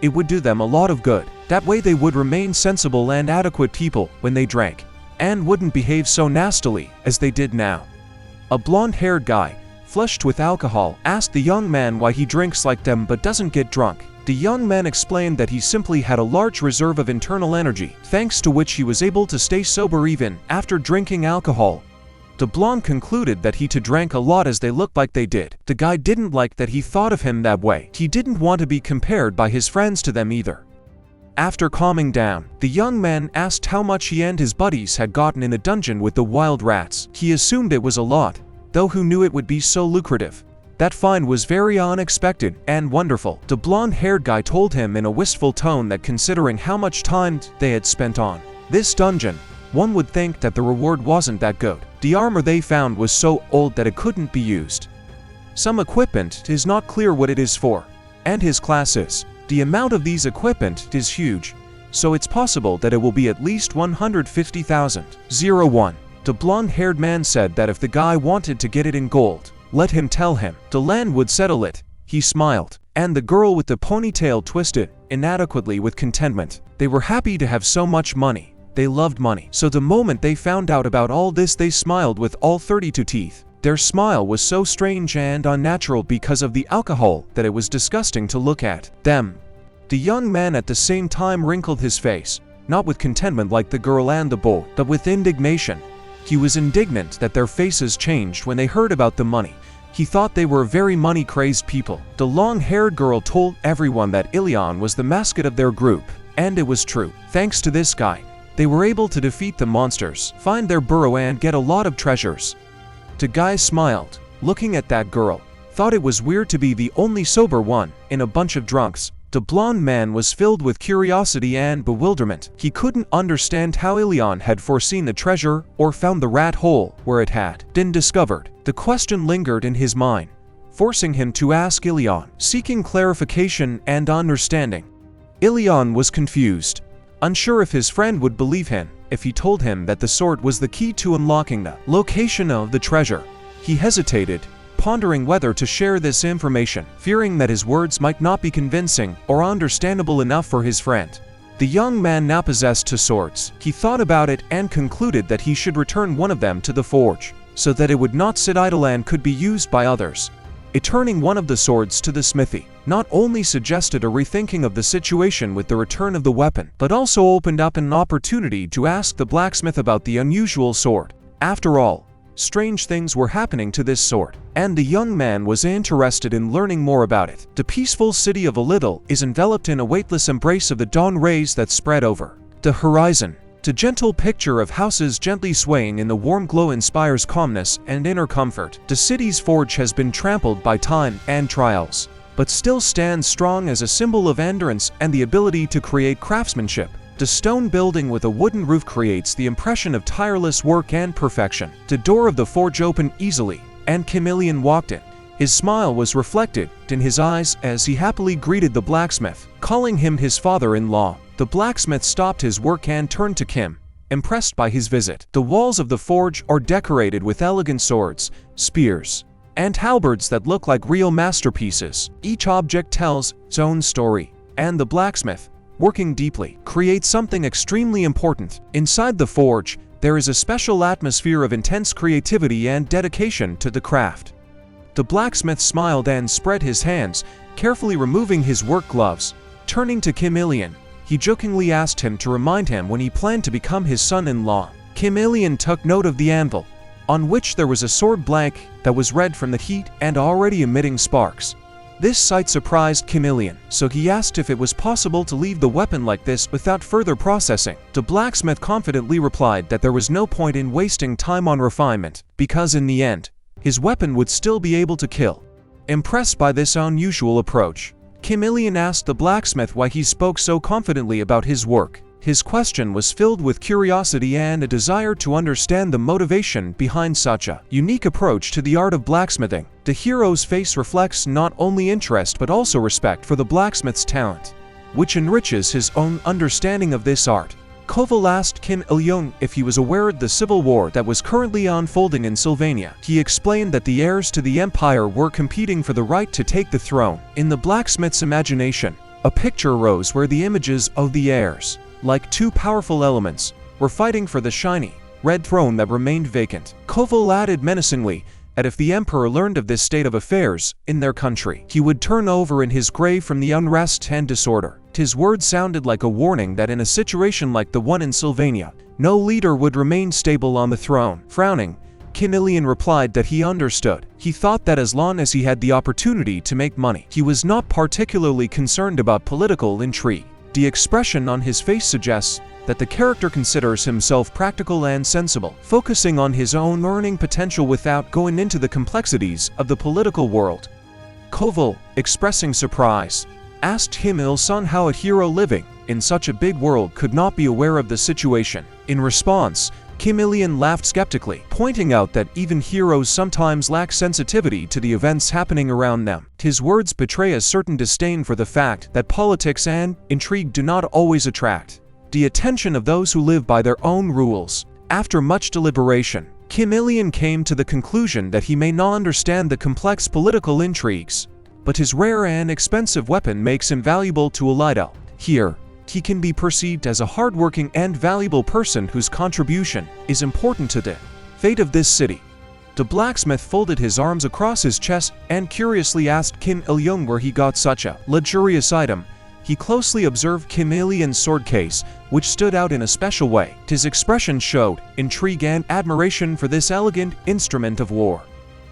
It would do them a lot of good. That way they would remain sensible and adequate people when they drank, and wouldn't behave so nastily as they did now. A blonde-haired guy, flushed with alcohol, asked the young man why he drinks like them but doesn't get drunk. The young man explained that he simply had a large reserve of internal energy, thanks to which he was able to stay sober even after drinking alcohol. The blonde concluded that he too drank a lot as they looked like they did. The guy didn't like that he thought of him that way. He didn't want to be compared by his friends to them either. After calming down, the young man asked how much he and his buddies had gotten in the dungeon with the wild rats. He assumed it was a lot, though who knew it would be so lucrative. That find was very unexpected and wonderful. The blonde-haired guy told him in a wistful tone that considering how much time they had spent on this dungeon, one would think that the reward wasn't that good. The armor they found was so old that it couldn't be used. Some equipment is not clear what it is for, and his class is. The amount of these equipment is huge, so it's possible that it will be at least 150,000. 01. The blonde-haired man said that if the guy wanted to get it in gold, let him tell him. The land would settle it. He smiled, and the girl with the ponytail twisted inadequately with contentment. They were happy to have so much money. They loved money. So the moment they found out about all this, they smiled with all 32 teeth. Their smile was so strange and unnatural because of the alcohol that it was disgusting to look at them. The young man at the same time wrinkled his face, not with contentment like the girl and the boy, but with indignation. He was indignant that their faces changed when they heard about the money. He thought they were very money-crazed people. The long-haired girl told everyone that Ilion was the mascot of their group, and it was true. Thanks to this guy, they were able to defeat the monsters, find their burrow and get a lot of treasures. The guy smiled, looking at that girl, thought it was weird to be the only sober one in a bunch of drunks. The blonde man was filled with curiosity and bewilderment. He couldn't understand how Ilion had foreseen the treasure or found the rat hole where it had been discovered. The question lingered in his mind, forcing him to ask Ilion, seeking clarification and understanding. Ilion was confused, unsure if his friend would believe him if he told him that the sword was the key to unlocking the location of the treasure. He hesitated, pondering whether to share this information, fearing that his words might not be convincing or understandable enough for his friend. The young man now possessed two swords. He thought about it and concluded that he should return one of them to the forge, so that it would not sit idle and could be used by others. Returning one of the swords to the smithy not only suggested a rethinking of the situation with the return of the weapon, but also opened up an opportunity to ask the blacksmith about the unusual sword. After all, strange things were happening to this sword, and the young man was interested in learning more about it. The peaceful city of Little is enveloped in a weightless embrace of the dawn rays that spread over the horizon. The gentle picture of houses gently swaying in the warm glow inspires calmness and inner comfort. The city's forge has been trampled by time and trials, but still stands strong as a symbol of endurance and the ability to create craftsmanship. The stone building with a wooden roof creates the impression of tireless work and perfection. The door of the forge opened easily, and Chameleon walked in. His smile was reflected in his eyes as he happily greeted the blacksmith, calling him his father-in-law. The blacksmith stopped his work and turned to Kim, impressed by his visit. The walls of the forge are decorated with elegant swords, spears, and halberds that look like real masterpieces. Each object tells its own story, and the blacksmith, working deeply, creates something extremely important. Inside the forge, there is a special atmosphere of intense creativity and dedication to the craft. The blacksmith smiled and spread his hands, carefully removing his work gloves. Turning to Chameleon, he jokingly asked him to remind him when he planned to become his son-in-law. Chameleon took note of the anvil, on which there was a sword blank that was red from the heat and already emitting sparks. This sight surprised Chameleon, so he asked if it was possible to leave the weapon like this without further processing. The blacksmith confidently replied that there was no point in wasting time on refinement, because in the end, his weapon would still be able to kill. Impressed by this unusual approach, Chameleon asked the blacksmith why he spoke so confidently about his work. His question was filled with curiosity and a desire to understand the motivation behind such a unique approach to the art of blacksmithing. The hero's face reflects not only interest but also respect for the blacksmith's talent, which enriches his own understanding of this art. Koval asked Kim Il-young if he was aware of the civil war that was currently unfolding in Sylvania. He explained that the heirs to the empire were competing for the right to take the throne. In the blacksmith's imagination, a picture arose where the images of the heirs, like two powerful elements, were fighting for the shiny, red throne that remained vacant. Koval added menacingly that if the emperor learned of this state of affairs in their country, he would turn over in his grave from the unrest and disorder. His words sounded like a warning that in a situation like the one in Sylvania, no leader would remain stable on the throne. Frowning, Kim Il-young replied that he understood. He thought that as long as he had the opportunity to make money, he was not particularly concerned about political intrigue. The expression on his face suggests that the character considers himself practical and sensible, focusing on his own earning potential without going into the complexities of the political world. Koval, expressing surprise, asked Kim Il-sung how a hero living in such a big world could not be aware of the situation. In response, Kim Il-young laughed skeptically, pointing out that even heroes sometimes lack sensitivity to the events happening around them. His words betray a certain disdain for the fact that politics and intrigue do not always attract the attention of those who live by their own rules. After much deliberation, Kim Il-young came to the conclusion that he may not understand the complex political intrigues, but his rare and expensive weapon makes him valuable to Alito. Here, he can be perceived as a hardworking and valuable person whose contribution is important to the fate of this city. The blacksmith folded his arms across his chest and curiously asked Kim Il-young where he got such a luxurious item. He closely observed Kim Il-young's sword case, which stood out in a special way. His expression showed intrigue and admiration for this elegant instrument of war.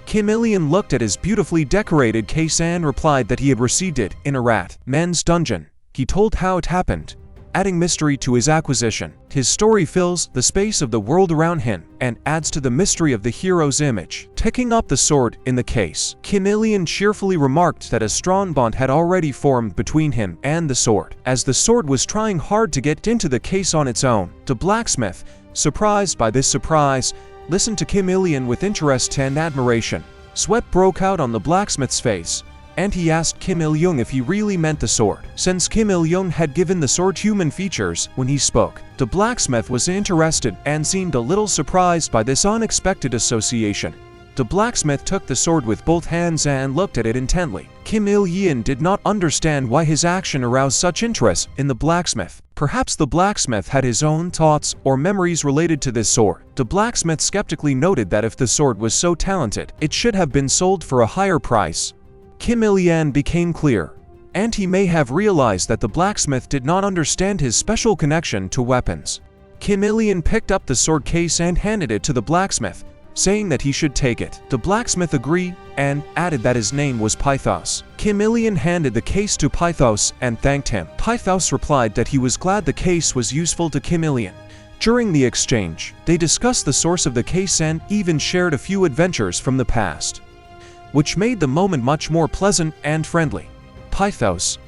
Kim Il-young looked at his beautifully decorated case and replied that he had received it in a rat man's dungeon. He told how it happened, adding mystery to his acquisition. His story fills the space of the world around him and adds to the mystery of the hero's image. Picking up the sword in the case, Kim Il-young cheerfully remarked that a strong bond had already formed between him and the sword, as the sword was trying hard to get into the case on its own. The blacksmith, surprised by this surprise, listened to Kim Il-young with interest and admiration. Sweat broke out on the blacksmith's face, and he asked Kim Il-young if he really meant the sword. Since Kim Il-young had given the sword human features when he spoke, the blacksmith was interested and seemed a little surprised by this unexpected association. The blacksmith took the sword with both hands and looked at it intently. Kim Il-young did not understand why his action aroused such interest in the blacksmith. Perhaps the blacksmith had his own thoughts or memories related to this sword. The blacksmith skeptically noted that if the sword was so talented, it should have been sold for a higher price. Kim Il-young became clear, and he may have realized that the blacksmith did not understand his special connection to weapons. Kim Il-young picked up the sword case and handed it to the blacksmith, saying that he should take it. The blacksmith agreed and added that his name was Pythos. Kim Il-young handed the case to Pythos and thanked him. Pythos replied that he was glad the case was useful to Kim Il-young. During the exchange, they discussed the source of the case and even shared a few adventures from the past, which made the moment much more pleasant and friendly. Pythos,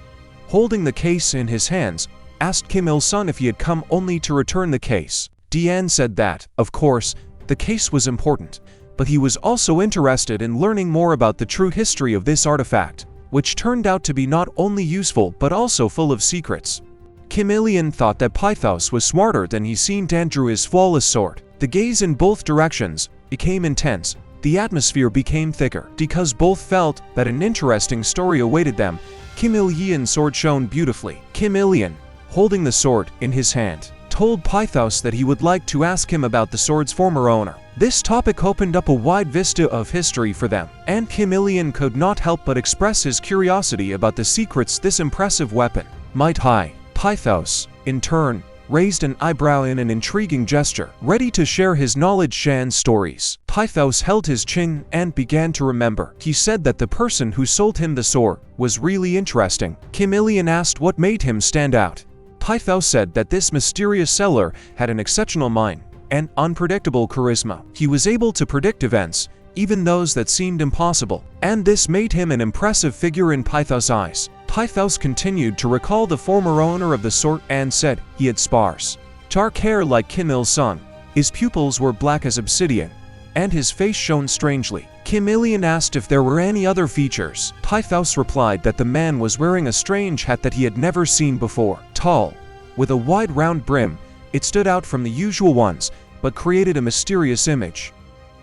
holding the case in his hands, asked Kim Il-sung if he had come only to return the case. Dian said that, of course, the case was important, but he was also interested in learning more about the true history of this artifact, which turned out to be not only useful but also full of secrets. Kim Il-young thought that Pythos was smarter than he seemed and drew his flawless sword. The gaze in both directions became intense. The atmosphere became thicker, because both felt that an interesting story awaited them. Kim Il-young's sword shone beautifully. Kim Il-young, holding the sword in his hand, told Pythos that he would like to ask him about the sword's former owner. This topic opened up a wide vista of history for them, and Kim Il-young could not help but express his curiosity about the secrets this impressive weapon might hide. Pythos, in turn, raised an eyebrow in an intriguing gesture, ready to share his knowledge and stories. Pythos held his chin and began to remember. He said that the person who sold him the sword was really interesting. Kim Il-young asked what made him stand out. Pythos said that this mysterious seller had an exceptional mind and unpredictable charisma. He was able to predict events, even those that seemed impossible, and this made him an impressive figure in Pythos' eyes. Pythos continued to recall the former owner of the sword and said he had sparse, dark hair like Kim Il-sung, his pupils were black as obsidian, and his face shone strangely. Kim Il-sung asked if there were any other features. Pythos replied that the man was wearing a strange hat that he had never seen before. Tall, with a wide round brim, it stood out from the usual ones, but created a mysterious image.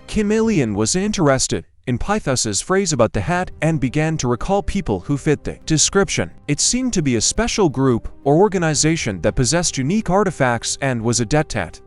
Kim Il-sung was interested in Pythos's phrase about the hat and began to recall people who fit the description. It seemed to be a special group or organization that possessed unique artifacts and was adept at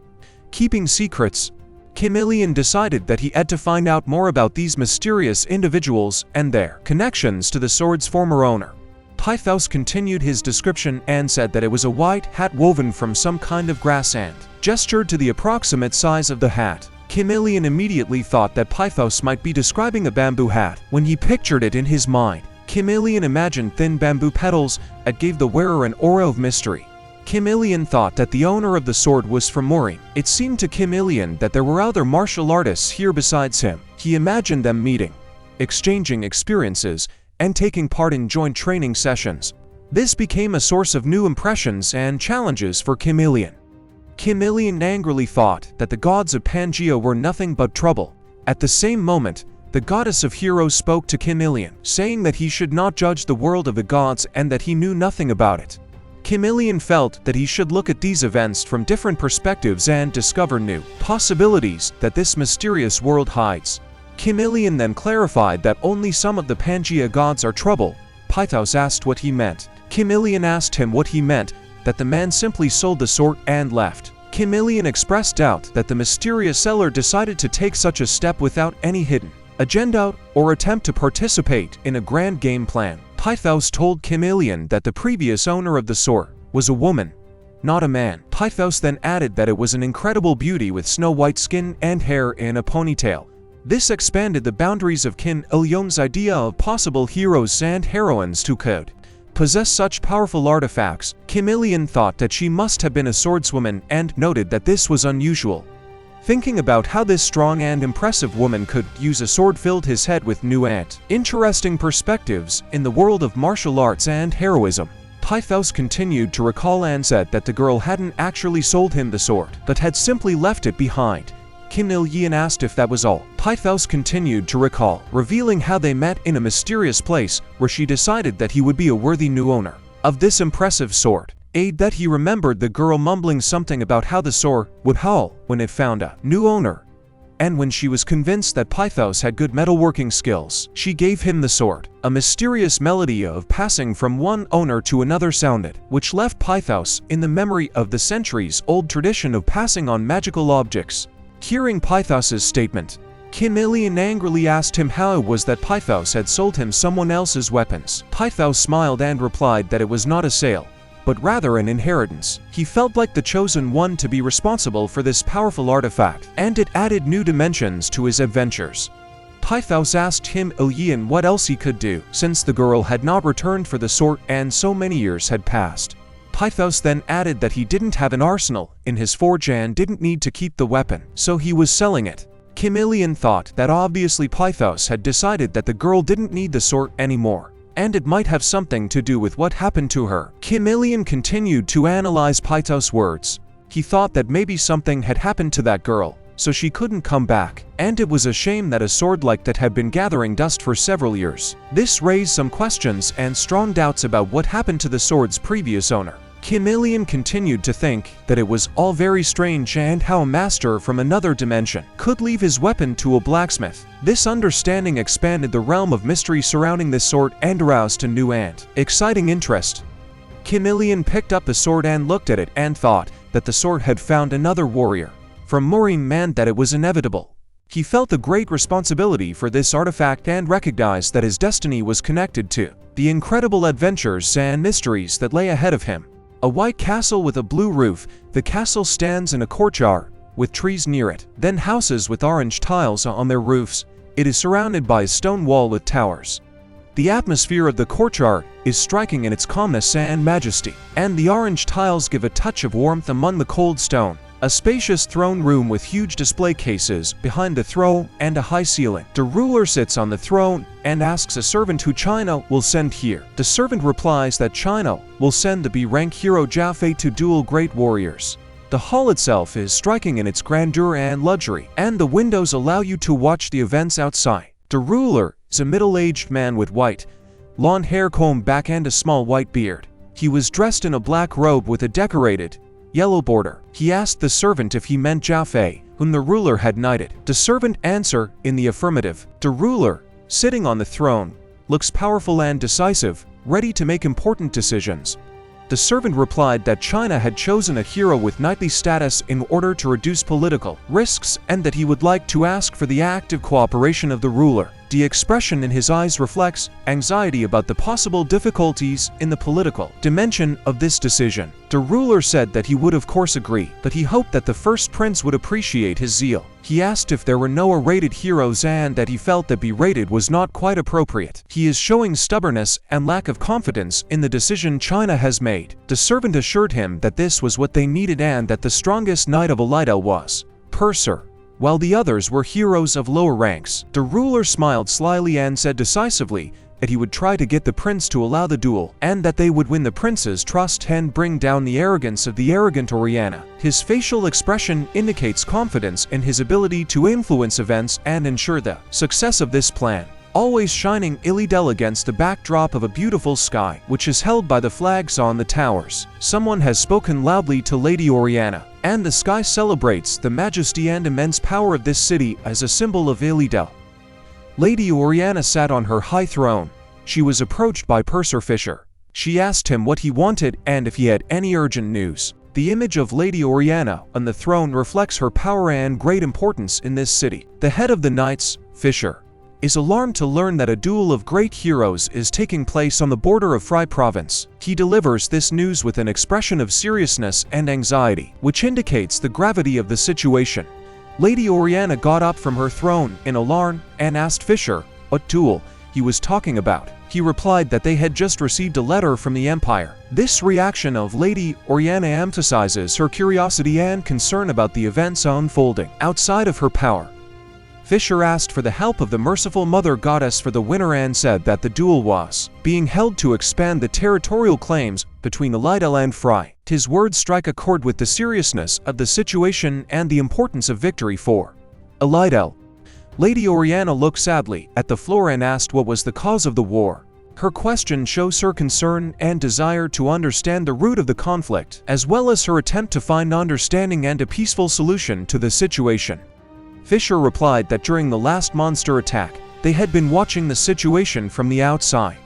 keeping secrets. Kim Il-sung decided that he had to find out more about these mysterious individuals and their connections to the sword's former owner. Pythos continued his description and said that it was a white hat woven from some kind of grass and gestured to the approximate size of the hat. Kim Il-sung immediately thought that Pythos might be describing a bamboo hat. When he pictured it in his mind, Kim Il-sung imagined thin bamboo petals that gave the wearer an aura of mystery. Kim Il-sung thought that the owner of the sword was from Morin. It seemed to Kim Il-sung that there were other martial artists here besides him. He imagined them meeting, exchanging experiences, and taking part in joint training sessions. This became a source of new impressions and challenges for Kim Il-sung. Kim Il-sung angrily thought that the gods of Pangea were nothing but trouble. At the same moment, the goddess of heroes spoke to Kim Il-sung, saying that he should not judge the world of the gods and that he knew nothing about it. Kim Il-sung felt that he should look at these events from different perspectives and discover new possibilities that this mysterious world hides. Kim Il-sung then clarified that only some of the Pangea gods are trouble. Pythos asked what he meant. Kim Il-sung asked him what he meant, that the man simply sold the sword and left. Kim Il-sung expressed doubt that the mysterious seller decided to take such a step without any hidden agenda or attempt to participate in a grand game plan. Pythos told Kim Il-sung that the previous owner of the sword was a woman, not a man. Pythos then added that it was an incredible beauty with snow-white skin and hair in a ponytail. This expanded the boundaries of Kim Il-sung's idea of possible heroes and heroines who could possess such powerful artifacts. Kim Il-sung thought that she must have been a swordswoman and noted that this was unusual. Thinking about how this strong and impressive woman could use a sword filled his head with new and interesting perspectives in the world of martial arts and heroism. Pythos continued to recall and said that the girl hadn't actually sold him the sword, but had simply left it behind. Kim Il-sung asked if that was all. Pythos continued to recall, revealing how they met in a mysterious place where she decided that he would be a worthy new owner of this impressive sword. That he remembered the girl mumbling something about how the sword would howl when it found a new owner. And when she was convinced that Pythos had good metalworking skills, she gave him the sword. A mysterious melody of passing from one owner to another sounded, which left Pythos in the memory of the centuries-old tradition of passing on magical objects. Hearing Pythos's statement, Kim Il-sung angrily asked him how it was that Pythos had sold him someone else's weapons. Pythos smiled and replied that it was not a sale, but rather an inheritance. He felt like the chosen one to be responsible for this powerful artifact, and it added new dimensions to his adventures. Pythos asked Kim Il-sung what else he could do, since the girl had not returned for the sword and so many years had passed. Pythos then added that he didn't have an arsenal in his forge and didn't need to keep the weapon, so he was selling it. Kim Il-sung thought that obviously Pythos had decided that the girl didn't need the sword anymore, and it might have something to do with what happened to her. Kim Il-sung continued to analyze Pythos' words. He thought that maybe something had happened to that girl, so she couldn't come back, and it was a shame that a sword like that had been gathering dust for several years. This raised some questions and strong doubts about what happened to the sword's previous owner. Kim Il-sung continued to think that it was all very strange and how a master from another dimension could leave his weapon to a blacksmith. This understanding expanded the realm of mystery surrounding this sword and aroused a new and exciting interest. Kim Il-sung picked up the sword and looked at it and thought that the sword had found another warrior from Morin meant that it was inevitable. He felt the great responsibility for this artifact and recognized that his destiny was connected to the incredible adventures and mysteries that lay ahead of him. A white castle with a blue roof. The castle stands in a courtyard with trees near it, then houses with orange tiles on their roofs. It is surrounded by a stone wall with towers. The atmosphere of the courtyard is striking in its calmness and majesty, and the orange tiles give a touch of warmth among the cold stone. A spacious throne room with huge display cases behind the throne and a high ceiling. The ruler sits on the throne and asks a servant who China will send here. The servant replies that China will send the B-rank hero Jia Fei to duel great warriors. The hall itself is striking in its grandeur and luxury, and the windows allow you to watch the events outside. The ruler is a middle-aged man with white, blonde hair combed back and a small white beard. He was dressed in a black robe with a decorated yellow border. He asked the servant if he meant Jia Fei, whom the ruler had knighted. The servant answered in the affirmative. The ruler, sitting on the throne, looks powerful and decisive, ready to make important decisions. The servant replied that China had chosen a hero with knightly status in order to reduce political risks and that he would like to ask for the active cooperation of the ruler. The expression in his eyes reflects anxiety about the possible difficulties in the political dimension of this decision. The ruler said that he would of course agree, but he hoped that the first prince would appreciate his zeal. He asked if there were no A-rated heroes and that he felt that B-rated was not quite appropriate. He is showing stubbornness and lack of confidence in the decision China has made. The servant assured him that this was what they needed and that the strongest knight of Elida was Purser, while the others were heroes of lower ranks. The ruler smiled slyly and said decisively that he would try to get the prince to allow the duel, and that they would win the prince's trust and bring down the arrogance of the arrogant Oriana. His facial expression indicates confidence in his ability to influence events and ensure the success of this plan. Always shining Illidel against the backdrop of a beautiful sky, which is held by the flags on the towers. Someone has spoken loudly to Lady Oriana, and the sky celebrates the majesty and immense power of this city as a symbol of Illidel. Lady Oriana sat on her high throne. She was approached by Purser Fisher. She asked him what he wanted and if he had any urgent news. The image of Lady Oriana on the throne reflects her power and great importance in this city. The head of the knights, Fisher, is alarmed to learn that a duel of great heroes is taking place on the border of Fry province. He delivers this news with an expression of seriousness and anxiety, which indicates the gravity of the situation. Lady Oriana got up from her throne in alarm and asked Fisher what duel he was talking about. He replied that they had just received a letter from the Empire. This reaction of Lady Oriana emphasizes her curiosity and concern about the events unfolding outside of her power. Fisher asked for the help of the merciful mother goddess for the winner and said that the duel was being held to expand the territorial claims between Elidel and Fry. His words strike a chord with the seriousness of the situation and the importance of victory for Elidel. Lady Oriana looked sadly at the floor and asked what was the cause of the war. Her question shows her concern and desire to understand the root of the conflict, as well as her attempt to find understanding and a peaceful solution to the situation. Fisher replied that during the last monster attack, they had been watching the situation from the outside.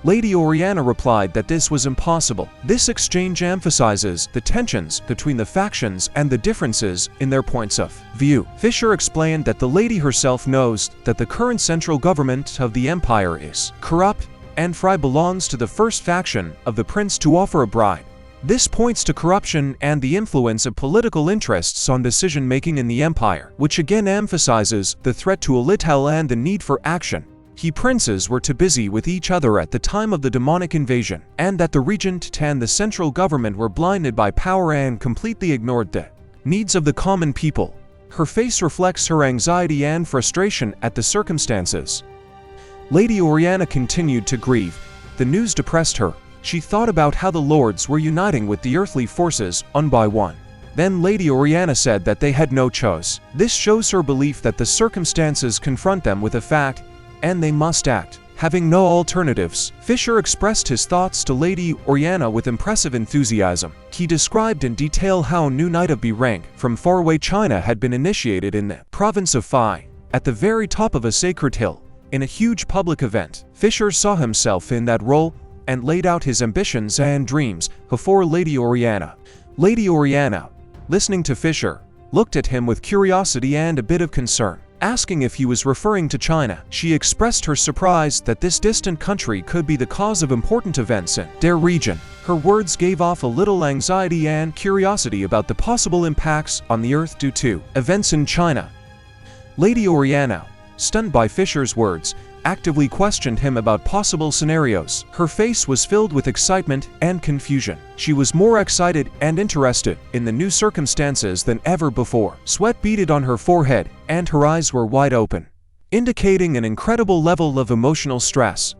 Lady Oriana replied that this was impossible. This exchange emphasizes the tensions between the factions and the differences in their points of view. Fisher explained that the lady herself knows that the current central government of the empire is corrupt, and Fry belongs to the first faction of the prince to offer a bribe. This points to corruption and the influence of political interests on decision-making in the empire, which again emphasizes the threat to Elidel and the need for action. He princes were too busy with each other at the time of the demonic invasion, and that the regent and the central government were blinded by power and completely ignored the needs of the common people. Her face reflects her anxiety and frustration at the circumstances. Lady Oriana continued to grieve. The news depressed her. She thought about how the lords were uniting with the earthly forces, one by one. Then Lady Oriana said that they had no choice. This shows her belief that the circumstances confront them with a fact, and they must act, having no alternatives. Fisher expressed his thoughts to Lady Oriana with impressive enthusiasm. He described in detail how a new knight of B rank from faraway China had been initiated in the province of Phi, at the very top of a sacred hill, in a huge public event. Fisher saw himself in that role, and laid out his ambitions and dreams before Lady Oriana. Lady Oriana, listening to Fisher, looked at him with curiosity and a bit of concern, asking if he was referring to China. She expressed her surprise that this distant country could be the cause of important events in their region. Her words gave off a little anxiety and curiosity about the possible impacts on the earth due to events in China. Lady Oriana, stunned by Fisher's words, actively questioned him about possible scenarios. Her face was filled with excitement and confusion. She was more excited and interested in the new circumstances than ever before. Sweat beaded on her forehead, and her eyes were wide open, indicating an incredible level of emotional stress.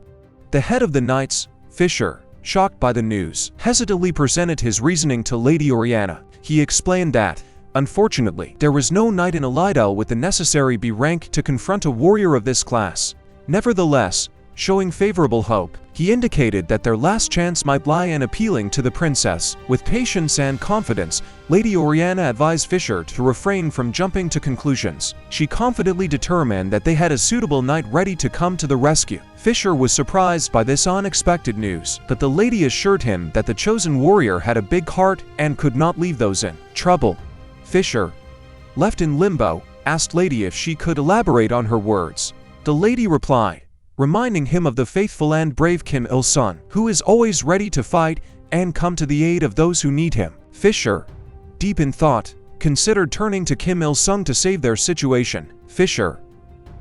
The head of the Knights, Fisher, shocked by the news, hesitantly presented his reasoning to Lady Oriana. He explained that, unfortunately, there was no knight in Elidel with the necessary B rank to confront a warrior of this class. Nevertheless, showing favorable hope, he indicated that their last chance might lie in appealing to the princess. With patience and confidence, Lady Oriana advised Fisher to refrain from jumping to conclusions. She confidently determined that they had a suitable knight ready to come to the rescue. Fisher was surprised by this unexpected news, but the lady assured him that the chosen warrior had a big heart and could not leave those in trouble. Fisher, left in limbo, asked Lady if she could elaborate on her words. The lady replied, reminding him of the faithful and brave Kim Il-sung, who is always ready to fight and come to the aid of those who need him. Fisher, deep in thought, considered turning to Kim Il-sung to save their situation. Fisher,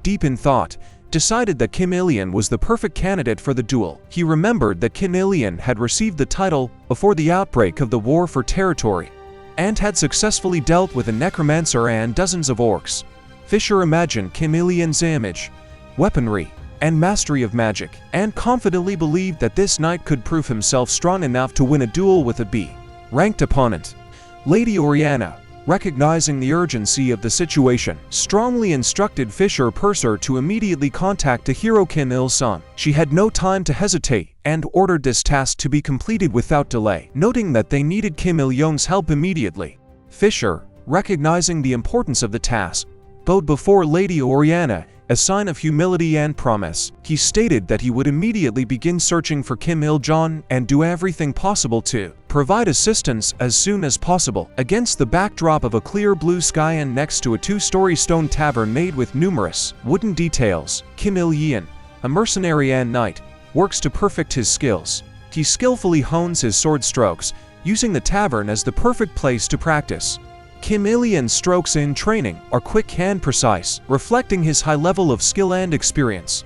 deep in thought, decided that Kim Il-sung was the perfect candidate for the duel. He remembered that Kim Il-sung had received the title before the outbreak of the war for territory, and had successfully dealt with a necromancer and dozens of orcs. Fisher imagined Kim Il-sung's image, weaponry, and mastery of magic, and confidently believed that this knight could prove himself strong enough to win a duel with a B-ranked opponent. Lady Oriana, recognizing the urgency of the situation, strongly instructed Fisher Purser to immediately contact the hero Kim Il-sung. She had no time to hesitate and ordered this task to be completed without delay, noting that they needed Kim Il-sung's help immediately. Fisher, recognizing the importance of the task, bowed before Lady Oriana, a sign of humility and promise. He stated that he would immediately begin searching for Kim Il-sung and do everything possible to provide assistance as soon as possible. Against the backdrop of a clear blue sky and next to a two-story stone tavern made with numerous wooden details, Kim Il-sung, a mercenary and knight, works to perfect his skills. He skillfully hones his sword strokes, using the tavern as the perfect place to practice. Kim Il-sung's strokes in training are quick and precise, reflecting his high level of skill and experience.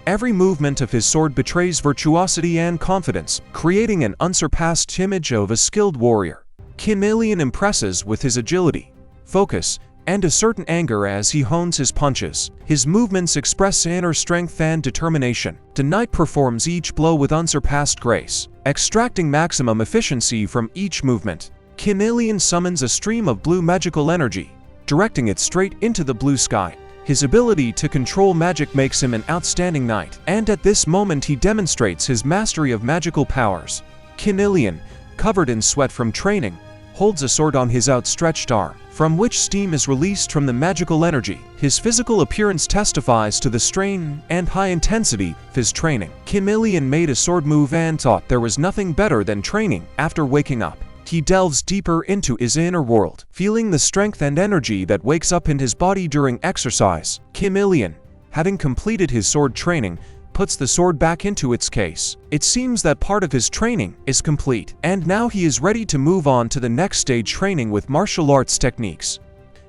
Every movement of his sword betrays virtuosity and confidence, creating an unsurpassed image of a skilled warrior. Kim Il-sung impresses with his agility, focus, and a certain anger as he hones his punches. His movements express inner strength and determination. The knight performs each blow with unsurpassed grace, extracting maximum efficiency from each movement. Kim Il-sung summons a stream of blue magical energy, directing it straight into the blue sky. His ability to control magic makes him an outstanding knight, and at this moment he demonstrates his mastery of magical powers. Kim Il-sung, covered in sweat from training, holds a sword on his outstretched arm, from which steam is released from the magical energy. His physical appearance testifies to the strain and high intensity of his training. Kim Il-sung made a sword move and thought there was nothing better than training. After waking up, he delves deeper into his inner world, feeling the strength and energy that wakes up in his body during exercise. Kim Il-sung, having completed his sword training, puts the sword back into its case. It seems that part of his training is complete, and now he is ready to move on to the next stage, training with martial arts techniques.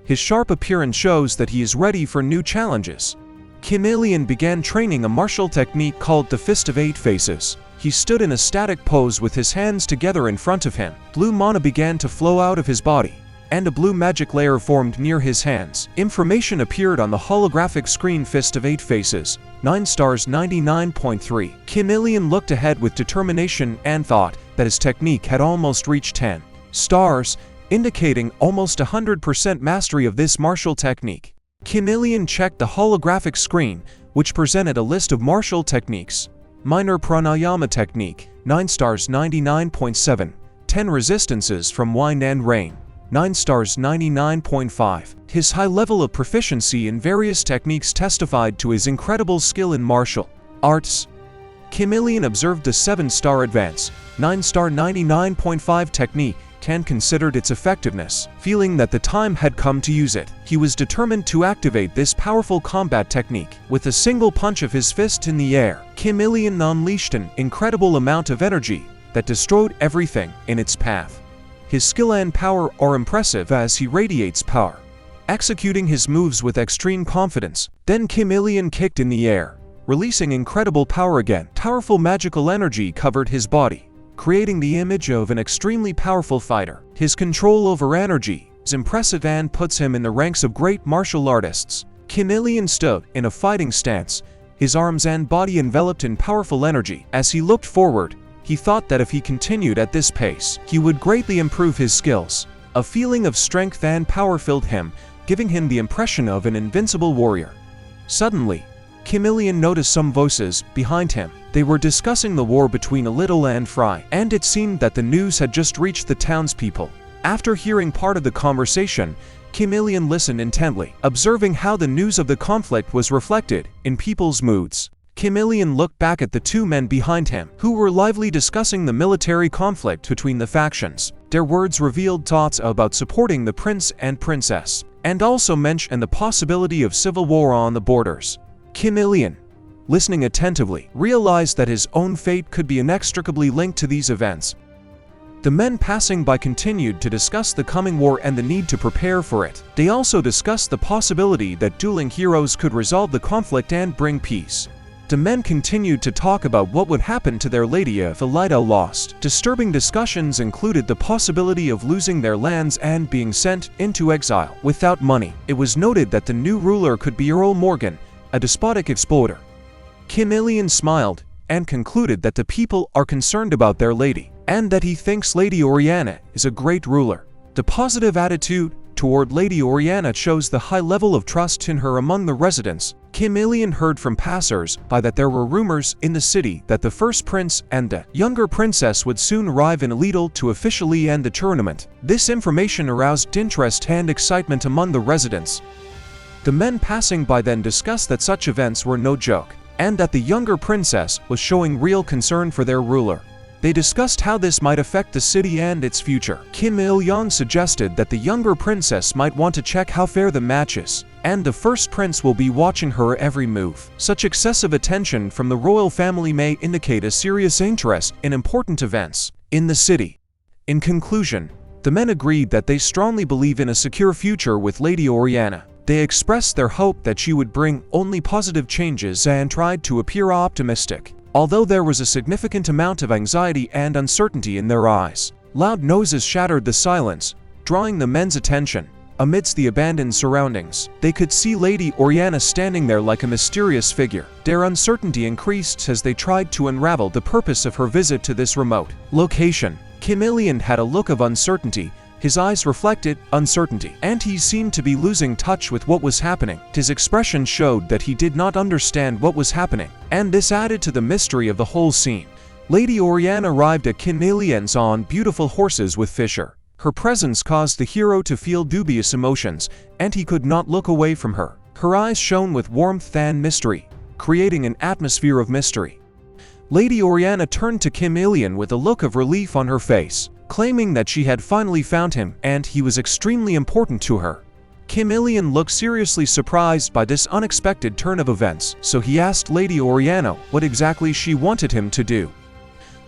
His sharp appearance shows that he is ready for new challenges. Kim Il-sung began training a martial technique called the Fist of Eight Faces. He stood in a static pose with his hands together in front of him. Blue mana began to flow out of his body, and a blue magic layer formed near his hands. Information appeared on the holographic screen: Fist of Eight Faces, 9 stars 99.3. Kim Il-sung looked ahead with determination and thought that his technique had almost reached 10 stars, indicating almost 100% mastery of this martial technique. Kim Il-sung checked the holographic screen, which presented a list of martial techniques. Minor Pranayama Technique, 9 stars 99.7. 10 Resistances from Wind and Rain, 9 stars 99.5. His high level of proficiency in various techniques testified to his incredible skill in martial arts. Kim Il-sung observed the 7-star advance, 9 star 99.5 technique, and considered its effectiveness. Feeling that the time had come to use it, he was determined to activate this powerful combat technique. With a single punch of his fist in the air, Kim Il-sung unleashed an incredible amount of energy that destroyed everything in its path. His skill and power are impressive as he radiates power, executing his moves with extreme confidence. Then Kim Il-sung kicked in the air, releasing incredible power again. Powerful magical energy covered his body, creating the image of an extremely powerful fighter. His control over energy is impressive and puts him in the ranks of great martial artists. Kim Il-yeon stood in a fighting stance, his arms and body enveloped in powerful energy. As he looked forward, he thought that if he continued at this pace, he would greatly improve his skills. A feeling of strength and power filled him, giving him the impression of an invincible warrior. Suddenly, Kim Il-yeon noticed some voices behind him. They were discussing the war between Little and Fry, and it seemed that the news had just reached the townspeople. After hearing part of the conversation, Kim Il-yeon listened intently, observing how the news of the conflict was reflected in people's moods. Kim Il-yeon looked back at the two men behind him, who were lively discussing the military conflict between the factions. Their words revealed thoughts about supporting the prince and princess, and also mentioned the possibility of civil war on the borders. Kim Il-yeon, listening attentively, realized that his own fate could be inextricably linked to these events. The men passing by continued to discuss the coming war and the need to prepare for it. They also discussed the possibility that dueling heroes could resolve the conflict and bring peace. The men continued to talk about what would happen to their lady if Elida lost. Disturbing discussions included the possibility of losing their lands and being sent into exile without money. It was noted that the new ruler could be Earl Morgan, a despotic exploiter. Kim Il-yeon smiled and concluded that the people are concerned about their lady, and that he thinks Lady Oriana is a great ruler. The positive attitude toward Lady Oriana shows the high level of trust in her among the residents. Kim Il-yeon heard from passers-by that there were rumors in the city that the first prince and the younger princess would soon arrive in Lidl to officially end the tournament. This information aroused interest and excitement among the residents. The men passing by then discussed that such events were no joke, and that the younger princess was showing real concern for their ruler. They discussed how this might affect the city and its future. Kim Il-yeon suggested that the younger princess might want to check how fair the match is, and the first prince will be watching her every move. Such excessive attention from the royal family may indicate a serious interest in important events in the city. In conclusion, the men agreed that they strongly believe in a secure future with Lady Oriana. They expressed their hope that she would bring only positive changes and tried to appear optimistic, although there was a significant amount of anxiety and uncertainty in their eyes. Loud noises shattered the silence, drawing the men's attention. Amidst the abandoned surroundings, they could see Lady Oriana standing there like a mysterious figure. Their uncertainty increased as they tried to unravel the purpose of her visit to this remote location. Kim Il-yeon had a look of uncertainty. His eyes reflected uncertainty, and he seemed to be losing touch with what was happening. His expression showed that he did not understand what was happening, and this added to the mystery of the whole scene. Lady Oriana arrived at Kim Il-yeon's on beautiful horses with Fisher. Her presence caused the hero to feel dubious emotions, and he could not look away from her. Her eyes shone with warmth and mystery, creating an atmosphere of mystery. Lady Oriana turned to Kim Il-yeon with a look of relief on her face, claiming that she had finally found him and he was extremely important to her. Kim Il-yeon looked seriously surprised by this unexpected turn of events, so he asked Lady Oriana what exactly she wanted him to do.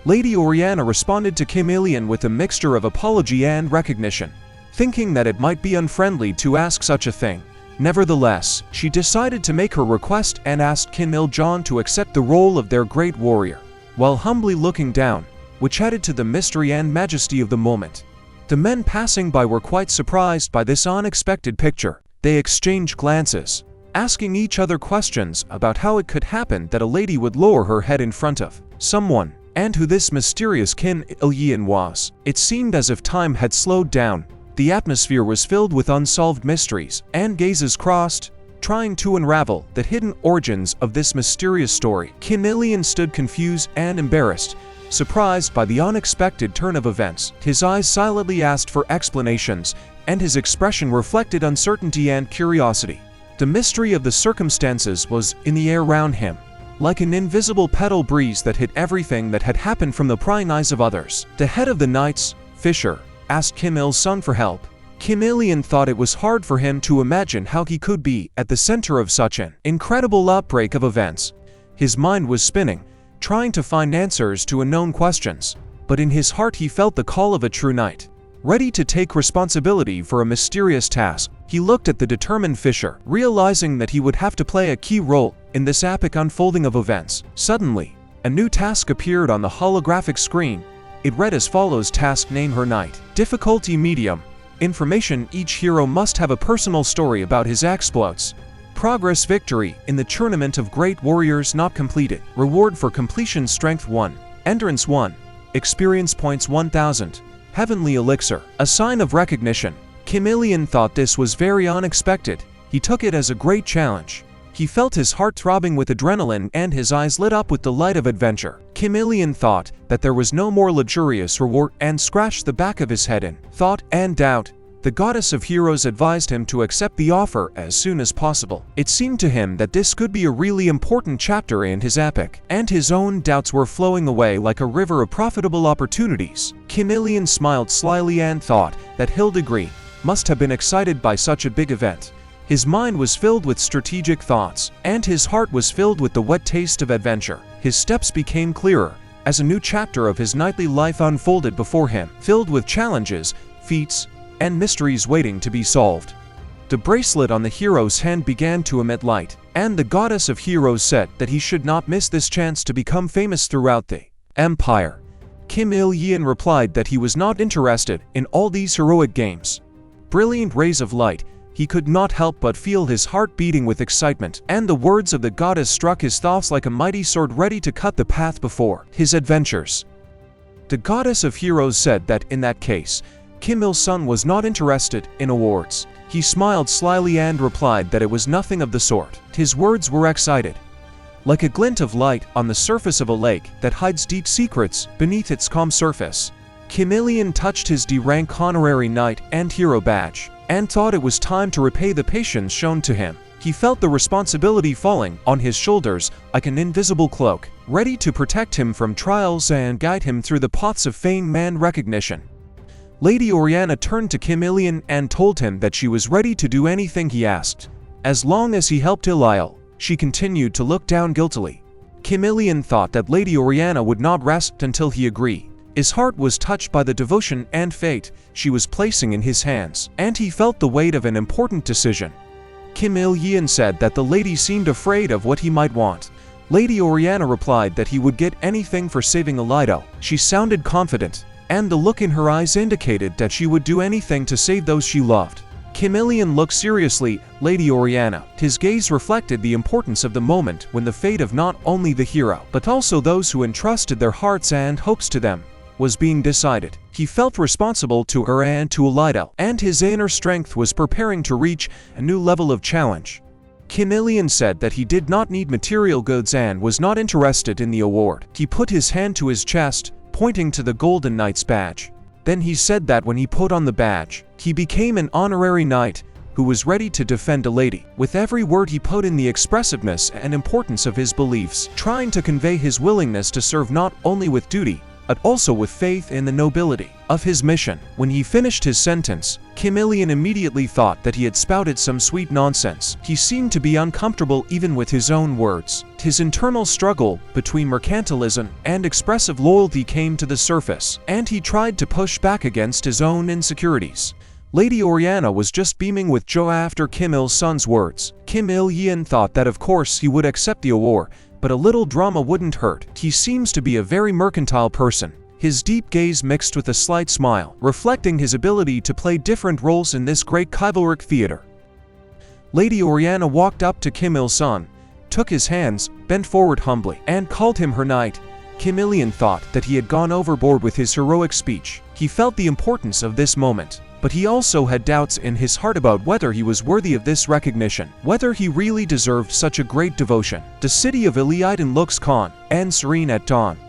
Lady Oriana responded to Kim Il-yeon with a mixture of apology and recognition, thinking that it might be unfriendly to ask such a thing. Nevertheless, she decided to make her request and asked Kim Il-jeon to accept the role of their great warrior, while humbly looking down, which added to the mystery and majesty of the moment. The men passing by were quite surprised by this unexpected picture. They exchanged glances, asking each other questions about how it could happen that a lady would lower her head in front of someone, and who this mysterious Kim Il-yeon was. It seemed as if time had slowed down. The atmosphere was filled with unsolved mysteries, and gazes crossed, trying to unravel the hidden origins of this mysterious story. Kim Il-yeon stood confused and embarrassed, surprised by the unexpected turn of events. His eyes silently asked for explanations, and his expression reflected uncertainty and curiosity. The mystery of the circumstances was in the air around him, like an invisible petal breeze that hid everything that had happened from the prying eyes of others. The head of the knights, Fisher, asked Kim Il-sung for help. Kim Il-yeon thought it was hard for him to imagine how he could be at the center of such an incredible outbreak of events. His mind was spinning, trying to find answers to unknown questions, but in his heart he felt the call of a true knight, ready to take responsibility for a mysterious task. He looked at the determined Fisher, realizing that he would have to play a key role In this epic unfolding of events, suddenly, a new task appeared on the holographic screen. It read as follows: Task: Name her knight. Difficulty: Medium. Information: each hero must have a personal story about his exploits. Progress: Victory in the Tournament of Great Warriors not completed. Reward for completion: Strength 1. Endurance 1. Experience points 1000. Heavenly Elixir. A sign of recognition. Kim Il-yeon thought this was very unexpected. He took it as a great challenge. He felt his heart throbbing with adrenaline and his eyes lit up with the light of adventure. Kim Il-yeon thought that there was no more luxurious reward and scratched the back of his head in thought and doubt. The goddess of heroes advised him to accept the offer as soon as possible. It seemed to him that this could be a really important chapter in his epic, and his own doubts were flowing away like a river of profitable opportunities. Kim Il-yeon smiled slyly and thought that Hildegard must have been excited by such a big event. His mind was filled with strategic thoughts, and his heart was filled with the wet taste of adventure. His steps became clearer as a new chapter of his knightly life unfolded before him, filled with challenges, feats, and mysteries waiting to be solved. The bracelet on the hero's hand began to emit light, and the goddess of heroes said that he should not miss this chance to become famous throughout the empire. Kim Il-yeon replied that he was not interested in all these heroic games. Brilliant rays of light, he could not help but feel his heart beating with excitement, and the words of the goddess struck his thoughts like a mighty sword ready to cut the path before his adventures. The goddess of heroes said that in that case, Kim Il-sung was not interested in awards. He smiled slyly and replied that it was nothing of the sort. His words were excited, like a glint of light on the surface of a lake that hides deep secrets beneath its calm surface. Kim Il-yeon touched his D-rank honorary knight and hero badge, and thought it was time to repay the patience shown to him. He felt the responsibility falling on his shoulders like an invisible cloak, ready to protect him from trials and guide him through the paths of fame and recognition. Lady Oriana turned to Kim Il-yeon and told him that she was ready to do anything he asked, as long as he helped Il-yeon. She continued to look down guiltily. Kim Il-yeon thought that Lady Oriana would not rest until he agreed. His heart was touched by the devotion and faith she was placing in his hands, and he felt the weight of an important decision. Kim Il-yeon said that the lady seemed afraid of what he might want. Lady Oriana replied that he would get anything for saving Il-yeon. She sounded confident, and the look in her eyes indicated that she would do anything to save those she loved. Kim Il-yeon looked seriously at Lady Oriana. His gaze reflected the importance of the moment when the fate of not only the hero, but also those who entrusted their hearts and hopes to them was being decided. He felt responsible to her and to Il-yeon, and his inner strength was preparing to reach a new level of challenge. Kim Il-yeon said that he did not need material goods and was not interested in the award. He put his hand to his chest, pointing to the Golden Knight's badge. Then he said that when he put on the badge, he became an honorary knight who was ready to defend a lady. With every word he put in the expressiveness and importance of his beliefs, trying to convey his willingness to serve not only with duty, but also with faith in the nobility of his mission. When he finished his sentence, Kim Il-yeon immediately thought that he had spouted some sweet nonsense. He seemed to be uncomfortable even with his own words. His internal struggle between mercantilism and expressive loyalty came to the surface, and he tried to push back against his own insecurities. Lady Oriana was just beaming with joy after Kim Il-sung's words. Kim Il-yeon thought that of course he would accept the award, but a little drama wouldn't hurt. He seems to be a very mercantile person. His deep gaze mixed with a slight smile, reflecting his ability to play different roles in this great chivalric theater. Lady Oriana walked up to Kim Il-sung, took his hands, bent forward humbly, and called him her knight. Kim Il-yeon thought that he had gone overboard with his heroic speech. He felt the importance of this moment, but he also had doubts in his heart about whether he was worthy of this recognition, whether he really deserved such a great devotion. The city of Il-yeon looks calm and serene at dawn.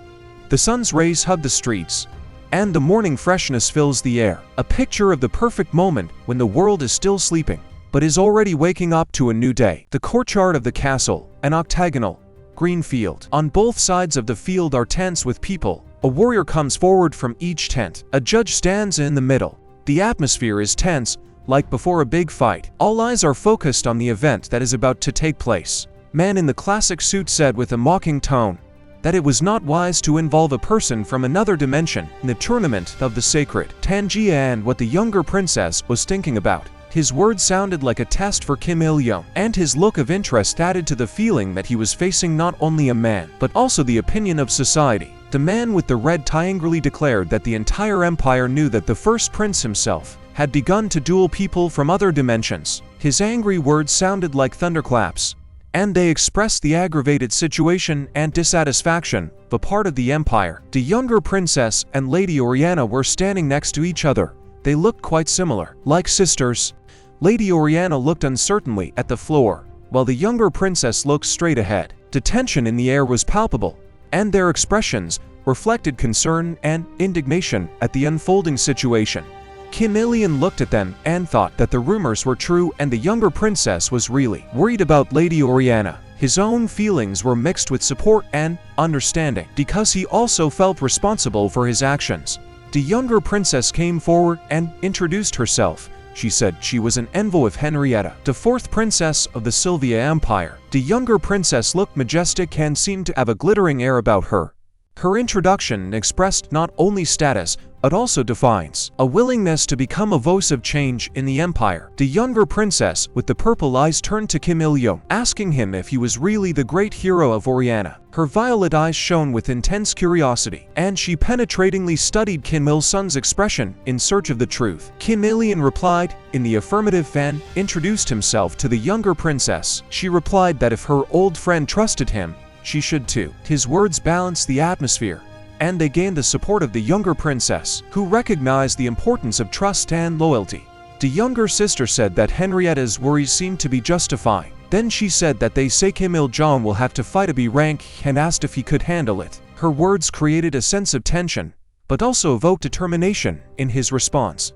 The sun's rays hug the streets, and the morning freshness fills the air, a picture of the perfect moment when the world is still sleeping, but is already waking up to a new day. The courtyard of the castle, an octagonal, green field. On both sides of the field are tents with people. A warrior comes forward from each tent. A judge stands in the middle. The atmosphere is tense, like before a big fight. All eyes are focused on the event that is about to take place. Man in the classic suit said with a mocking tone that it was not wise to involve a person from another dimension in the tournament of the sacred Tangia, and what the younger princess was thinking about. His words sounded like a test for Kim Il-young, and his look of interest added to the feeling that he was facing not only a man, but also the opinion of society. The man with the red tie angrily declared that the entire empire knew that the first prince himself had begun to duel people from other dimensions. His angry words sounded like thunderclaps, and they expressed the aggravated situation and dissatisfaction of a part of the empire. The younger princess and Lady Oriana were standing next to each other. They looked quite similar, like sisters. Lady Oriana looked uncertainly at the floor, while the younger princess looked straight ahead. The tension in the air was palpable, and their expressions reflected concern and indignation at the unfolding situation. Kim Il-young looked at them and thought that the rumors were true and the younger princess was really worried about Lady Oriana. His own feelings were mixed with support and understanding, because he also felt responsible for his actions. The younger princess came forward and introduced herself. She said she was an envoy of Henrietta, the fourth princess of the Sylvia Empire. The younger princess looked majestic and seemed to have a glittering air about her. Her introduction expressed not only status, but also defiance, a willingness to become a voice of change in the empire. The younger princess with the purple eyes turned to Kim Il-young, asking him if he was really the great hero of Oriana. Her violet eyes shone with intense curiosity, and she penetratingly studied Kim Il-sung's expression in search of the truth. Kim Il-young replied in the affirmative and introduced himself to the younger princess. She replied that if her old friend trusted him, she should too. His words balanced the atmosphere, and they gained the support of the younger princess, who recognized the importance of trust and loyalty. The younger sister said that Henrietta's worries seemed to be justified. Then she said that they say Kim Il-jong will have to fight a B rank and asked if he could handle it. Her words created a sense of tension, but also evoked determination in his response.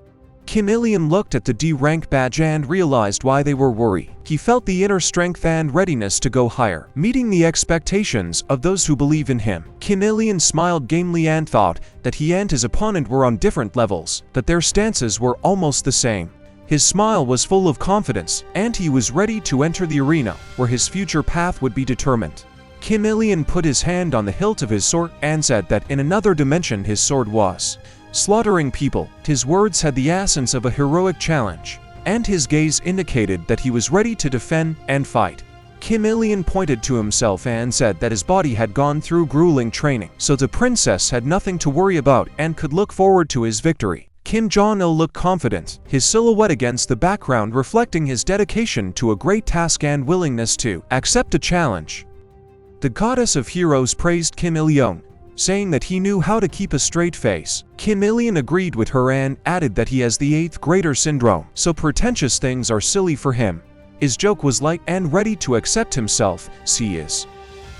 Kim Il-young looked at the D rank badge and realized why they were worried. He felt the inner strength and readiness to go higher, meeting the expectations of those who believe in him. Kim Il-young smiled gamely and thought that he and his opponent were on different levels, but their stances were almost the same. His smile was full of confidence, and he was ready to enter the arena, where his future path would be determined. Kim Il-young put his hand on the hilt of his sword and said that in another dimension his sword was slaughtering people. His words had the essence of a heroic challenge, and his gaze indicated that he was ready to defend and fight. Kim Il-young pointed to himself and said that his body had gone through grueling training, so the princess had nothing to worry about and could look forward to his victory. Kim Jong-il looked confident, his silhouette against the background reflecting his dedication to a great task and willingness to accept a challenge. The goddess of heroes praised Kim Il-young, saying that he knew how to keep a straight face. Kim Il-young agreed with her and added that he has the 8th grader syndrome, so pretentious things are silly for him. His joke was light and ready to accept himself, he is.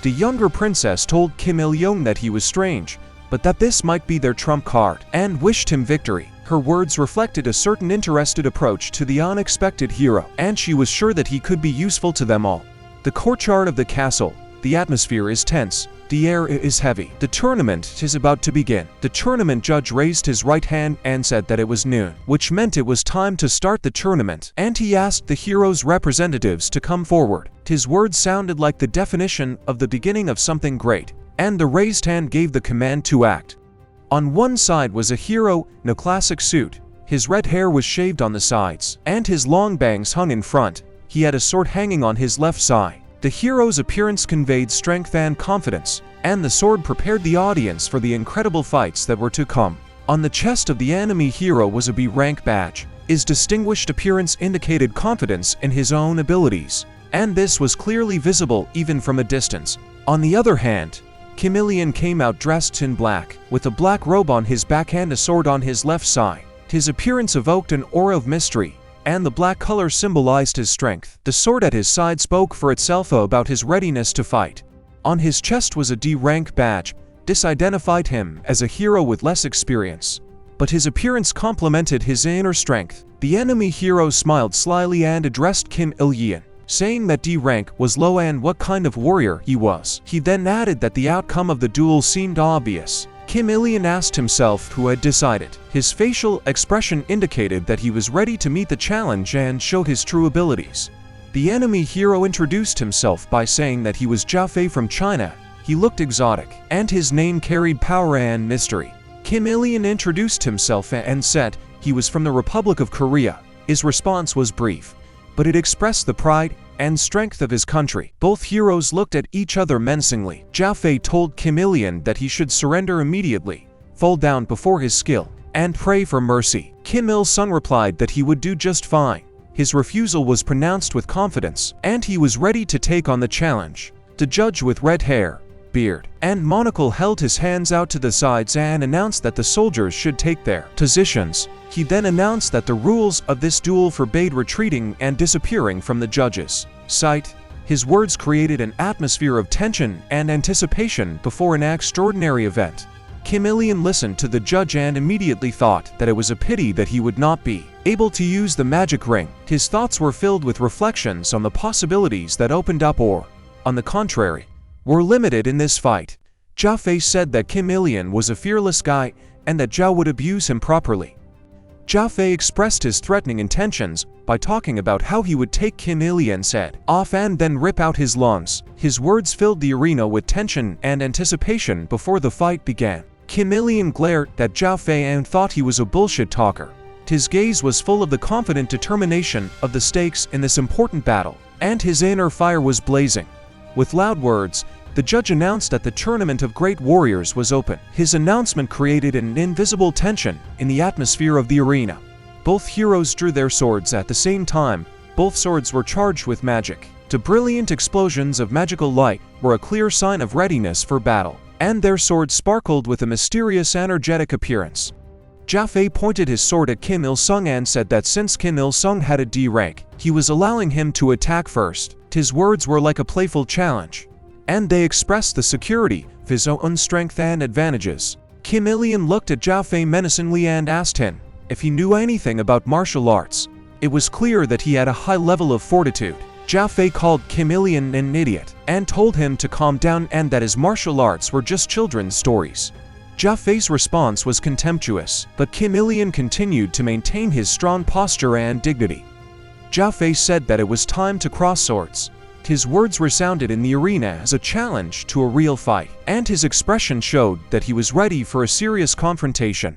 The younger princess told Kim Il-young that he was strange, but that this might be their trump card, and wished him victory. Her words reflected a certain interested approach to the unexpected hero, and she was sure that he could be useful to them all. The courtyard of the castle. The atmosphere is tense. The air is heavy. The tournament is about to begin. The tournament judge raised his right hand and said that it was noon, which meant it was time to start the tournament, and he asked the heroes' representatives to come forward. His words sounded like the definition of the beginning of something great, and the raised hand gave the command to act. On one side was a hero in a classic suit. His red hair was shaved on the sides, and his long bangs hung in front. He had a sword hanging on his left side. The hero's appearance conveyed strength and confidence, and the sword prepared the audience for the incredible fights that were to come. On the chest of the enemy hero was a B rank badge. His distinguished appearance indicated confidence in his own abilities, and this was clearly visible even from a distance. On the other hand, Kim Il-young came out dressed in black, with a black robe on his back and a sword on his left side. His appearance evoked an aura of mystery, and the black color symbolized his strength. The sword at his side spoke for itself about his readiness to fight. On his chest was a D rank badge. This identified him as a hero with less experience, but his appearance complemented his inner strength. The enemy hero smiled slyly and addressed Kim Il-young, saying that D rank was low and what kind of warrior he was. He then added that the outcome of the duel seemed obvious. Kim Il-young asked himself who had decided. His facial expression indicated that he was ready to meet the challenge and show his true abilities. The enemy hero introduced himself by saying that he was Jia Fei from China. He looked exotic, and his name carried power and mystery. Kim Il-young introduced himself and said he was from the Republic of Korea. His response was brief, but it expressed the pride and strength of his country. Both heroes looked at each other menacingly. Zhao Fei told Kim Il-yen that he should surrender immediately, fall down before his skill, and pray for mercy. Kim Il-sung replied that he would do just fine. His refusal was pronounced with confidence, and he was ready to take on the challenge. The judge with red hair, beard, and monocle held his hands out to the sides and announced that the soldiers should take their positions. He then announced that the rules of this duel forbade retreating and disappearing from the judge's sight. His words created an atmosphere of tension and anticipation before an extraordinary event. Kim Il-yen listened to the judge and immediately thought that it was a pity that he would not be able to use the magic ring. His thoughts were filled with reflections on the possibilities that opened up or, on the contrary, were limited in this fight. Zhao Fei said that Kim Il-yen was a fearless guy and that Zhao would abuse him properly. Zhao Fei expressed his threatening intentions by talking about how he would take Kim Il-yen's head off and then rip out his lungs. His words filled the arena with tension and anticipation before the fight began. Kim Il-yen glared at Zhao Fei and thought he was a bullshit talker. His gaze was full of the confident determination of the stakes in this important battle, and his inner fire was blazing. With loud words, the judge announced that the tournament of great warriors was open. His announcement created an invisible tension in the atmosphere of the arena. Both heroes drew their swords at the same time. Both swords were charged with magic. The brilliant explosions of magical light were a clear sign of readiness for battle, and their swords sparkled with a mysterious energetic appearance. Zhao Fei pointed his sword at Kim Il-sung and said that since Kim Il-sung had a D rank, he was allowing him to attack first. His words were like a playful challenge, and they expressed the security of his own strength and advantages. Kim Il-yen looked at Zhao Fei menacingly and asked him if he knew anything about martial arts. It was clear that he had a high level of fortitude. Zhao Fei called Kim Il-yen an idiot and told him to calm down and that his martial arts were just children's stories. Zhao Fei's response was contemptuous, but Kim Il-yen continued to maintain his strong posture and dignity. Zhao Fei said that it was time to cross swords. His words resounded in the arena as a challenge to a real fight, and his expression showed that he was ready for a serious confrontation.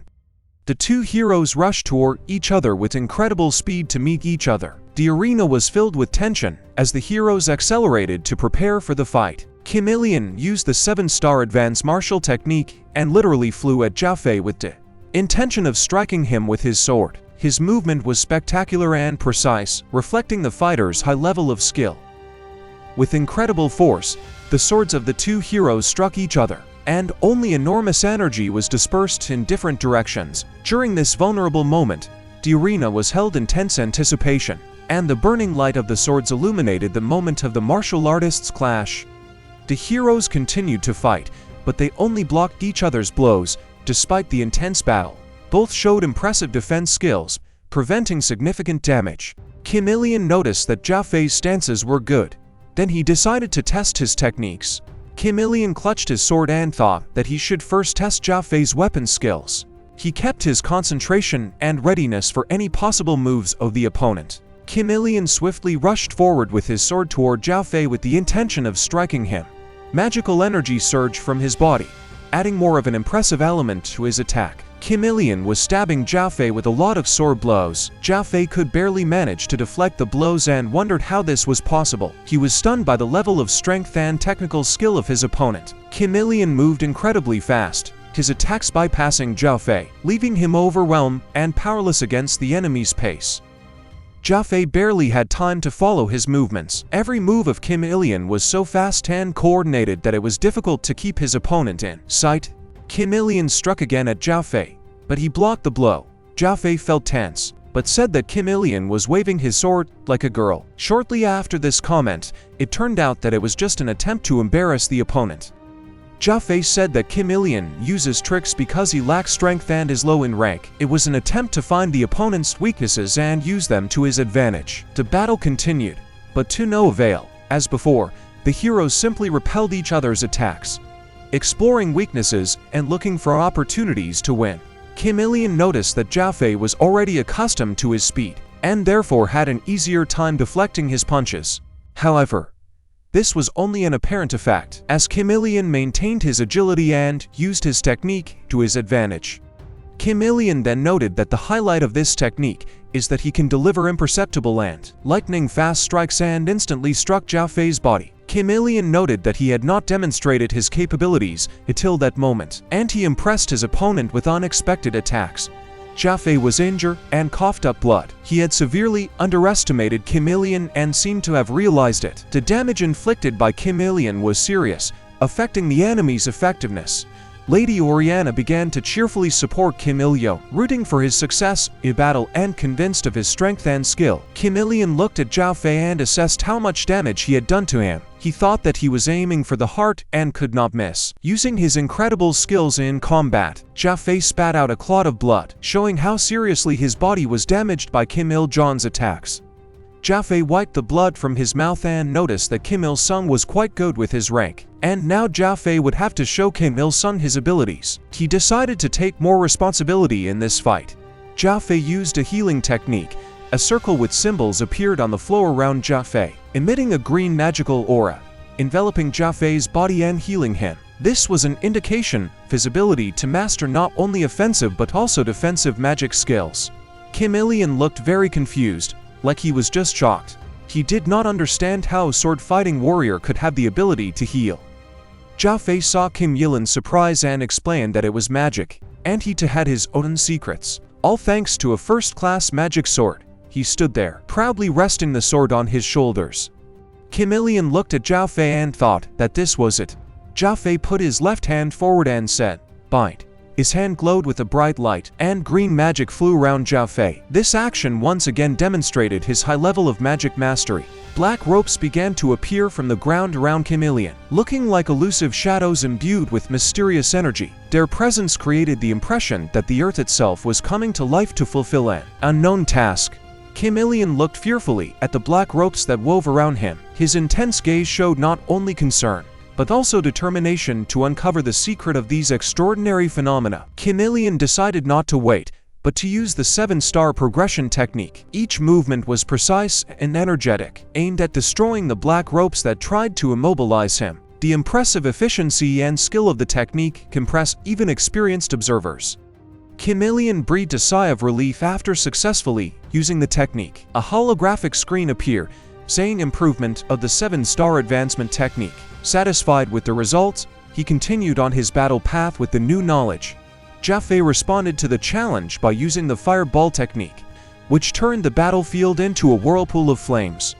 The two heroes rushed toward each other with incredible speed to meet each other. The arena was filled with tension as the heroes accelerated to prepare for the fight. Kim Il-yen used the 7-star advanced martial technique and literally flew at Zhao Fei with the intention of striking him with his sword. His movement was spectacular and precise, reflecting the fighter's high level of skill. With incredible force, the swords of the two heroes struck each other, and only enormous energy was dispersed in different directions. During this vulnerable moment, the arena was held in tense anticipation, and the burning light of the swords illuminated the moment of the martial artists' clash. The heroes continued to fight, but they only blocked each other's blows. Despite the intense battle, both showed impressive defense skills, preventing significant damage. Kim Il-yen noticed that Zhao Fei's stances were good. Then he decided to test his techniques. Kim Il-yen clutched his sword and thought that he should first test Zhao Fei's weapon skills. He kept his concentration and readiness for any possible moves of the opponent. Kim Il-yen swiftly rushed forward with his sword toward Zhao Fei with the intention of striking him. Magical energy surged from his body, adding more of an impressive element to his attack. Kim Il-yen was stabbing Zhao Fei with a lot of sword blows. Zhao Fei could barely manage to deflect the blows and wondered how this was possible. He was stunned by the level of strength and technical skill of his opponent. Kim Il-yen moved incredibly fast, his attacks bypassing Zhao Fei, leaving him overwhelmed and powerless against the enemy's pace. Zhao Fei barely had time to follow his movements. Every move of Kim Il-yen was so fast and coordinated that it was difficult to keep his opponent in sight. Kim Il-yen struck again at Zhao Fei, but he blocked the blow. Zhao Fei felt tense, but said that Kim Il-yen was waving his sword like a girl. Shortly after this comment, it turned out that it was just an attempt to embarrass the opponent. Zhao Fei said that Kim Il-yen uses tricks because he lacks strength and is low in rank. It was an attempt to find the opponent's weaknesses and use them to his advantage. The battle continued, but to no avail. As before, the heroes simply repelled each other's attacks, exploring weaknesses and looking for opportunities to win. Kim Il-yen noticed that Zhao Fei was already accustomed to his speed, and therefore had an easier time deflecting his punches. However, this was only an apparent effect, as Kim Il-yen maintained his agility and used his technique to his advantage. Kim Il-yeon then noted that the highlight of this technique is that he can deliver imperceptible and lightning-fast strikes and instantly struck Zhao Fei's body. Kim Il-yeon noted that he had not demonstrated his capabilities until that moment, and he impressed his opponent with unexpected attacks. Zhao Fei was injured and coughed up blood. He had severely underestimated Kim Il-yeon and seemed to have realized it. The damage inflicted by Kim Il-yeon was serious, affecting the enemy's effectiveness. Lady Oriana began to cheerfully support Kim Il-yeon, rooting for his success in battle and convinced of his strength and skill. Kim Il-yeon looked at Zhao Fei and assessed how much damage he had done to him. He thought that he was aiming for the heart and could not miss. Using his incredible skills in combat, Zhao Fei spat out a clot of blood, showing how seriously his body was damaged by Kim Il-jeon's attacks. Zhao Fei wiped the blood from his mouth and noticed that Kim Il-sung was quite good with his rank, and now Zhao Fei would have to show Kim Il-sung his abilities. He decided to take more responsibility in this fight. Zhao Fei used a healing technique. A circle with symbols appeared on the floor around Zhao Fei, emitting a green magical aura, enveloping Zhao Fei's body and healing him. This was an indication of his ability to master not only offensive but also defensive magic skills. Kim Il-yeon looked very confused, like he was just shocked. He did not understand how a sword-fighting warrior could have the ability to heal. Zhao Fei saw Kim Il-yeon's surprise and explained that it was magic, and he too had his own secrets, all thanks to a first-class magic sword. He stood there, proudly resting the sword on his shoulders. Kim Il-yeon looked at Zhao Fei and thought that this was it. Zhao Fei put his left hand forward and said, "Bind." His hand glowed with a bright light, and green magic flew around Zhao Fei. This action once again demonstrated his high level of magic mastery. Black ropes began to appear from the ground around Kim Il-yeon, looking like elusive shadows imbued with mysterious energy. Their presence created the impression that the earth itself was coming to life to fulfill an unknown task. Kim Il-yeon looked fearfully at the black ropes that wove around him. His intense gaze showed not only concern, but also determination to uncover the secret of these extraordinary phenomena. Kim Il-yeon decided not to wait, but to use the 7-star progression technique. Each movement was precise and energetic, aimed at destroying the black ropes that tried to immobilize him. The impressive efficiency and skill of the technique impressed even experienced observers. Kim Il-yeon breathed a sigh of relief after successfully using the technique. A holographic screen appeared, saying improvement of the 7-star advancement technique. Satisfied with the results, he continued on his battle path with the new knowledge. Zhao Fei responded to the challenge by using the fireball technique, which turned the battlefield into a whirlpool of flames.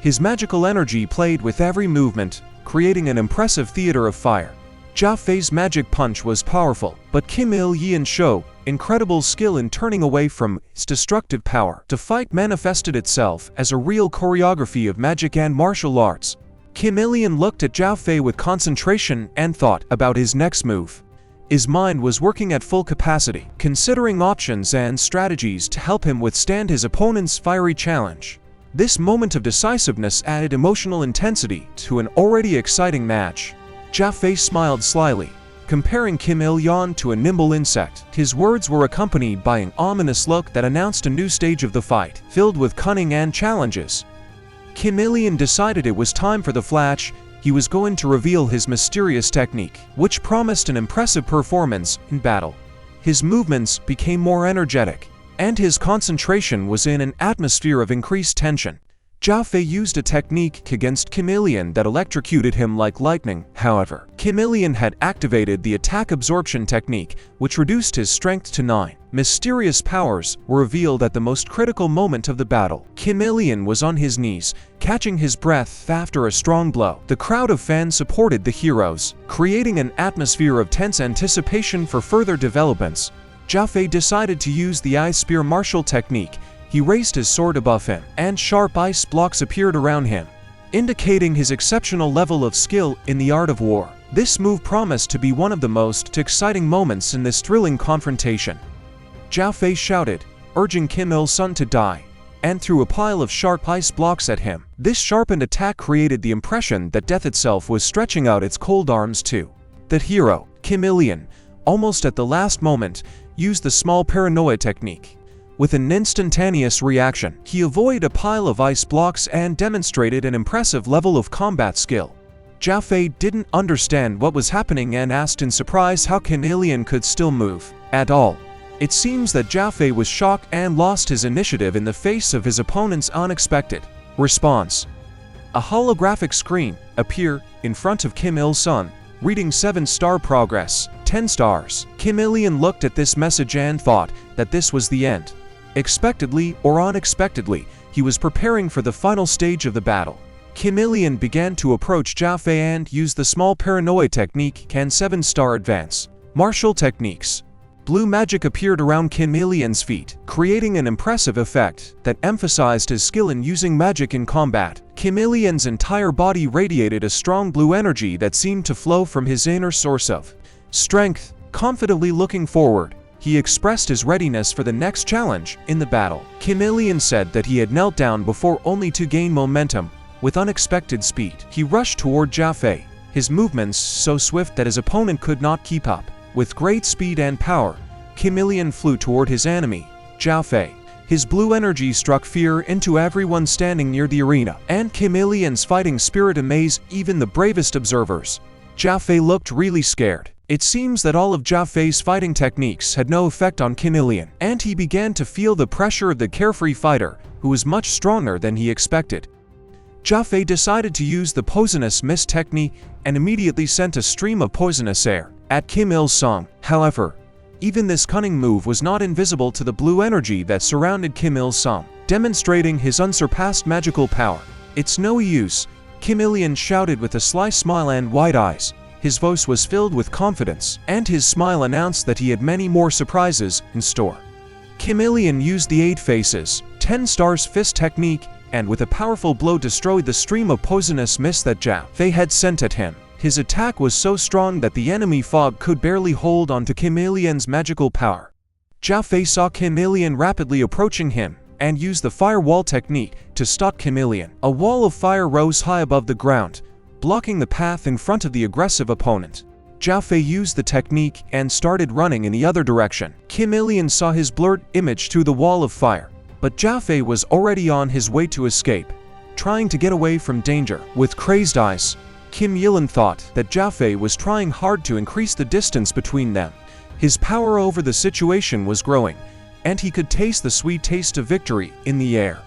His magical energy played with every movement, creating an impressive theater of fire. Zhao Fei's magic punch was powerful, but Kim Il-yeon showed incredible skill in turning away from its destructive power. The fight manifested itself as a real choreography of magic and martial arts. Kim Il-yeon looked at Zhao Fei with concentration and thought about his next move. His mind was working at full capacity, considering options and strategies to help him withstand his opponent's fiery challenge. This moment of decisiveness added emotional intensity to an already exciting match. Zhao Fei smiled slyly, comparing Kim Il-yeon to a nimble insect. His words were accompanied by an ominous look that announced a new stage of the fight, filled with cunning and challenges. Kim Il-yeon decided it was time for the flash. He was going to reveal his mysterious technique, which promised an impressive performance in battle. His movements became more energetic, and his concentration was in an atmosphere of increased tension. Zhao Fei used a technique against Kim Il-yeon that electrocuted him like lightning. However, Kim Il-yeon had activated the attack absorption technique, which reduced his strength to 9. Mysterious powers were revealed at the most critical moment of the battle. Kim Il-yeon was on his knees, catching his breath after a strong blow. The crowd of fans supported the heroes, creating an atmosphere of tense anticipation for further developments. Zhao Fei decided to use the ice spear martial technique. He raised his sword above him, and sharp ice blocks appeared around him, indicating his exceptional level of skill in the art of war. This move promised to be one of the most exciting moments in this thrilling confrontation. Zhao Fei shouted, urging Kim Il-sung to die, and threw a pile of sharp ice blocks at him. This sharpened attack created the impression that death itself was stretching out its cold arms too. That hero, Kim Il-yeon, almost at the last moment, used the small paranoia technique. With an instantaneous reaction, he avoided a pile of ice blocks and demonstrated an impressive level of combat skill. Zhao Fei didn't understand what was happening and asked in surprise how Kim Il-yeon could still move at all. It seems that Jia was shocked and lost his initiative in the face of his opponent's unexpected response. A holographic screen appeared in front of Kim Il-sung, reading 7-star progress, 10 stars. Kim Il-sung looked at this message and thought that this was the end. Expectedly or unexpectedly, he was preparing for the final stage of the battle. Kim Il-sung began to approach Jia and use the small paranoia technique can 7-star advance. Martial techniques. Blue magic appeared around Kim Il-sung's feet, creating an impressive effect that emphasized his skill in using magic in combat. Kim Il-sung's entire body radiated a strong blue energy that seemed to flow from his inner source of strength. Confidently looking forward, he expressed his readiness for the next challenge in the battle. Kim Il-sung said that he had knelt down before only to gain momentum. With unexpected speed, he rushed toward Jia, his movements so swift that his opponent could not keep up. With great speed and power, Kim Il-sung flew toward his enemy, Jia. His blue energy struck fear into everyone standing near the arena, and Kim Il-sung's fighting spirit amazed even the bravest observers. Jia looked really scared. It seems that all of Jia's fighting techniques had no effect on Kim Il-sung, and he began to feel the pressure of the carefree fighter, who was much stronger than he expected. Jia decided to use the poisonous mist technique and immediately sent a stream of poisonous air at Kim Il-sung. However, even this cunning move was not invisible to the blue energy that surrounded Kim Il-sung, demonstrating his unsurpassed magical power. "It's no use," Kim Il-sung shouted with a sly smile and wide eyes. His voice was filled with confidence, and his smile announced that he had many more surprises in store. Kim Il-sung used the 8 faces, 10 stars fist technique, and with a powerful blow destroyed the stream of poisonous mist that Jia had sent at him. His attack was so strong that the enemy fog could barely hold on to Kim Il-sung's magical power. Jia saw Kim Il-sung rapidly approaching him and used the firewall technique to stop Kim Il-sung. A wall of fire rose high above the ground, blocking the path in front of the aggressive opponent. Jia used the technique and started running in the other direction. Kim Il-sung saw his blurred image through the wall of fire, but Jia was already on his way to escape, trying to get away from danger. With crazed eyes, Kim Il-sung thought that Jia was trying hard to increase the distance between them. His power over the situation was growing, and he could taste the sweet taste of victory in the air.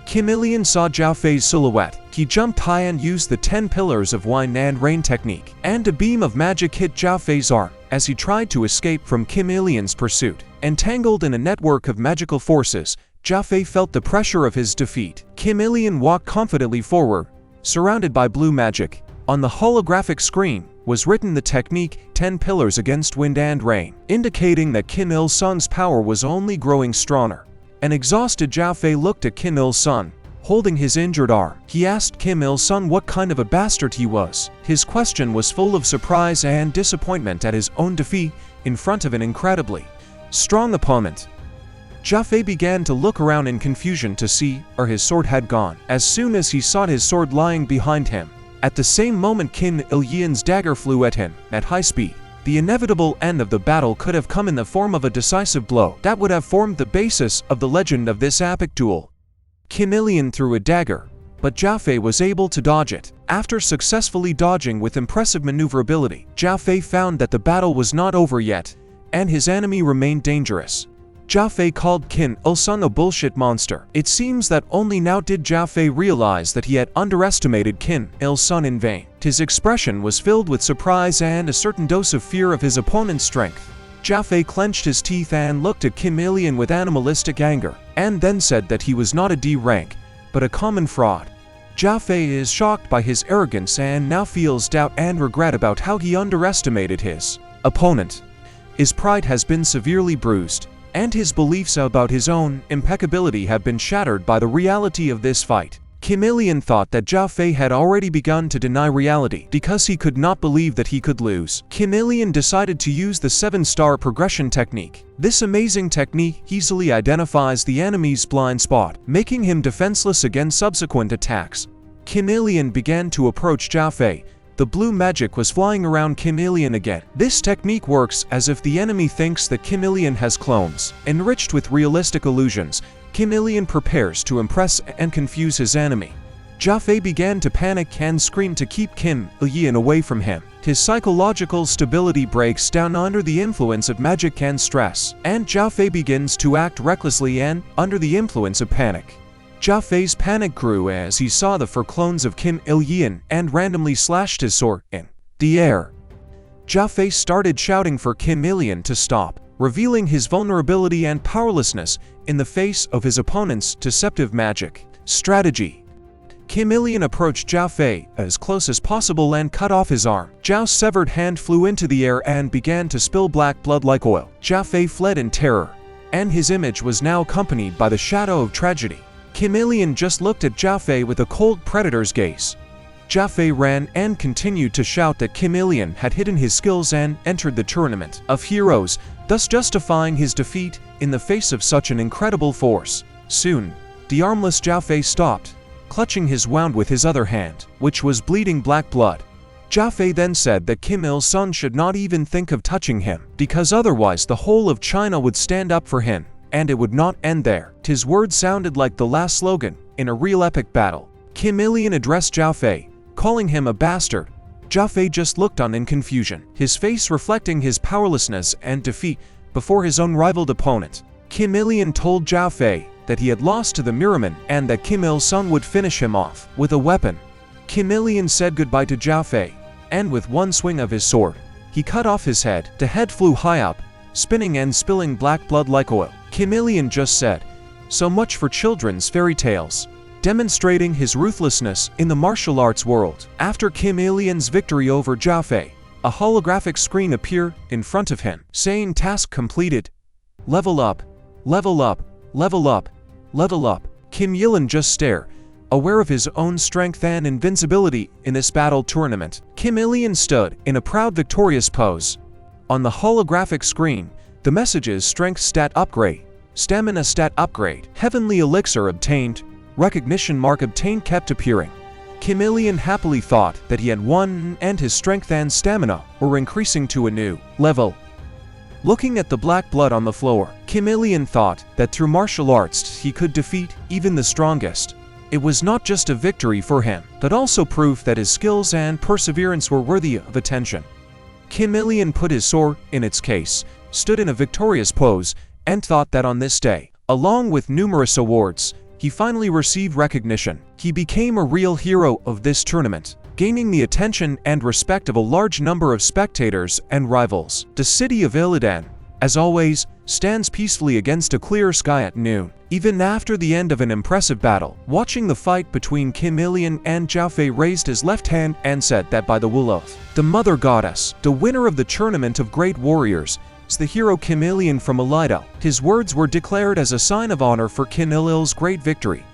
Kim Il-sung saw Jia's silhouette. He jumped high and used the 10 pillars of wine and rain technique, and a beam of magic hit Jia's arm as he tried to escape from Kim Il-sung's pursuit. Entangled in a network of magical forces, Jia felt the pressure of his defeat. Kim Il-sung walked confidently forward, surrounded by blue magic. On the holographic screen was written the technique 10 pillars against wind and rain, indicating that Kim Il-sung's power was only growing stronger. An exhausted Jia looked at Kim Il-sung, holding his injured arm. He asked Kim Il-sung what kind of a bastard he was. His question was full of surprise and disappointment at his own defeat in front of an incredibly strong opponent. Jia began to look around in confusion to see where his sword had gone. As soon as he saw his sword lying behind him, at the same moment Kim Il-sung's dagger flew at him at high speed. The inevitable end of the battle could have come in the form of a decisive blow that would have formed the basis of the legend of this epic duel. Kim Il-sung threw a dagger, but Jia was able to dodge it. After successfully dodging with impressive maneuverability, Jia found that the battle was not over yet, and his enemy remained dangerous. Jia called Kim Il-sung a bullshit monster. It seems that only now did Jia realize that he had underestimated Kim Il-sung in vain. His expression was filled with surprise and a certain dose of fear of his opponent's strength. Jia clenched his teeth and looked at Kim Il-sung with animalistic anger, and then said that he was not a D rank, but a common fraud. Jia is shocked by his arrogance and now feels doubt and regret about how he underestimated his opponent. His pride has been severely bruised, and his beliefs about his own impeccability have been shattered by the reality of this fight. Kim Il-sung thought that Jia had already begun to deny reality because he could not believe that he could lose. Kim Il-sung decided to use the 7-star progression technique. This amazing technique easily identifies the enemy's blind spot, making him defenseless against subsequent attacks. Kim Il-sung began to approach Jia. The blue magic was flying around Kim Il-sung again. This technique works as if the enemy thinks that Kim Il-sung has clones. Enriched with realistic illusions, Kim Il-sung prepares to impress and confuse his enemy. Jia began to panic and scream to keep Kim Il-sung away from him. His psychological stability breaks down under the influence of magic and stress, and Zhao Fei begins to act recklessly and under the influence of panic. Zhao Fei's panic grew as he saw the four clones of Kim Il-yin and randomly slashed his sword in the air. Zhao Fei started shouting for Kim Il-yin to stop, revealing his vulnerability and powerlessness in the face of his opponent's deceptive magic strategy. Kim Il-yin approached Zhao Fei as close as possible and cut off his arm. Zhao's severed hand flew into the air and began to spill black blood like oil. Zhao Fei fled in terror, and his image was now accompanied by the shadow of tragedy. Kim Il-yin just looked at Zhao Fei with a cold predator's gaze. Zhao Fei ran and continued to shout that Kim Il-yin had hidden his skills and entered the tournament of heroes, thus justifying his defeat in the face of such an incredible force. Soon, the armless Zhao Fei stopped, clutching his wound with his other hand, which was bleeding black blood. Zhao Fei then said that Kim Il-sung should not even think of touching him, because otherwise the whole of China would stand up for him, and it would not end there. His words sounded like the last slogan in a real epic battle. Kim Il-yin addressed Zhao Fei, calling him a bastard. Zhao Fei just looked on in confusion, his face reflecting his powerlessness and defeat before his unrivaled opponent. Kim Il-yin told Zhao Fei that he had lost to the Mirrorman and that Kim Il-sung would finish him off with a weapon. Kim Il-yin said goodbye to Zhao Fei, and with one swing of his sword, he cut off his head. The head flew high up, spinning and spilling black blood like oil. Kim Il-yin just said, "So much for children's fairy tales," demonstrating his ruthlessness in the martial arts world. After Kim Il-yin's victory over Zhao Fei, a holographic screen appeared in front of him, saying task completed. Level up, level up, level up, level up. Kim Il-yin just stared, aware of his own strength and invincibility in this battle tournament. Kim Il-yin stood in a proud victorious pose. On the holographic screen, the messages strength stat upgrade, stamina stat upgrade, heavenly elixir obtained, recognition mark obtained kept appearing. Kim Il-yin happily thought that he had won and his strength and stamina were increasing to a new level. Looking at the black blood on the floor, Kim Il-yin thought that through martial arts he could defeat even the strongest. It was not just a victory for him, but also proof that his skills and perseverance were worthy of attention. Kim Il-yin put his sword in its case, stood in a victorious pose, and thought that on this day, along with numerous awards, he finally received recognition. He became a real hero of this tournament, gaining the attention and respect of a large number of spectators and rivals. The city of Illidan, as always, stands peacefully against a clear sky at noon. Even after the end of an impressive battle, watching the fight between Kim Il-yin and Zhao Fei raised his left hand and said that by the will of the Mother Goddess, the winner of the Tournament of Great Warriors, is the hero Kim Il-yin from Illidan. His words were declared as a sign of honor for Kim Il-il's great victory.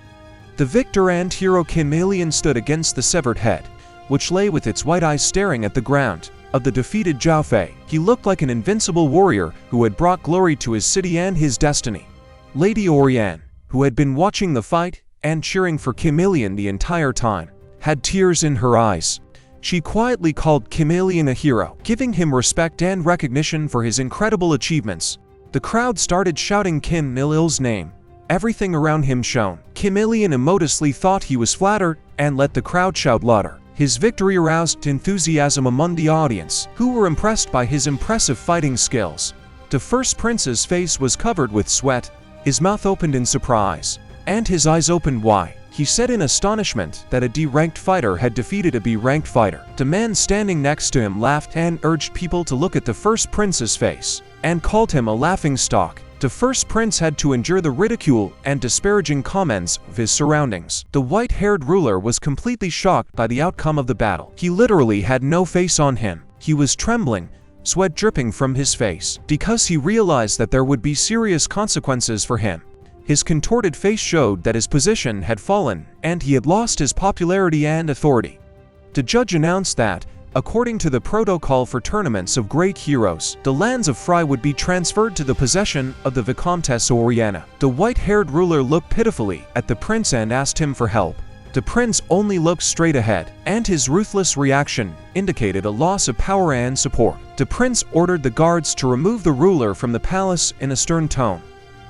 The victor and hero Kim Il-yin stood against the severed head, which lay with its white eyes staring at the ground, of the defeated Zhao Fei. He looked like an invincible warrior who had brought glory to his city and his destiny. Lady Oriane, who had been watching the fight and cheering for Kim Il-yin the entire time, had tears in her eyes. She quietly called Kim Il-yin a hero, giving him respect and recognition for his incredible achievements. The crowd started shouting Kim Il-il's name. Everything around him shone. Kim Il-yin immodestly thought he was flattered and let the crowd shout louder. His victory aroused enthusiasm among the audience, who were impressed by his impressive fighting skills. The first prince's face was covered with sweat, his mouth opened in surprise, and his eyes opened wide. He said in astonishment that a D-ranked fighter had defeated a B-ranked fighter. The man standing next to him laughed and urged people to look at the first prince's face, and called him a laughingstock. The first prince had to endure the ridicule and disparaging comments of his surroundings. The white-haired ruler was completely shocked by the outcome of the battle. He literally had no face on him. He was trembling, sweat dripping from his face, because he realized that there would be serious consequences for him. His contorted face showed that his position had fallen, and he had lost his popularity and authority. The judge announced that, according to the protocol for tournaments of great heroes, the lands of Fry would be transferred to the possession of the Vicomtesse Oriana. The white-haired ruler looked pitifully at the prince and asked him for help. The prince only looked straight ahead, and his ruthless reaction indicated a loss of power and support. The prince ordered the guards to remove the ruler from the palace in a stern tone,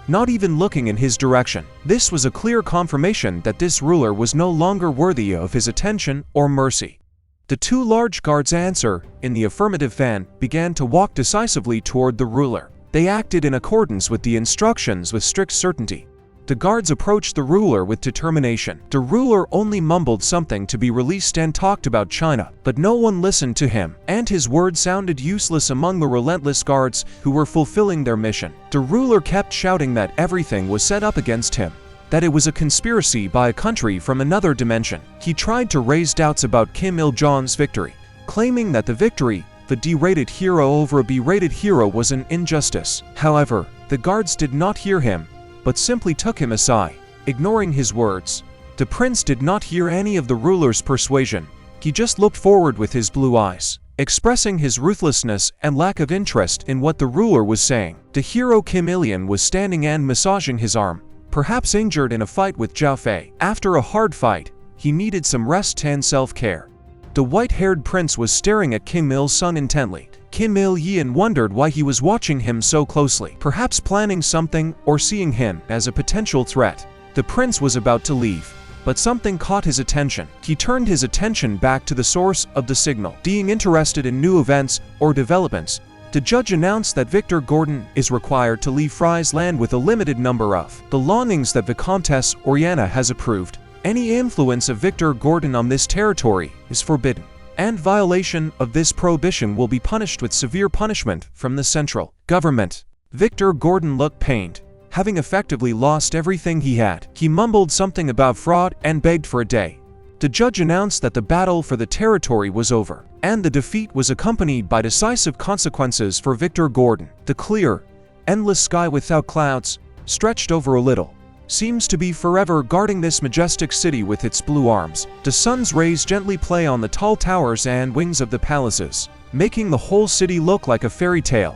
not even looking in his direction. This was a clear confirmation that this ruler was no longer worthy of his attention or mercy. The two large guards answer in the affirmative and began to walk decisively toward the ruler. They acted in accordance with the instructions with strict certainty. The guards approached the ruler with determination. The ruler only mumbled something to be released and talked about China, but no one listened to him, and his words sounded useless among the relentless guards who were fulfilling their mission. The ruler kept shouting that everything was set up against him, that it was a conspiracy by a country from another dimension. He tried to raise doubts about Kim Il-jong's victory, claiming that the victory, the D-rated hero over a B-rated hero, was an injustice. However, the guards did not hear him, but simply took him aside, ignoring his words. The prince did not hear any of the ruler's persuasion. He just looked forward with his blue eyes, expressing his ruthlessness and lack of interest in what the ruler was saying. The hero Kim Il-jong was standing and massaging his arm, perhaps injured in a fight with Zhao Fei. After a hard fight, he needed some rest and self-care. The white-haired prince was staring at Kim Il-sung intently. Kim Il-jong wondered why he was watching him so closely, perhaps planning something or seeing him as a potential threat. The prince was about to leave, but something caught his attention. He turned his attention back to the source of the signal. Being interested in new events or developments, the judge announced that Victor Gordon is required to leave Fry's land with a limited number of belongings that Vicomtesse Oriana has approved. Any influence of Victor Gordon on this territory is forbidden, and violation of this prohibition will be punished with severe punishment from the central government. Victor Gordon looked pained, having effectively lost everything he had. He mumbled something about fraud and begged for a day. The judge announced that the battle for the territory was over, and the defeat was accompanied by decisive consequences for Victor Gordon. The clear, endless sky without clouds, stretched over a little, seems to be forever guarding this majestic city with its blue arms. The sun's rays gently play on the tall towers and wings of the palaces, making the whole city look like a fairy tale.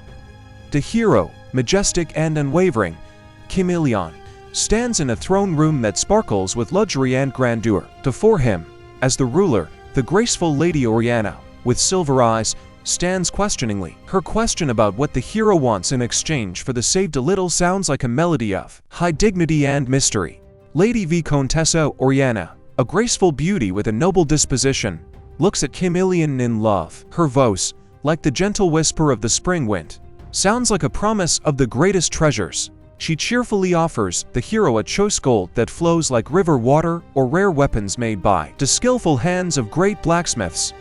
The hero, majestic and unwavering, Kim Il-jong, stands in a throne room that sparkles with luxury and grandeur. Before him, as the ruler, the graceful Lady Oriana, with silver eyes, stands questioningly. Her question about what the hero wants in exchange for the saved a little sounds like a melody of high dignity and mystery. Lady Vicomtesse Oriana, a graceful beauty with a noble disposition, looks at Kim Il-jong in love. Her voice, like the gentle whisper of the spring wind, sounds like a promise of the greatest treasures. She cheerfully offers the hero a choice gold that flows like river water or rare weapons made by the skillful hands of great blacksmiths.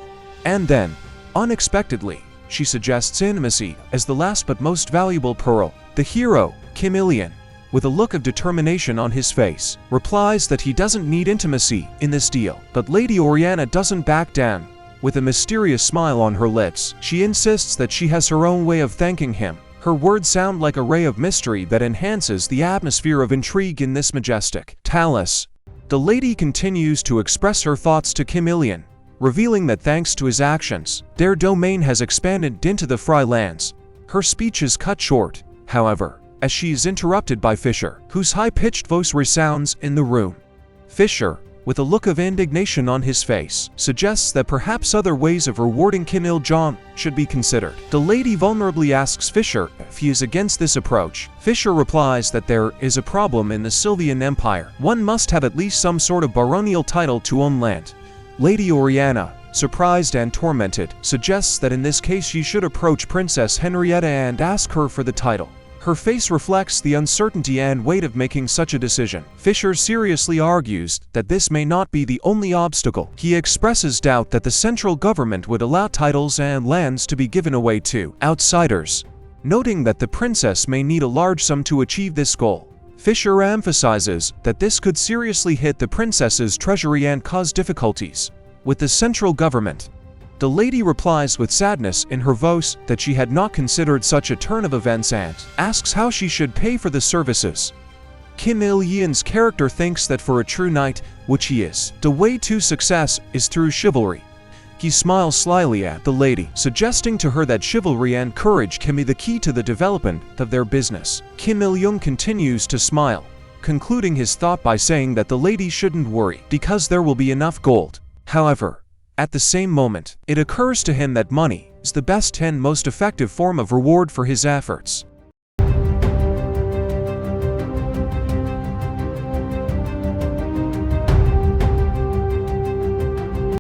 And then, unexpectedly, she suggests intimacy as the last but most valuable pearl. The hero, Kim Il-jong, with a look of determination on his face, replies that he doesn't need intimacy in this deal. But Lady Oriana doesn't back down. With a mysterious smile on her lips, she insists that she has her own way of thanking him. Her words sound like a ray of mystery that enhances the atmosphere of intrigue in this majestic palace. The lady continues to express her thoughts to Kim Il-jong, revealing that thanks to his actions, their domain has expanded into the Fry lands. Her speech is cut short, however, as she is interrupted by Fisher, whose high-pitched voice resounds in the room. Fisher, with a look of indignation on his face, suggests that perhaps other ways of rewarding Kim Il-jong should be considered. The lady vulnerably asks Fisher if he is against this approach. Fisher replies that there is a problem in the Sylvian Empire. One must have at least some sort of baronial title to own land. Lady Oriana, surprised and tormented, suggests that in this case she should approach Princess Henrietta and ask her for the title. Her face reflects the uncertainty and weight of making such a decision. Fisher seriously argues that this may not be the only obstacle. He expresses doubt that the central government would allow titles and lands to be given away to outsiders, noting that the princess may need a large sum to achieve this goal. Fisher emphasizes that this could seriously hit the princess's treasury and cause difficulties with the central government. The lady replies with sadness in her voice that she had not considered such a turn of events and asks how she should pay for the services. Kim Il-jong's character thinks that for a true knight, which he is, the way to success is through chivalry. He smiles slyly at the lady, suggesting to her that chivalry and courage can be the key to the development of their business. Kim Il-jong continues to smile, concluding his thought by saying that the lady shouldn't worry because there will be enough gold. However, at the same moment, it occurs to him that money is the best and most effective form of reward for his efforts.